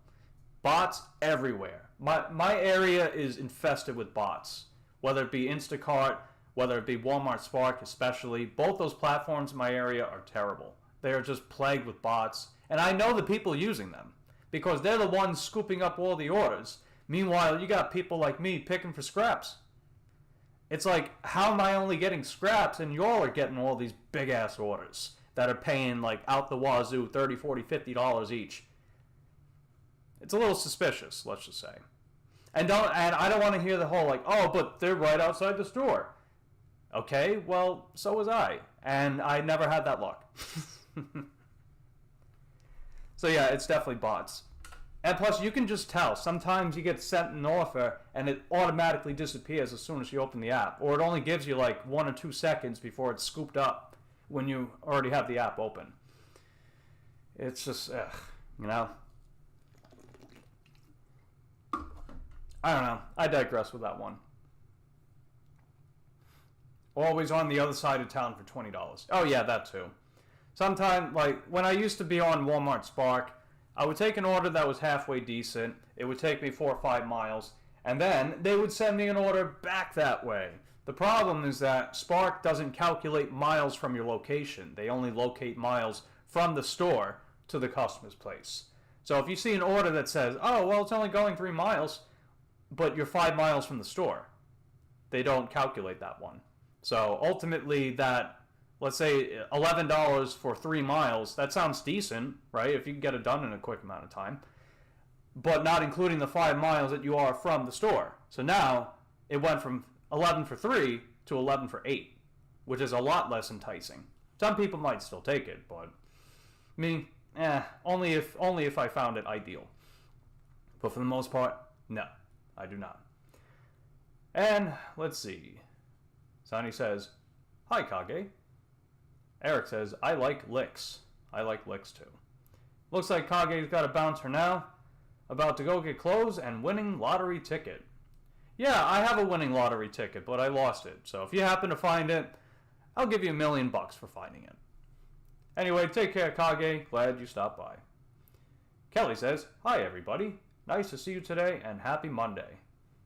Speaker 2: Bots everywhere. My area is infested with bots. Whether it be Instacart, whether it be Walmart Spark especially. Both those platforms in my area are terrible. They are just plagued with bots. And I know the people using them, because they're the ones scooping up all the orders. Meanwhile, you got people like me picking for scraps. It's like, how am I only getting scraps and y'all are getting all these big-ass orders that are paying, like, out the wazoo, $30, $40, $50 each? It's a little suspicious, let's just say. And I don't want to hear the whole, like, oh, but they're right outside the store. Okay, well, so was I. And I never had that luck. So yeah, it's definitely bots. And plus, you can just tell. Sometimes you get sent an offer, and it automatically disappears as soon as you open the app. Or it only gives you like 1 or 2 seconds before it's scooped up when you already have the app open. It's just, I don't know. I digress with that one. Always on the other side of town for $20. Oh yeah, that too. Sometimes, like, when I used to be on Walmart Spark, I would take an order that was halfway decent. It would take me 4 or 5 miles. And then they would send me an order back that way. The problem is that Spark doesn't calculate miles from your location. They only locate miles from the store to the customer's place. So if you see an order that says, oh, well, it's only going 3 miles, but you're 5 miles from the store, they don't calculate that one. So ultimately that, let's say $11 for 3 miles, that sounds decent, right? If you can get it done in a quick amount of time. But not including the 5 miles that you are from the store. So now it went from 11 for 3 to 11 for 8, which is a lot less enticing. Some people might still take it, but me, only if I found it ideal. But for the most part, no, I do not. And let's see. Sonny says, hi, Kage. Eric says, I like licks. I like licks too. Looks like Kage's got a bouncer now. About to go get clothes and winning lottery ticket. Yeah, I have a winning lottery ticket, but I lost it. So if you happen to find it, I'll give you $1 million for finding it. Anyway, take care, Kage. Glad you stopped by. Kelly says, hi, everybody. Nice to see you today, and happy Monday.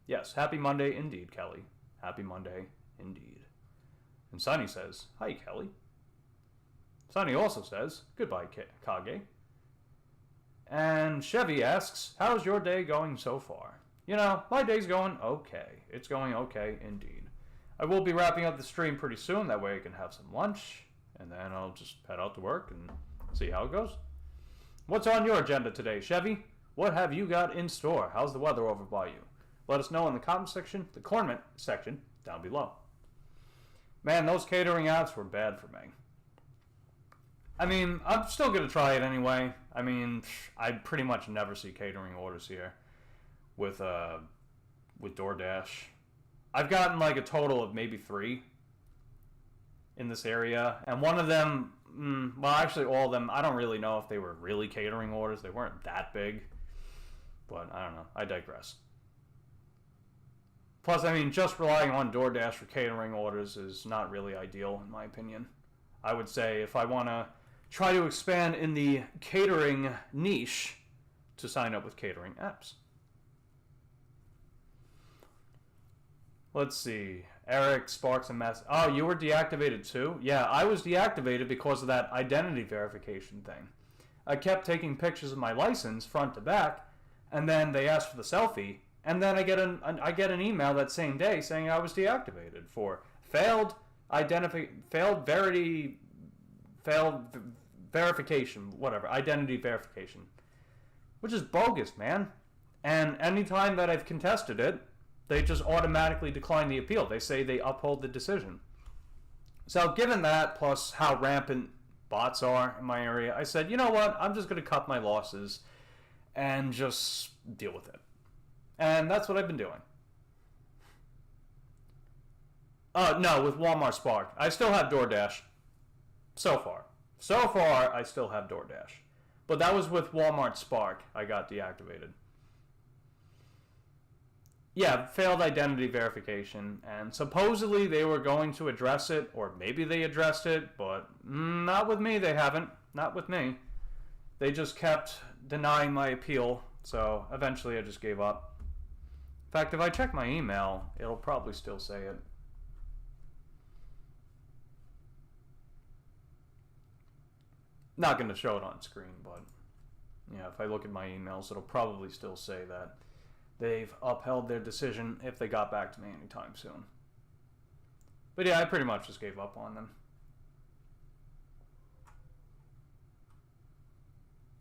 Speaker 2: Yes, happy Monday indeed, Kelly. Happy Monday indeed. And Sonny says, hi, Kelly. Sonny also says, goodbye, Kage. And Chevy asks, how's your day going so far? You know, my day's going okay. It's going okay indeed. I will be wrapping up the stream pretty soon. That way I can have some lunch. And then I'll just head out to work and see how it goes. What's on your agenda today, Chevy? What have you got in store? How's the weather over by you? Let us know in the comment section, the comment section down below. Man, those catering apps were bad for me. I mean, I'm still going to try it anyway. I mean, I pretty much never see catering orders here with DoorDash. I've gotten like a total of maybe 3 in this area. And one of them, well, actually all of them, I don't really know if they were really catering orders. They weren't that big. But I don't know. I digress. Plus, I mean, just relying on DoorDash for catering orders is not really ideal, in my opinion. I would say if I want to try to expand in the catering niche, to sign up with catering apps. Let's see. Eric, Sparks, and Mass. Oh, you were deactivated too? Yeah, I was deactivated because of that identity verification thing. I kept taking pictures of my license front to back, and then they asked for the selfie, and then I get an email that same day saying I was deactivated for failed verification, whatever, identity verification, which is bogus, man. And anytime that I've contested it, they just automatically decline the appeal. They say they uphold the decision. So given that, plus how rampant bots are in my area, I said, you know what, I'm just going to cut my losses and just deal with it. And that's what I've been doing. No, with Walmart Spark. I still have DoorDash. So far, I still have DoorDash. But that was with Walmart Spark I got deactivated. Yeah, failed identity verification, and supposedly they were going to address it, or maybe they addressed it, but not with me, they haven't. Not with me. They just kept denying my appeal, so eventually I just gave up. In fact, if I check my email, it'll probably still say it. Not going to show it on screen, but yeah, if I look at my emails, it'll probably still say that they've upheld their decision if they got back to me anytime soon. But yeah, I pretty much just gave up on them.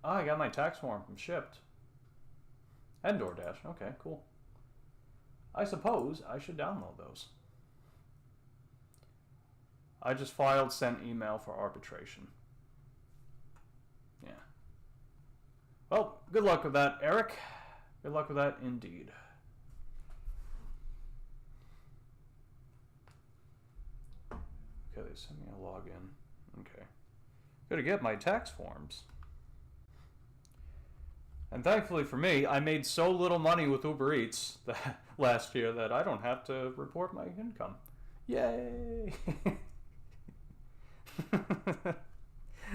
Speaker 2: Oh, I got my tax form from Shipped. And DoorDash. Okay, cool. I suppose I should download those. I just filed sent email for arbitration. Yeah. Well, good luck with that, Eric. Good luck with that, indeed. Okay, they sent me a login. Okay. Gotta get my tax forms. And thankfully for me, I made so little money with Uber Eats last year that I don't have to report my income. Yay!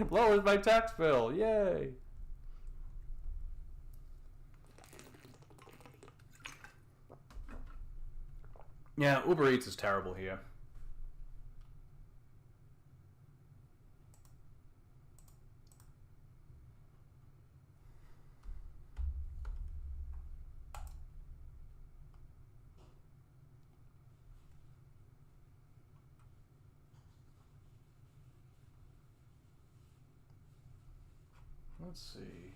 Speaker 2: Lowers my tax bill. Yay! Yeah, Uber Eats is terrible here. Let's see.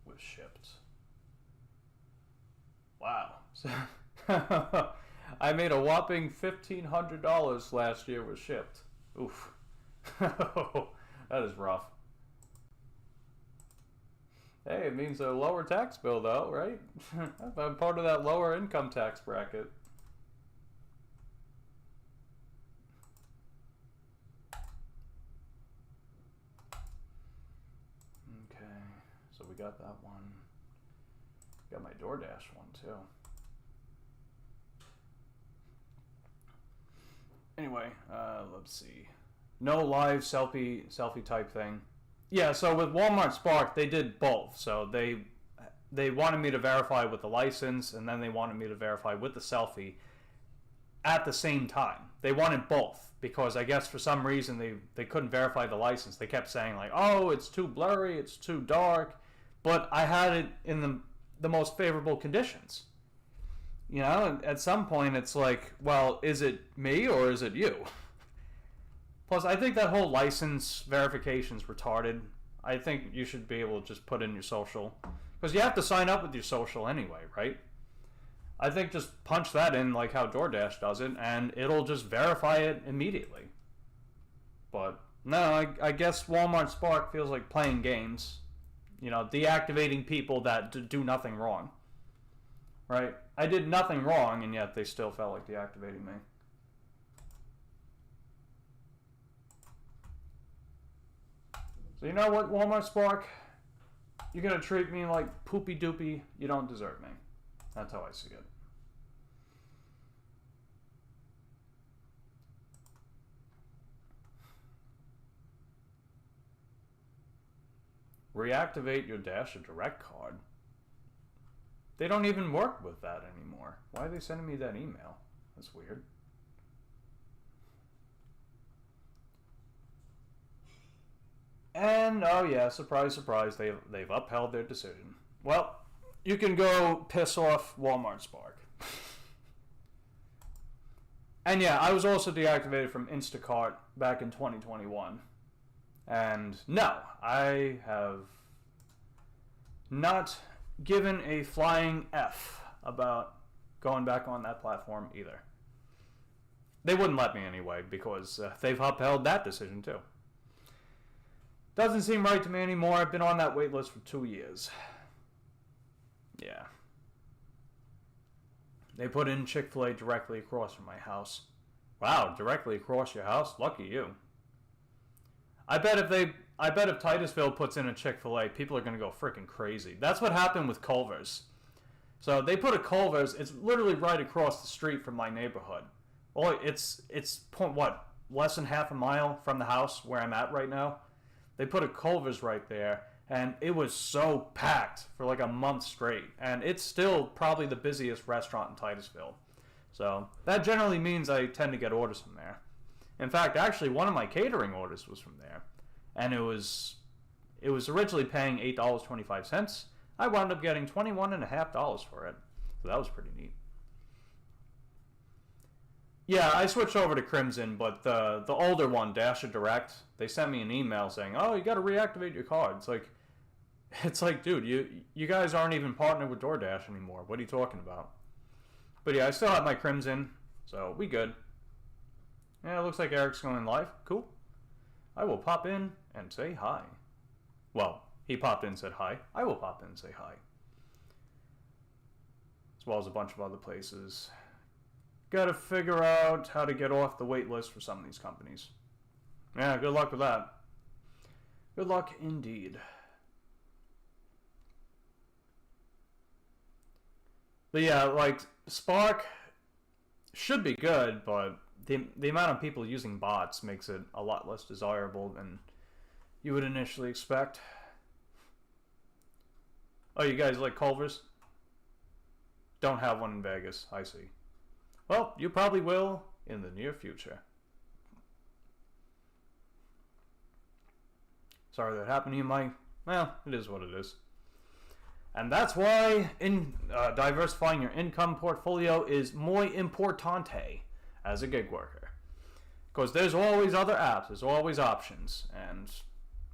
Speaker 2: Was Shipped. Wow. I made a whopping $1,500 last year with Shipped. Oof. That is rough. Hey, it means a lower tax bill though, right? I'm part of that lower income tax bracket. Okay, so we got that one. Got my DoorDash one too. Anyway, let's see. No live selfie type thing. Yeah, so with Walmart Spark, they did both. So they wanted me to verify with the license, and then they wanted me to verify with the selfie at the same time. They wanted both because I guess for some reason they couldn't verify the license. They kept saying like, oh, it's too blurry, it's too dark. But I had it in the most favorable conditions. You know, at some point it's like, well, is it me or is it you? Plus, I think that whole license verification is retarded. I think you should be able to just put in your social. Because you have to sign up with your social anyway, right? I think just punch that in like how DoorDash does it, and it'll just verify it immediately. But, no, I guess Walmart Spark feels like playing games. You know, deactivating people that do nothing wrong. Right? I did nothing wrong, and yet they still felt like deactivating me. So you know what, Walmart Spark? You're going to treat me like poopy doopy. You don't deserve me. That's how I see it. Reactivate your Dash or Direct card. They don't even work with that anymore. Why are they sending me that email? That's weird. And, oh yeah, surprise, surprise, they've upheld their decision. Well, you can go piss off Walmart Spark. And yeah, I was also deactivated from Instacart back in 2021. And no, I have not given a flying F about going back on that platform either. They wouldn't let me anyway, because they've upheld that decision too. Doesn't seem right to me anymore. I've been on that wait list for 2 years. Yeah. They put in Chick-fil-A directly across from my house. Wow, directly across your house? Lucky you. I bet if Titusville puts in a Chick-fil-A, people are going to go freaking crazy. That's what happened with Culver's. So they put a Culver's. It's literally right across the street from my neighborhood. Well, it's less than half a mile from the house where I'm at right now. They put a Culver's right there, and it was so packed for like a month straight. And it's still probably the busiest restaurant in Titusville. So that generally means I tend to get orders from there. In fact, actually, one of my catering orders was from there. And it was originally paying $8.25. I wound up getting $21.50 for it. So that was pretty neat. Yeah, I switched over to Crimson, but the older one, Dasher Direct, they sent me an email saying, "Oh, you got to reactivate your card." It's like, dude, you guys aren't even partnered with DoorDash anymore. What are you talking about? But yeah, I still have my Crimson, so we good. Yeah, it looks like Eric's going live. Cool. I will pop in and say hi. Well, he popped in and said hi. I will pop in and say hi. As well as a bunch of other places. Gotta figure out how to get off the wait list for some of these companies. Yeah, good luck with that. Good luck indeed. But yeah, like, Spark should be good, but the amount of people using bots makes it a lot less desirable than you would initially expect. Oh, you guys like Culver's? Don't have one in Vegas, I see. Well, you probably will in the near future. Sorry that happened to you, Mike. Well, it is what it is. And that's why diversifying your income portfolio is muy importante as a gig worker. Because there's always other apps, there's always options. And,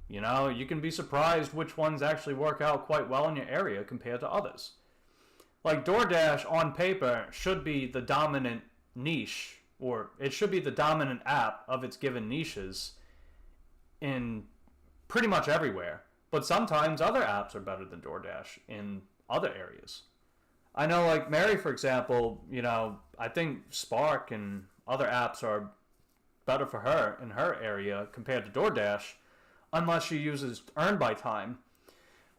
Speaker 2: you know, you can be surprised which ones actually work out quite well in your area compared to others. Like DoorDash on paper should be the dominant niche, or it should be the dominant app of its given niches in pretty much everywhere. But sometimes other apps are better than DoorDash in other areas. I know, like Mary, for example, you know, I think Spark and other apps are better for her in her area compared to DoorDash, unless she uses Earn by Time,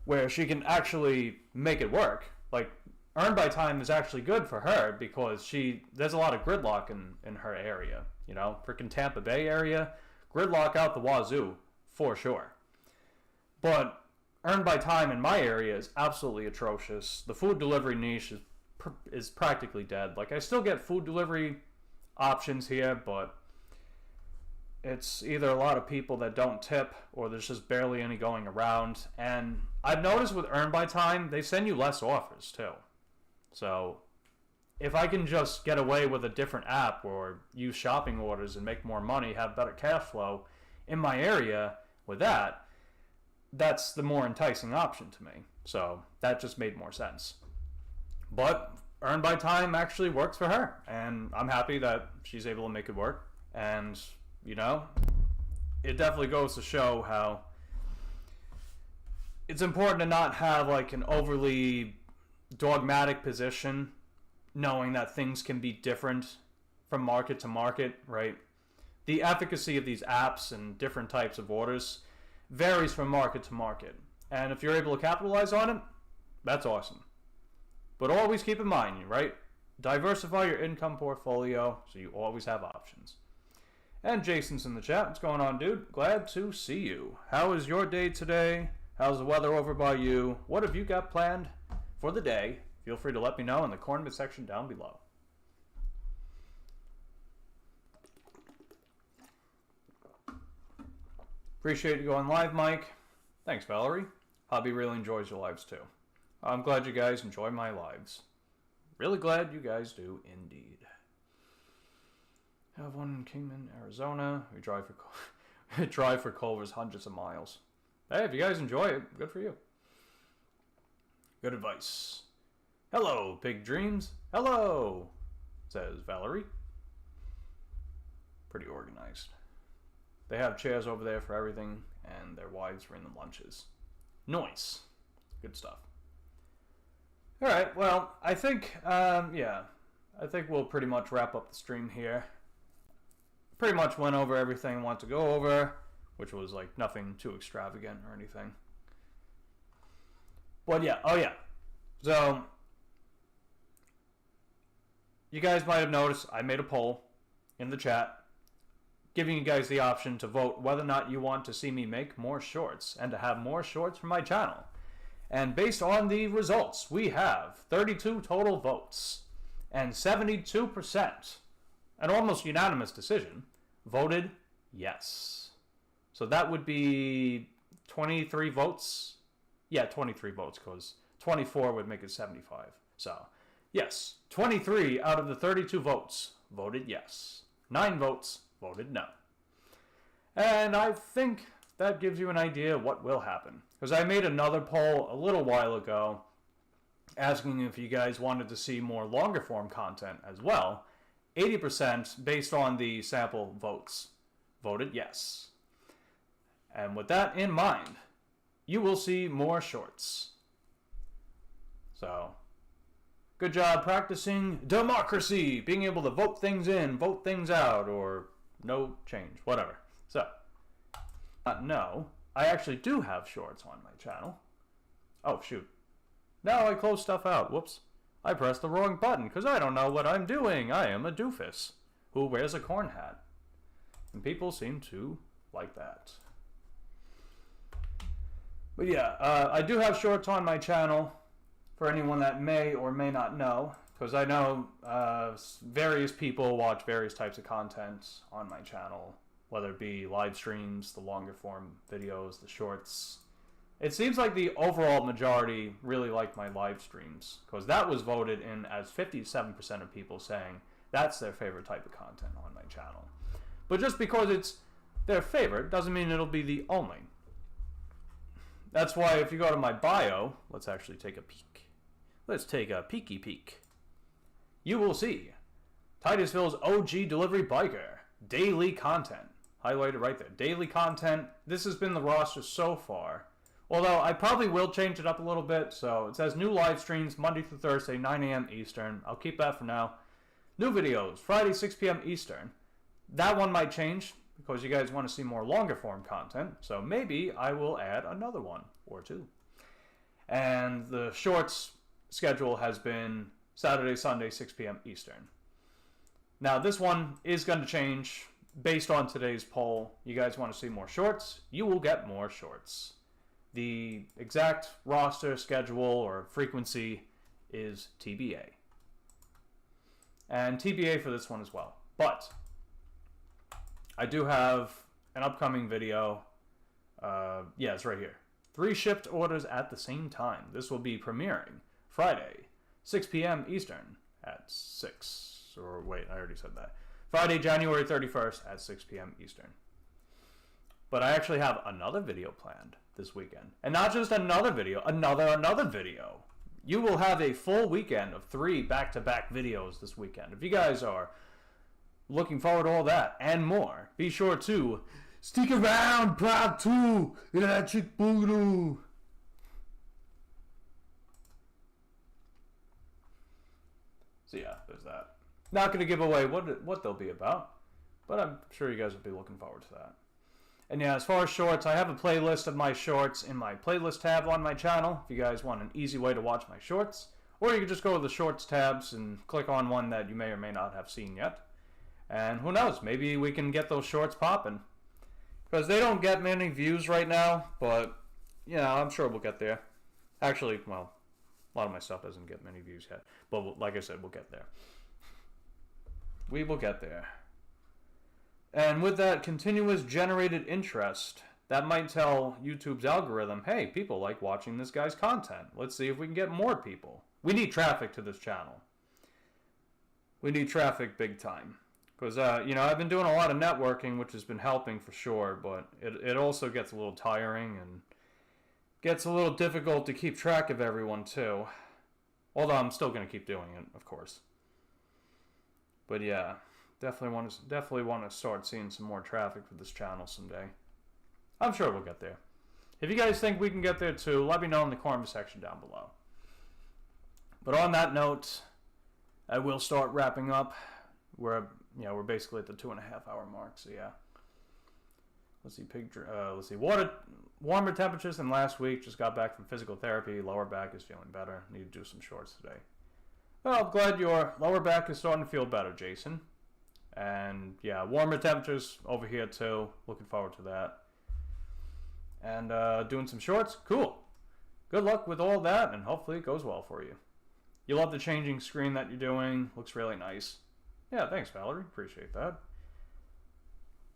Speaker 2: where she can actually make it work. Like, Earn by Time is actually good for her because there's a lot of gridlock in her area. You know, freaking Tampa Bay area, gridlock out the wazoo, for sure. But Earn by Time in my area is absolutely atrocious. The food delivery niche is practically dead. Like, I still get food delivery options here, but it's either a lot of people that don't tip or there's just barely any going around. And I've noticed with Earn by Time, they send you less offers too. So if I can just get away with a different app or use shopping orders and make more money, have better cash flow in my area with that, that's the more enticing option to me. So that just made more sense. But Earn by Time actually works for her, and I'm happy that she's able to make it work. And, you know, it definitely goes to show how it's important to not have like an overly dogmatic position, knowing that things can be different from market to market, right? The efficacy of these apps and different types of orders varies from market to market. And if you're able to capitalize on it, that's awesome. But always keep in mind, right? Diversify your income portfolio so you always have options. And Jason's in the chat. What's going on, dude? Glad to see you. How is your day today? How's the weather over by you? What have you got planned for the day? Feel free to let me know in the comment section down below. Appreciate you going live, Mike. Thanks, Valerie. Hobby really enjoys your lives too. I'm glad you guys enjoy my lives. Really glad you guys do indeed. Have one in Kingman, Arizona. We drive for Culver's hundreds of miles. Hey, if you guys enjoy it, good for you. Good advice. Hello, Big Dreams. Hello, says Valerie. Pretty organized. They have chairs over there for everything, and their wives bring them lunches. Nice. Good stuff. Alright, well, I think, I think we'll pretty much wrap up the stream here. Pretty much went over everything I want to go over, which was like nothing too extravagant or anything. But yeah, oh yeah. So, you guys might have noticed I made a poll in the chat giving you guys the option to vote whether or not you want to see me make more shorts and to have more shorts for my channel. And based on the results, we have 32 total votes and 72%, an almost unanimous decision, voted yes. So that would be 23 votes. Yeah, 23 votes, because 24 would make it 75. So, yes, 23 out of the 32 votes voted yes. 9 votes voted no. And I think that gives you an idea of what will happen. Because I made another poll a little while ago asking if you guys wanted to see more longer form content as well. 80% based on the sample votes voted yes. And with that in mind, you will see more shorts. So, good job practicing democracy, being able to vote things in, vote things out, or no change, whatever. So, no, I actually do have shorts on my channel. Oh, shoot. Now I close stuff out. Whoops. I pressed the wrong button because I don't know what I'm doing. I am a doofus who wears a corn hat. And people seem to like that. But yeah, I do have shorts on my channel for anyone that may or may not know. Because I know various people watch various types of content on my channel. Whether it be live streams, the longer form videos, the shorts. It seems like the overall majority really like my live streams. Because that was voted in as 57% of people saying that's their favorite type of content on my channel. But just because it's their favorite doesn't mean it'll be the only. That's why if you go to my bio, let's actually take a peek. Let's take a peeky peek. You will see Titusville's OG delivery biker, daily content. Highlighted right there. Daily content. This has been the roster so far. Although I probably will change it up a little bit. So it says new live streams Monday through Thursday, 9 a.m. Eastern. I'll keep that for now. New videos Friday, 6 p.m. Eastern. That one might change because you guys want to see more longer form content. So maybe I will add another one or two. And the shorts schedule has been Saturday, Sunday, 6 p.m. Eastern. Now this one is going to change. Based on today's poll, you guys want to see more shorts, you will get more shorts. The exact roster, schedule, or frequency is TBA. And TBA for this one as well. But I do have an upcoming video. Yeah, it's right here. 3 shipped orders at the same time. This will be premiering Friday, 6 p.m. Eastern at 6. Or wait, I already said that. Friday, January 31st at 6 p.m. Eastern. But I actually have another video planned this weekend. And not just another video, another video. You will have a full weekend of 3 back-to-back videos this weekend. If you guys are looking forward to all that and more, be sure to stick around, Part 2, Electric Boogaloo. So yeah, there's that. Not going to give away what they'll be about, but I'm sure you guys will be looking forward to that. And yeah, as far as shorts, I have a playlist of my shorts in my playlist tab on my channel, if you guys want an easy way to watch my shorts. Or you can just go to the shorts tabs and click on one that you may or may not have seen yet. And who knows, maybe we can get those shorts popping. Because they don't get many views right now, but, yeah, I'm sure we'll get there. Actually, well, a lot of my stuff doesn't get many views yet. But like I said, we'll get there. We will get there. And with that continuous generated interest, that might tell YouTube's algorithm, hey, people like watching this guy's content. Let's see if we can get more people. We need traffic to this channel. We need traffic big time. Because, I've been doing a lot of networking, which has been helping for sure, but it also gets a little tiring, and gets a little difficult to keep track of everyone too. Although I'm still going to keep doing it, of course. But yeah, definitely want to start seeing some more traffic for this channel someday. I'm sure we'll get there. If you guys think we can get there too, let me know in the comment section down below. But on that note, I will start wrapping up. We're basically at the 2.5 hour mark. So yeah. Let's see. Warmer temperatures than last week. Just got back from physical therapy. Lower back is feeling better. Need to do some shorts today. Well, I'm glad your lower back is starting to feel better, Jason. And yeah, warmer temperatures over here too. Looking forward to that. And doing some shorts. Cool. Good luck with all that, and hopefully it goes well for you. You love the changing screen that you're doing. Looks really nice. Yeah, thanks, Valerie. Appreciate that.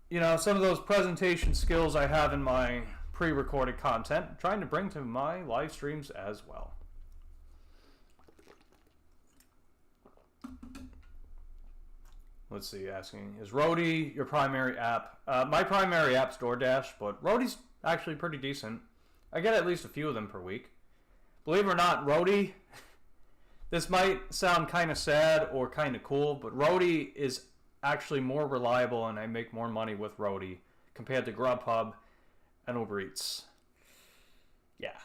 Speaker 2: You know, some of those presentation skills I have in my pre-recorded content, I'm trying to bring to my live streams as well. Let's see, asking, is Roadie your primary app? My primary app's DoorDash, but Roadie's actually pretty decent. I get at least a few of them per week. Believe it or not, Roadie, this might sound kind of sad or kind of cool, but Roadie is actually more reliable, and I make more money with Roadie compared to Grubhub and Uber Eats. Yeah.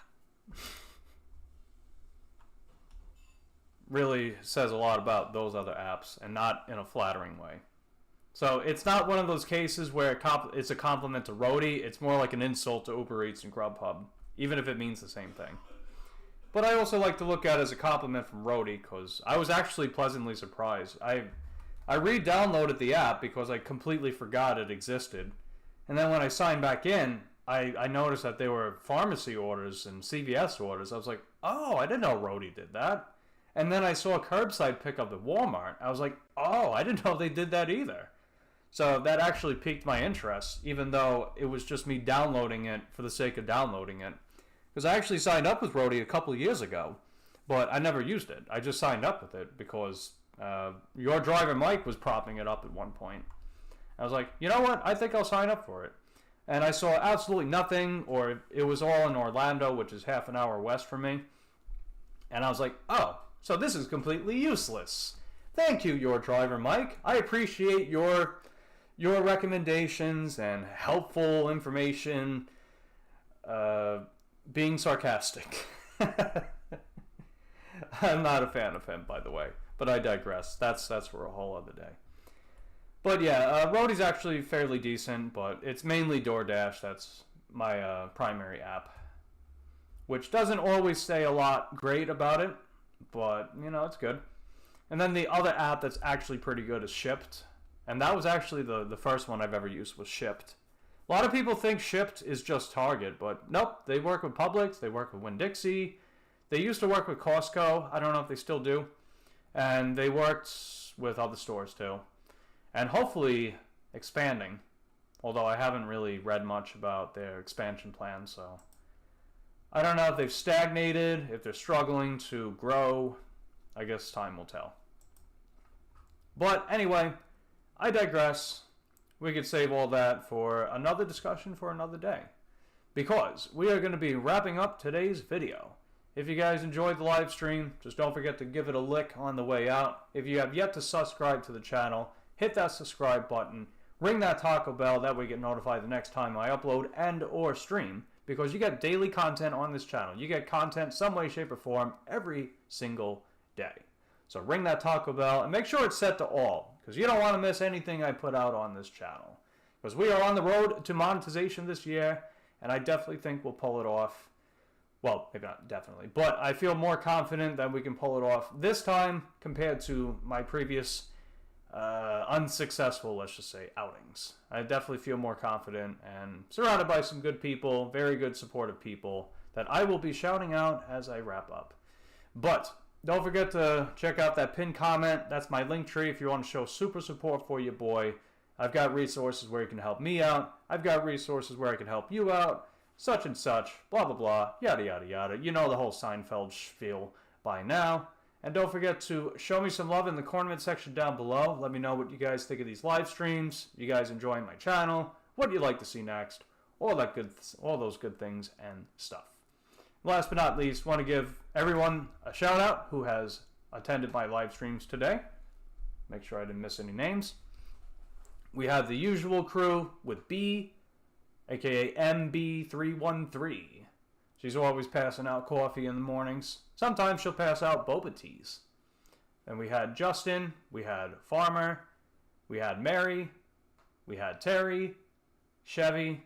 Speaker 2: Really says a lot about those other apps, and not in a flattering way. So it's not one of those cases where it's a compliment to Roadie. It's more like an insult to Uber Eats and Grubhub, even if it means the same thing. But I also like to look at it as a compliment from Roadie, because I was actually pleasantly surprised. I re-downloaded the app because I completely forgot it existed. And then when I signed back in, I noticed that there were pharmacy orders and CVS orders. I was like, oh, I didn't know Roadie did that. And then I saw curbside pickup at Walmart. I was like, oh, I didn't know they did that either. So that actually piqued my interest, even though it was just me downloading it for the sake of downloading it. Because I actually signed up with Roadie a couple of years ago, but I never used it. I just signed up with it because your driver Mike was propping it up at one point. I was like, you know what? I think I'll sign up for it. And I saw absolutely nothing, or it was all in Orlando, which is half an hour west from me. And I was like, oh, so this is completely useless. Thank you, your driver Mike. I appreciate your recommendations and helpful information. Being sarcastic. I'm not a fan of him, by the way, but I digress. That's for a whole other day. But yeah, Roadie's actually fairly decent, but it's mainly DoorDash. That's my primary app, which doesn't always say a lot great about it, but you know, it's good. And then the other app that's actually pretty good is Shipt, and that was actually the first one I've ever used was Shipt. A lot of people think Shipt is just Target, but nope, they work with Publix, they work with Winn-Dixie, they used to work with Costco, I don't know if they still do, and they worked with other stores too, and hopefully expanding, although I haven't really read much about their expansion plans, so I don't know if they've stagnated, if they're struggling to grow. I guess time will tell. But anyway, I digress. We could save all that for another discussion for another day, because we are going to be wrapping up today's video. If you guys enjoyed the live stream, just don't forget to give it a lick on the way out. If you have yet to subscribe to the channel, hit that subscribe button, ring that Taco Bell, that way you get notified the next time I upload and or stream, because you get daily content on this channel. You get content some way, shape, or form every single day. So ring that Taco Bell and make sure it's set to all, because you don't want to miss anything I put out on this channel. Because we are on the road to monetization this year, and I definitely think we'll pull it off. Well, maybe not definitely, but I feel more confident that we can pull it off this time compared to my previous unsuccessful, let's just say, outings. I definitely feel more confident and surrounded by some good people, very good supportive people that I will be shouting out as I wrap up. But don't forget to check out that pinned comment. That's my link tree if you want to show super support for your boy. I've got resources where you can help me out. I've got resources where I can help you out. Such and such, blah, blah, blah, yada, yada, yada. You know the whole Seinfeld spiel by now. And don't forget to show me some love in the comment section down below. Let me know what you guys think of these live streams. You guys enjoying my channel? What do you like to see next? All those good things and stuff. Last but not least, want to give everyone a shout out who has attended my live streams today. Make sure I didn't miss any names. We have the usual crew with B, aka MB313. She's always passing out coffee in the mornings. Sometimes she'll pass out boba teas. And we had Justin, we had Farmer, we had Mary, we had Terry, Chevy,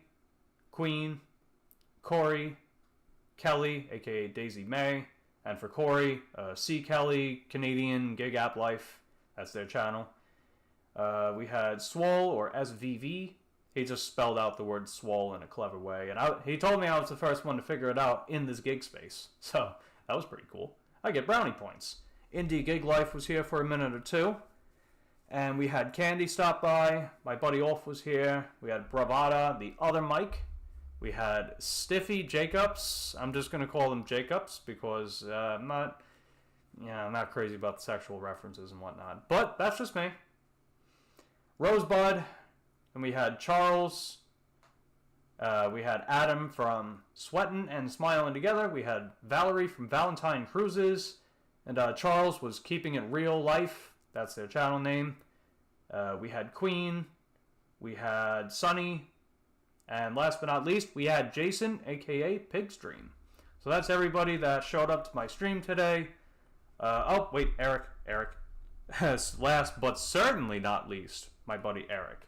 Speaker 2: Queen, Corey, Kelly, aka Daisy May, and for Corey, C. Kelly, Canadian Gig App Life. That's their channel. We had Swole, or SVV. He just spelled out the word swole in a clever way. And he told me I was the first one to figure it out in this gig space. So that was pretty cool. I get brownie points. Indie Gig Life was here for a minute or two. And we had Candy stop by. My buddy Ulf was here. We had Bravada, the other Mike. We had Stiffy Jacobs. I'm just going to call him Jacobs because I'm not crazy about the sexual references and whatnot. But that's just me. Rosebud. And we had Charles. We had Adam from Sweatin' and Smiling Together. We had Valerie from Valentine Cruises. And Charles was Keeping It Real Life. That's their channel name. We had Queen. We had Sunny. And last but not least, we had Jason, a.k.a. Pigstream. So that's everybody that showed up to my stream today. Oh, wait, Eric. Last but certainly not least, my buddy Eric.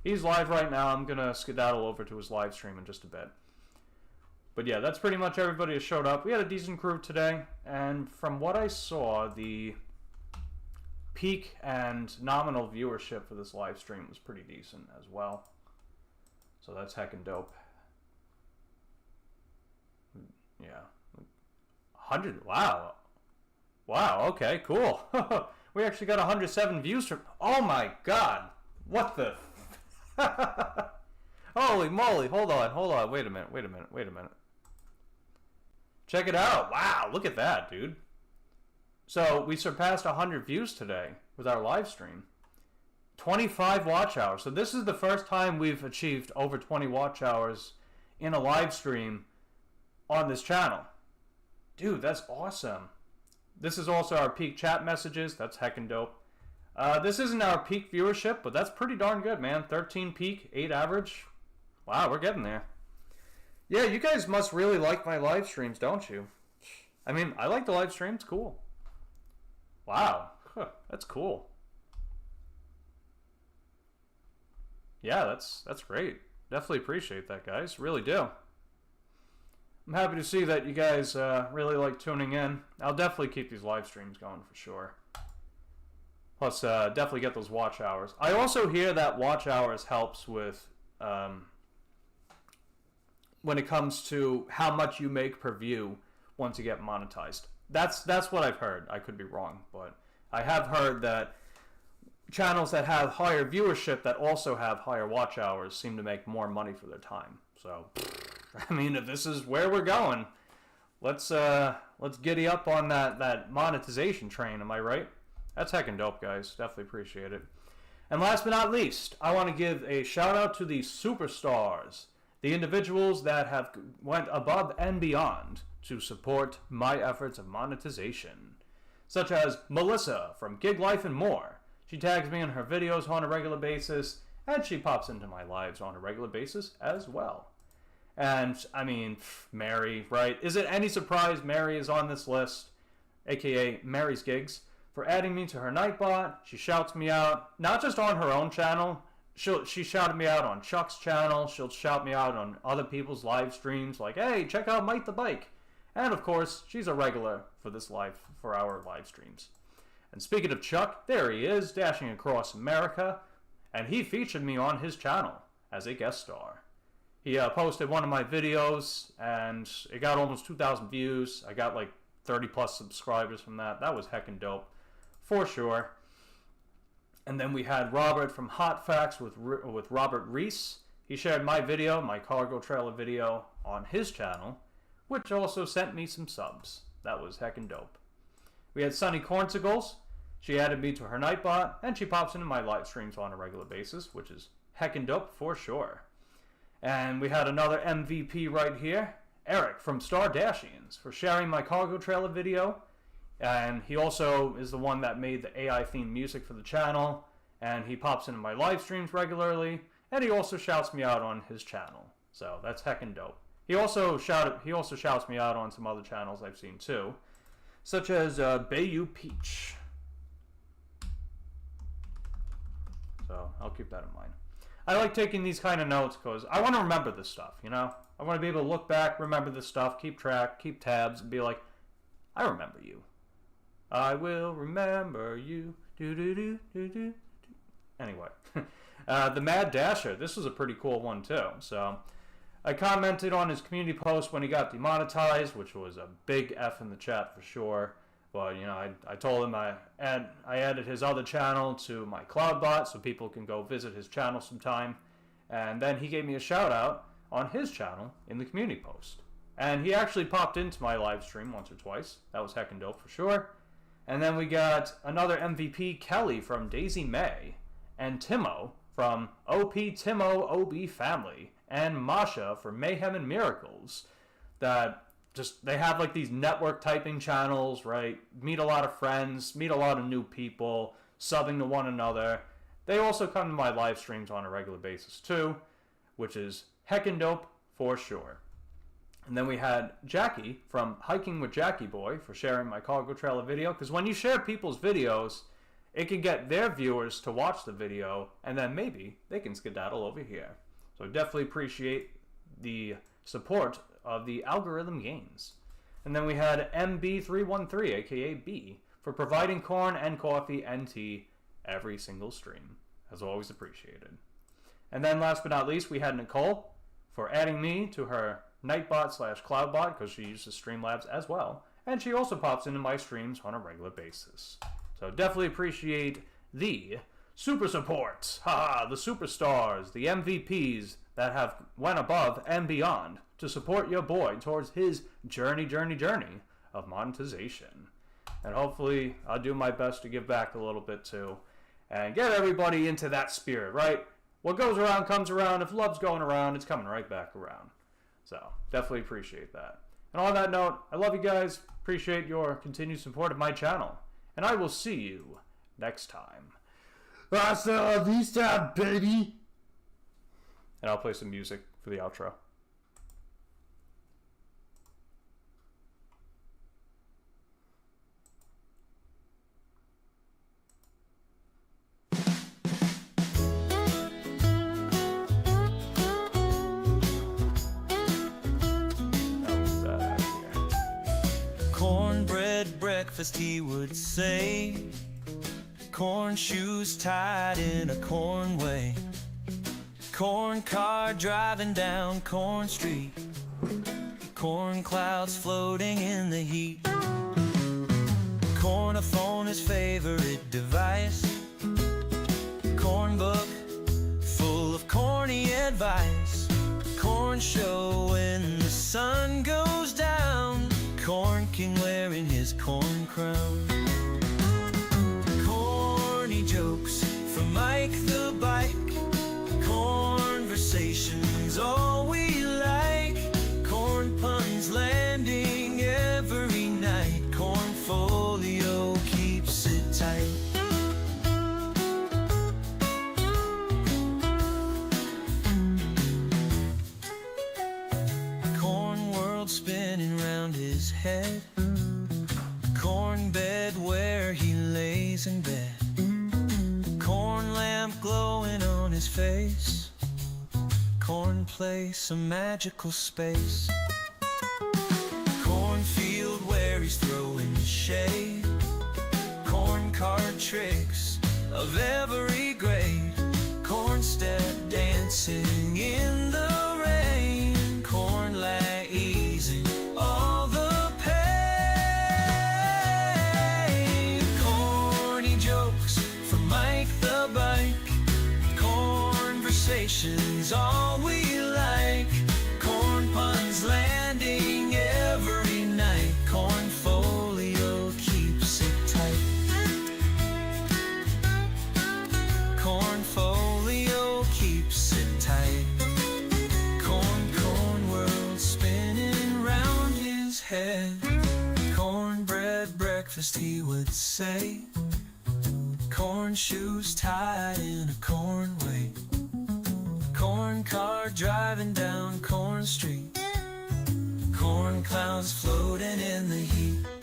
Speaker 2: He's live right now. I'm going to skedaddle over to his live stream in just a bit. But yeah, that's pretty much everybody that showed up. We had a decent crew today. And from what I saw, the peak and nominal viewership for this live stream was pretty decent as well. So that's heckin' dope. Yeah. 100. Wow. Wow, okay, cool. We actually got 107 views from... Oh my god. What the... Holy moly. Hold on. Wait a minute. Check it out. Wow, look at that, dude. So we surpassed 100 views today with our live stream. 25 watch hours. So this is the first time we've achieved over 20 watch hours in a live stream on this channel. Dude, that's awesome. This is also our peak chat messages. That's heckin' dope. This isn't our peak viewership, but that's pretty darn good, man. 13 peak, 8 average. Wow, we're getting there. Yeah, you guys must really like my live streams, don't you? I mean, I like the live streams. Cool. Wow. Huh, that's cool. Yeah, that's great. Definitely appreciate that, guys. Really do. I'm happy to see that you guys really like tuning in. I'll definitely keep these live streams going for sure. Plus, definitely get those watch hours. I also hear that watch hours helps with when it comes to how much you make per view once you get monetized. That's what I've heard. I could be wrong, but I have heard that channels that have higher viewership that also have higher watch hours seem to make more money for their time. So, I mean, if this is where we're going, let's giddy up on that monetization train. Am I right? That's heckin' dope, guys. Definitely appreciate it. And last but not least, I want to give a shout out to the superstars, the individuals that have went above and beyond to support my efforts of monetization, such as Melissa from Gig Life and More. She tags me in her videos on a regular basis, and she pops into my lives on a regular basis as well. And, I mean, Mary, right? Is it any surprise Mary is on this list, aka Mary's Gigs, for adding me to her Nightbot? She shouts me out, not just on her own channel. She shouted me out on Chuck's channel. She'll shout me out on other people's live streams, like, hey, check out Mike the Bike. And, of course, she's a regular for our live streams. And speaking of Chuck, there he is, dashing across America, and he featured me on his channel as a guest star. He posted one of my videos, and it got almost 2,000 views. I got like 30 plus subscribers from that. That was heckin' dope, for sure. And then we had Robert from Hot Facts with Robert Reese. He shared my video, my cargo trailer video, on his channel, which also sent me some subs. That was heckin' dope. We had Sunny Cornsicles. She added me to her Nightbot, and she pops into my live streams on a regular basis, which is heckin' dope for sure. And we had another MVP right here, Eric from Stardashians for sharing my cargo trailer video. And he also is the one that made the AI themed music for the channel. And he pops into my live streams regularly. And he also shouts me out on his channel. So that's heckin' dope. He also shouts me out on some other channels I've seen too, such as Bayou Peach. So I'll keep that in mind. I like taking these kind of notes because I want to remember this stuff, you know? I want to be able to look back, remember this stuff, keep track, keep tabs, and be like, I remember you. I will remember you. Do. Anyway. The Mad Dasher. This was a pretty cool one, too. So I commented on his community post when he got demonetized, which was a big F in the chat for sure. But, you know, I told him I added his other channel to my CloudBot so people can go visit his channel sometime. And then he gave me a shout out on his channel in the community post. And he actually popped into my live stream once or twice. That was heckin' dope for sure. And then we got another MVP, Kelly from Daisy May, and Timo from OP Timo OB Family, and Masha for Mayhem and Miracles, that just, they have like these network typing channels, right? Meet a lot of friends, meet a lot of new people, subbing to one another. They also come to my live streams on a regular basis too, which is heckin' dope for sure. And then we had Jackie from Hiking with Jackie Boy for sharing my cargo trailer video, because when you share people's videos, it can get their viewers to watch the video, and then maybe they can skedaddle over here. So definitely appreciate the support of the algorithm gains. And then we had MB313, aka B, for providing corn and coffee and tea every single stream. As always appreciated. And then last but not least, we had Nicole for adding me to her Nightbot/Cloudbot, because she uses Streamlabs as well. And she also pops into my streams on a regular basis. So definitely appreciate the super supports, the superstars, the MVPs that have went above and beyond to support your boy towards his journey of monetization. And hopefully I'll do my best to give back a little bit too and get everybody into that spirit, right? What goes around comes around. If love's going around, it's coming right back around. So definitely appreciate that. And on that note, I love you guys. Appreciate your continued support of my channel. And I will see you next time. Hasta la vista, baby. And I'll play some music for the outro.
Speaker 1: Cornbread breakfast, he would say. Corn shoes tied in a corn way. Corn car driving down Corn Street. Corn clouds floating in the heat. Cornaphone, his favorite device. Corn book full of corny advice. Corn show when the sun goes down. Corn king wearing his corn crown. Corny jokes from Mike the Bike. Conversations all we like. Corn puns landing every night. Cornfolio keeps it tight. Corn world spinning round his head. Corn bed where he lays in bed. Corn lamp glowing on his face. Corn place, a magical space. Cornfield where he's throwing shade. Corn card tricks of every grade. Corn step dancing in the rain. Corn lag easing all the pain. Corny jokes from Mike the Bike. Conversations all we like. Corn puns landing every night. Cornfolio keeps it tight. Cornfolio keeps it tight. Corn world spinning head. Cornbread breakfast, he would say. Corn shoes tied in a corn way. Corn car driving down Corn Street. Corn clouds floating in the heat.